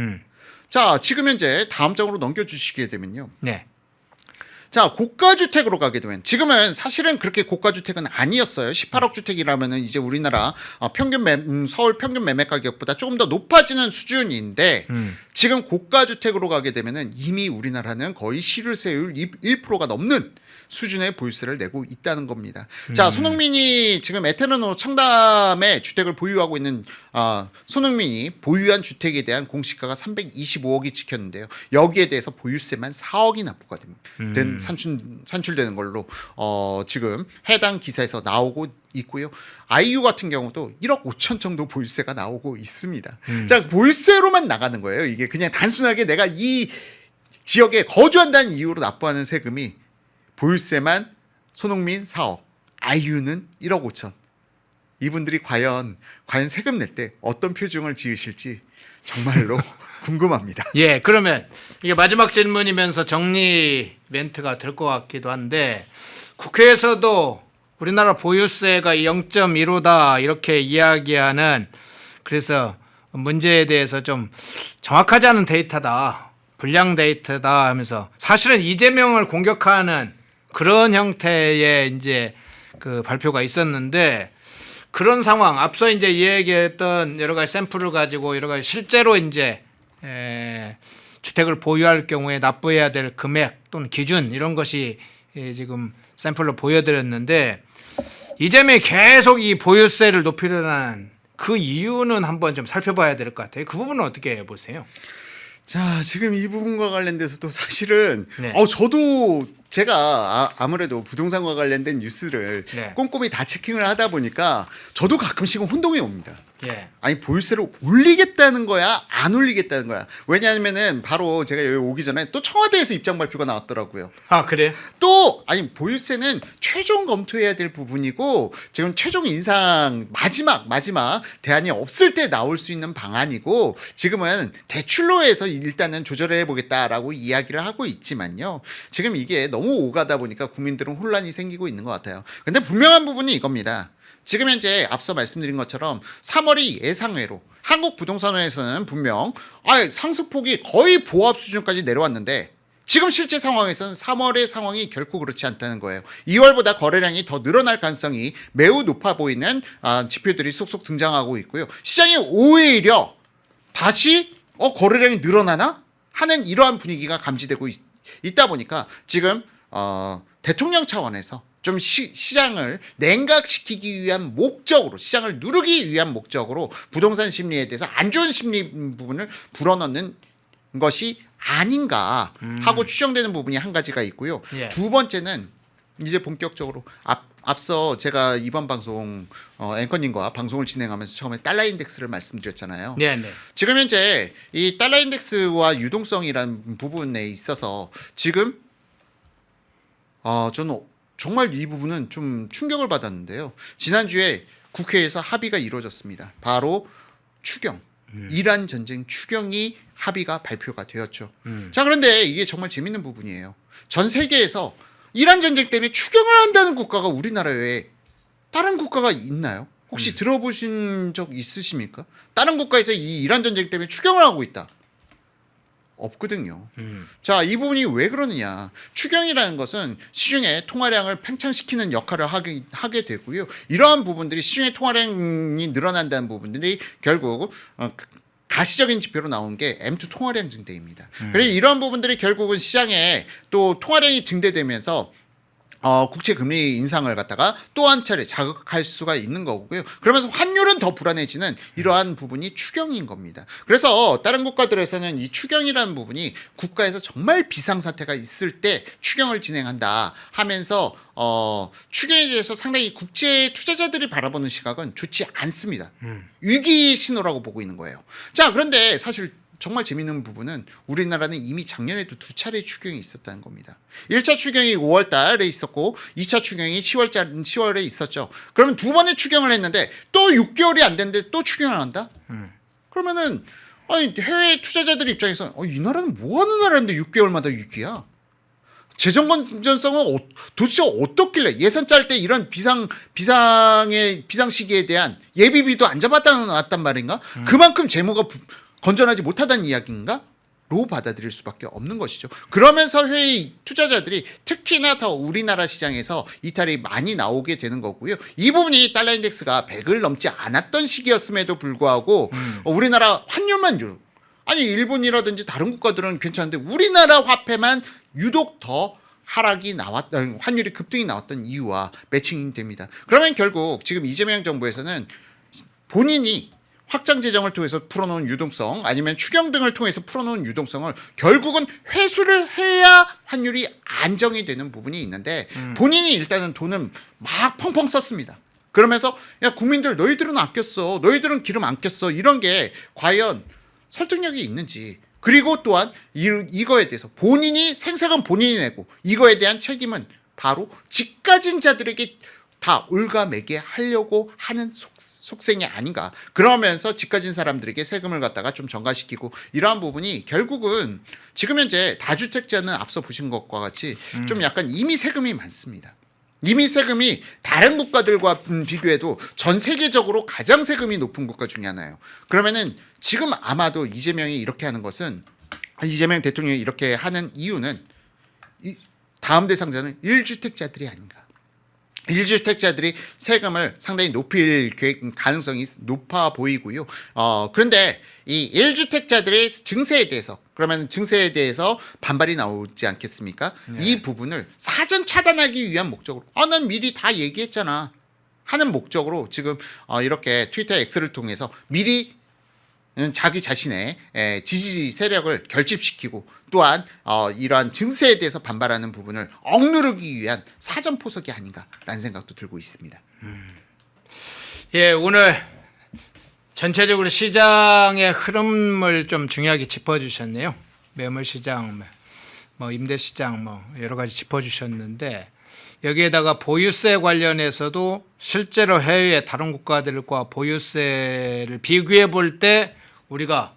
자, 지금 현재 다음 장으로 넘겨주시게 되면요. 네. 자, 고가주택으로 가게 되면 지금은 사실은 그렇게 고가주택은 아니었어요. 18억 주택이라면은 이제 우리나라 서울 평균 매매 가격보다 조금 더 높아지는 수준인데 지금 고가주택으로 가게 되면은 이미 우리나라는 거의 실효세율 1%가 넘는 수준의 보유세를 내고 있다는 겁니다. 자, 손흥민이 지금 에테르노 청담에 주택을 보유하고 있는 손흥민이 보유한 주택에 대한 공시가가 325억이 찍혔는데요. 여기에 대해서 보유세만 4억이 납부가 산출되는 걸로 지금 해당 기사에서 나오고 있고요. 아이유 같은 경우도 1억 5천 정도 보유세가 나오고 있습니다. 자, 보유세로만 나가는 거예요. 이게 그냥 단순하게 내가 이 지역에 거주한다는 이유로 납부하는 세금이 보유세만 손흥민 4억, 아이유는 1억 5천. 이분들이 과연 세금 낼 때 어떤 표정을 지으실지 정말로 궁금합니다. 예, 그러면 이게 마지막 질문이면서 정리 멘트가 될 것 같기도 한데 국회에서도 우리나라 보유세가 0.15다 이렇게 이야기하는 그래서 문제에 대해서 좀 정확하지 않은 데이터다, 불량 데이터다 하면서 사실은 이재명을 공격하는 그런 형태의 이제 그 발표가 있었는데 그런 상황 앞서 이제 얘기했던 여러 가지 샘플을 가지고 여러 가지 실제로 이제 주택을 보유할 경우에 납부해야 될 금액 또는 기준 이런 것이 지금 샘플로 보여드렸는데 이재명이 계속 이 보유세를 높이려는 그 이유는 한번 좀 살펴봐야 될 것 같아요. 그 부분은 어떻게 보세요? 자, 지금 이 부분과 관련돼서도 사실은 네. 저도 제가 아무래도 부동산과 관련된 뉴스를 네. 꼼꼼히 다 체킹을 하다 보니까 저도 가끔씩은 혼동이 옵니다. 예. 아니 보유세를 올리겠다는 거야 안 올리겠다는 거야. 왜냐하면은 바로 제가 여기 오기 전에 또 청와대에서 입장 발표가 나왔더라고요. 아 그래? 또 아니 보유세는 최종 검토해야 될 부분이고 지금 최종 인상 마지막 대안이 없을 때 나올 수 있는 방안이고 지금은 대출로 해서 일단은 조절해 보겠다라고 이야기를 하고 있지만요. 지금 이게 너무 오가다 보니까 국민들은 혼란이 생기고 있는 것 같아요. 근데 분명한 부분이 이겁니다. 지금 현재 앞서 말씀드린 것처럼 3월이 예상외로 한국 부동산에서는 분명 상승폭이 거의 보합 수준까지 내려왔는데 지금 실제 상황에서는 3월의 상황이 결코 그렇지 않다는 거예요. 2월보다 거래량이 더 늘어날 가능성이 매우 높아 보이는 지표들이 속속 등장하고 있고요. 시장이 오히려 다시 거래량이 늘어나나 하는 이러한 분위기가 감지되고 있다 보니까 지금 대통령 차원에서 좀 시장을 냉각시키기 위한 목적으로 시장을 누르기 위한 목적으로 부동산 심리에 대해서 안 좋은 심리 부분을 불어넣는 것이 아닌가 하고 추정되는 부분이 한 가지가 있고요. 예. 두 번째는 이제 본격적으로 앞서 제가 이번 방송 앵커님과 방송을 진행하면서 처음에 달러 인덱스를 말씀드렸잖아요. 네, 네. 지금 현재 이 달러 인덱스와 유동성이라는 부분에 있어서 지금 저는 정말 이 부분은 좀 충격을 받았는데요. 지난주에 국회에서 합의가 이루어졌습니다. 바로 추경, 이란 전쟁 추경이 합의가 발표가 되었죠. 자, 그런데 이게 정말 재밌는 부분이에요. 전 세계에서 이란 전쟁 때문에 추경을 한다는 국가가 우리나라 외에 다른 국가가 있나요? 혹시 들어보신 적 있으십니까? 다른 국가에서 이 이란 전쟁 때문에 추경을 하고 있다. 없거든요. 자, 이 부분이 왜 그러느냐. 추경이라는 것은 시중의 통화량을 팽창시키는 역할을 하게 되고요. 이러한 부분들이 시중의 통화량이 늘어난다는 부분들이 결국 가시적인 지표로 나온 게 M2 통화량 증대입니다. 그래서 이러한 부분들이 결국은 시장에 또 통화량이 증대되면서 국채 금리 인상을 갖다가 또 한 차례 자극할 수가 있는 거고요. 그러면서 환율은 더 불안해지는 이러한 부분이 추경인 겁니다. 그래서 다른 국가들에서는 이 추경이라는 부분이 국가에서 정말 비상사태가 있을 때 추경을 진행한다 하면서 추경에 대해서 상당히 국제 투자자들이 바라보는 시각은 좋지 않습니다. 위기 신호라고 보고 있는 거예요. 자, 그런데 사실 정말 재밌는 부분은 우리나라는 이미 작년에도 2차례 추경이 있었다는 겁니다. 1차 추경이 5월 달에 있었고 2차 추경이 10월에 있었죠. 그러면 두 번의 추경을 했는데 또 6개월이 안 됐는데 또 추경을 한다? 그러면은 해외 투자자들 입장에서 이 나라는 뭐 하는 나라인데 6개월마다 위기야? 재정 건전성은 도대체 어떻길래 예산 짤 때 이런 비상 시기에 대한 예비비도 안 잡았단 말인가? 그만큼 재무가 건전하지 못하다는 이야기인가? 로 받아들일 수밖에 없는 것이죠. 그러면서 해외 투자자들이 특히나 더 우리나라 시장에서 이탈이 많이 나오게 되는 거고요. 이 부분이 달러 인덱스가 100을 넘지 않았던 시기였음에도 불구하고 우리나라 환율만 일본이라든지 다른 국가들은 괜찮은데 우리나라 화폐만 유독 더 환율이 급등이 나왔던 이유와 매칭이 됩니다. 그러면 결국 지금 이재명 정부에서는 본인이 확장 재정을 통해서 풀어놓은 유동성 아니면 추경 등을 통해서 풀어놓은 유동성을 결국은 회수를 해야 환율이 안정이 되는 부분이 있는데 본인이 일단은 돈은 막 펑펑 썼습니다. 그러면서 야 국민들 너희들은 아꼈어. 너희들은 기름 안 꼈어. 이런 게 과연 설득력이 있는지 그리고 또한 이거에 대해서 본인이 생색은 본인이 내고 이거에 대한 책임은 바로 집 가진 자들에게 다 올가매게 하려고 하는 속생이 아닌가. 그러면서 집 가진 사람들에게 세금을 갖다가 좀 전가시키고 이러한 부분이 결국은 지금 현재 다주택자는 앞서 보신 것과 같이 좀 약간 이미 세금이 많습니다. 이미 세금이 다른 국가들과 비교해도 전 세계적으로 가장 세금이 높은 국가 중에 하나예요. 그러면은 지금 아마도 이재명 대통령이 이렇게 하는 이유는 다음 대상자는 1주택자들이 아닌가. 1주택자들이 세금을 상당히 높일 가능성이 높아 보이고요. 그런데 이 1주택자들의 증세에 대해서 그러면 증세에 대해서 반발이 나오지 않겠습니까? 네. 이 부분을 사전 차단하기 위한 목적으로 난 미리 다 얘기했잖아 하는 목적으로 지금 이렇게 트위터 X를 통해서 미리 자기 자신의 지지 세력을 결집시키고 또한 이러한 증세에 대해서 반발하는 부분을 억누르기 위한 사전 포석이 아닌가라는 생각도 들고 있습니다. 예, 오늘 전체적으로 시장의 흐름을 좀 중요하게 짚어주셨네요. 매물 시장, 뭐 임대 시장, 뭐 여러 가지 짚어주셨는데 여기에다가 보유세 관련해서도 실제로 해외 다른 국가들과 보유세를 비교해 볼 때 우리가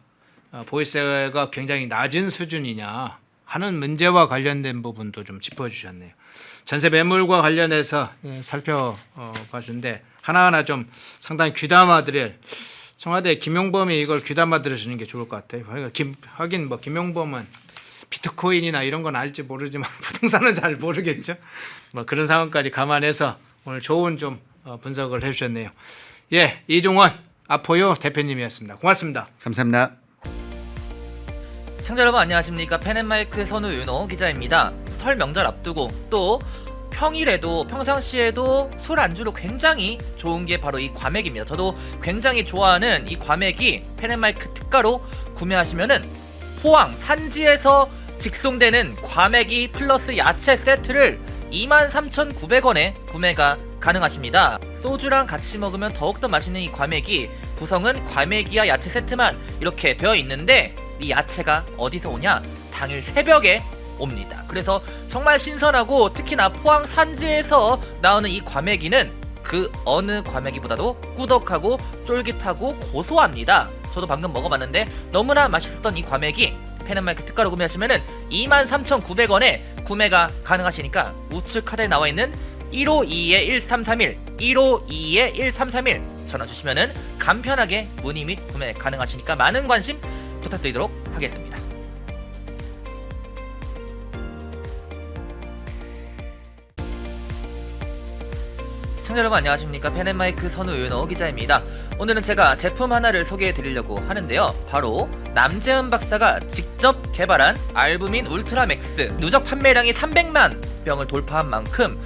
보유세가 굉장히 낮은 수준이냐 하는 문제와 관련된 부분도 좀 짚어주셨네요. 전세 매물과 관련해서 살펴봐주는데 하나하나 좀 상당히 귀담아드릴 청와대 김용범이 이걸 귀담아 들으시는 게 좋을 것 같아요. 하긴 뭐 김용범은 비트코인이나 이런 건 알지 모르지만 부동산은 잘 모르겠죠. 뭐 그런 상황까지 감안해서 오늘 좋은 좀 분석을 해주셨네요. 예, 이종원 아포요 대표님이었습니다. 고맙습니다. 감사합니다. 시청자 여러분 안녕하십니까. 펜앤마이크 선우 윤호 기자입니다. 설 명절 앞두고 또 평일에도 평상시에도 술 안주로 굉장히 좋은 게 바로 이 과메기입니다. 저도 굉장히 좋아하는 이 과메기 펜앤마이크 특가로 구매하시면은 포항 산지에서 직송되는 과메기 플러스 야채 세트를 23,900원에 구매가 가능하십니다. 소주랑 같이 먹으면 더욱더 맛있는 이 과메기, 구성은 과메기와 야채 세트만 이렇게 되어 있는데 이 야채가 어디서 오냐? 당일 새벽에 옵니다. 그래서 정말 신선하고 특히나 포항 산지에서 나오는 이 과메기는 그 어느 과메기보다도 꾸덕하고 쫄깃하고 고소합니다. 저도 방금 먹어봤는데 너무나 맛있었던 이 과메기 펜앤마이크 특가로 구매하시면은 23,900원에 구매가 가능하시니까 우측 카드에 나와있는 152-1331 152-1331 전화 주시면은 간편하게 문의 및 구매 가능하시니까 많은 관심 부탁드리도록 하겠습니다. 시청자 여러분 안녕하십니까. 펜앤마이크 선우 윤호 기자입니다. 오늘은 제가 제품 하나를 소개해 드리려고 하는데요. 바로 남재은 박사가 직접 개발한 알부민 울트라맥스, 누적 판매량이 300만 병을 돌파한 만큼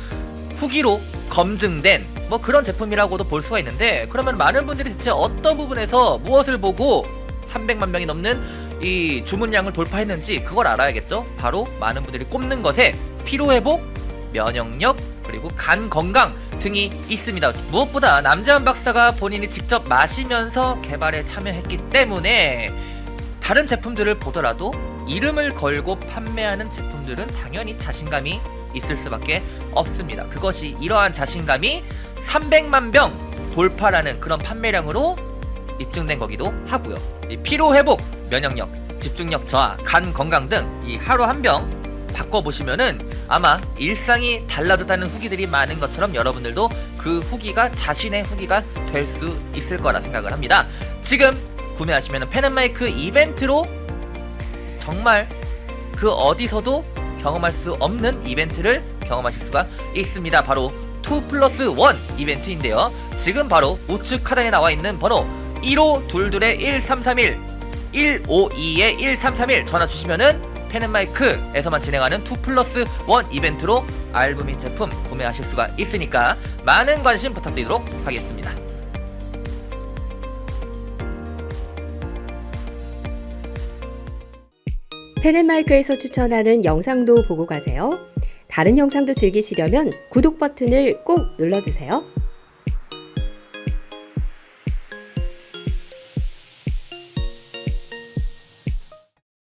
후기로 검증된 뭐 그런 제품이라고도 볼 수가 있는데, 그러면 많은 분들이 대체 어떤 부분에서 무엇을 보고 300만 명이 넘는 이 주문량을 돌파했는지 그걸 알아야겠죠. 바로 많은 분들이 꼽는 것에 피로회복, 면역력, 그리고 간 건강 등이 있습니다. 무엇보다 남재은 박사가 본인이 직접 마시면서 개발에 참여했기 때문에 다른 제품들을 보더라도 이름을 걸고 판매하는 제품들은 당연히 자신감이 있을 수밖에 없습니다. 그것이 이러한 자신감이 300만 병 돌파라는 그런 판매량으로 입증된 거기도 하고요. 이 피로회복, 면역력, 집중력 저하, 간 건강 등 이 하루 한 병 바꿔보시면은 아마 일상이 달라졌다는 후기들이 많은 것처럼 여러분들도 그 후기가 자신의 후기가 될 수 있을 거라 생각을 합니다. 지금 구매하시면은 펜앤마이크 이벤트로 정말 그 어디서도 경험할 수 없는 이벤트를 경험하실 수가 있습니다. 바로 2+1 이벤트인데요. 지금 바로 우측 하단에 나와 있는 번호 1522-1331 152-1331 전화 주시면은 펜앤마이크에서만 진행하는 2+1 이벤트로 알부민 제품 구매하실 수가 있으니까 많은 관심 부탁드리도록 하겠습니다. 펜앤마이크에서 추천하는 영상도 보고 가세요. 다른 영상도 즐기시려면 구독 버튼을 꼭 눌러주세요.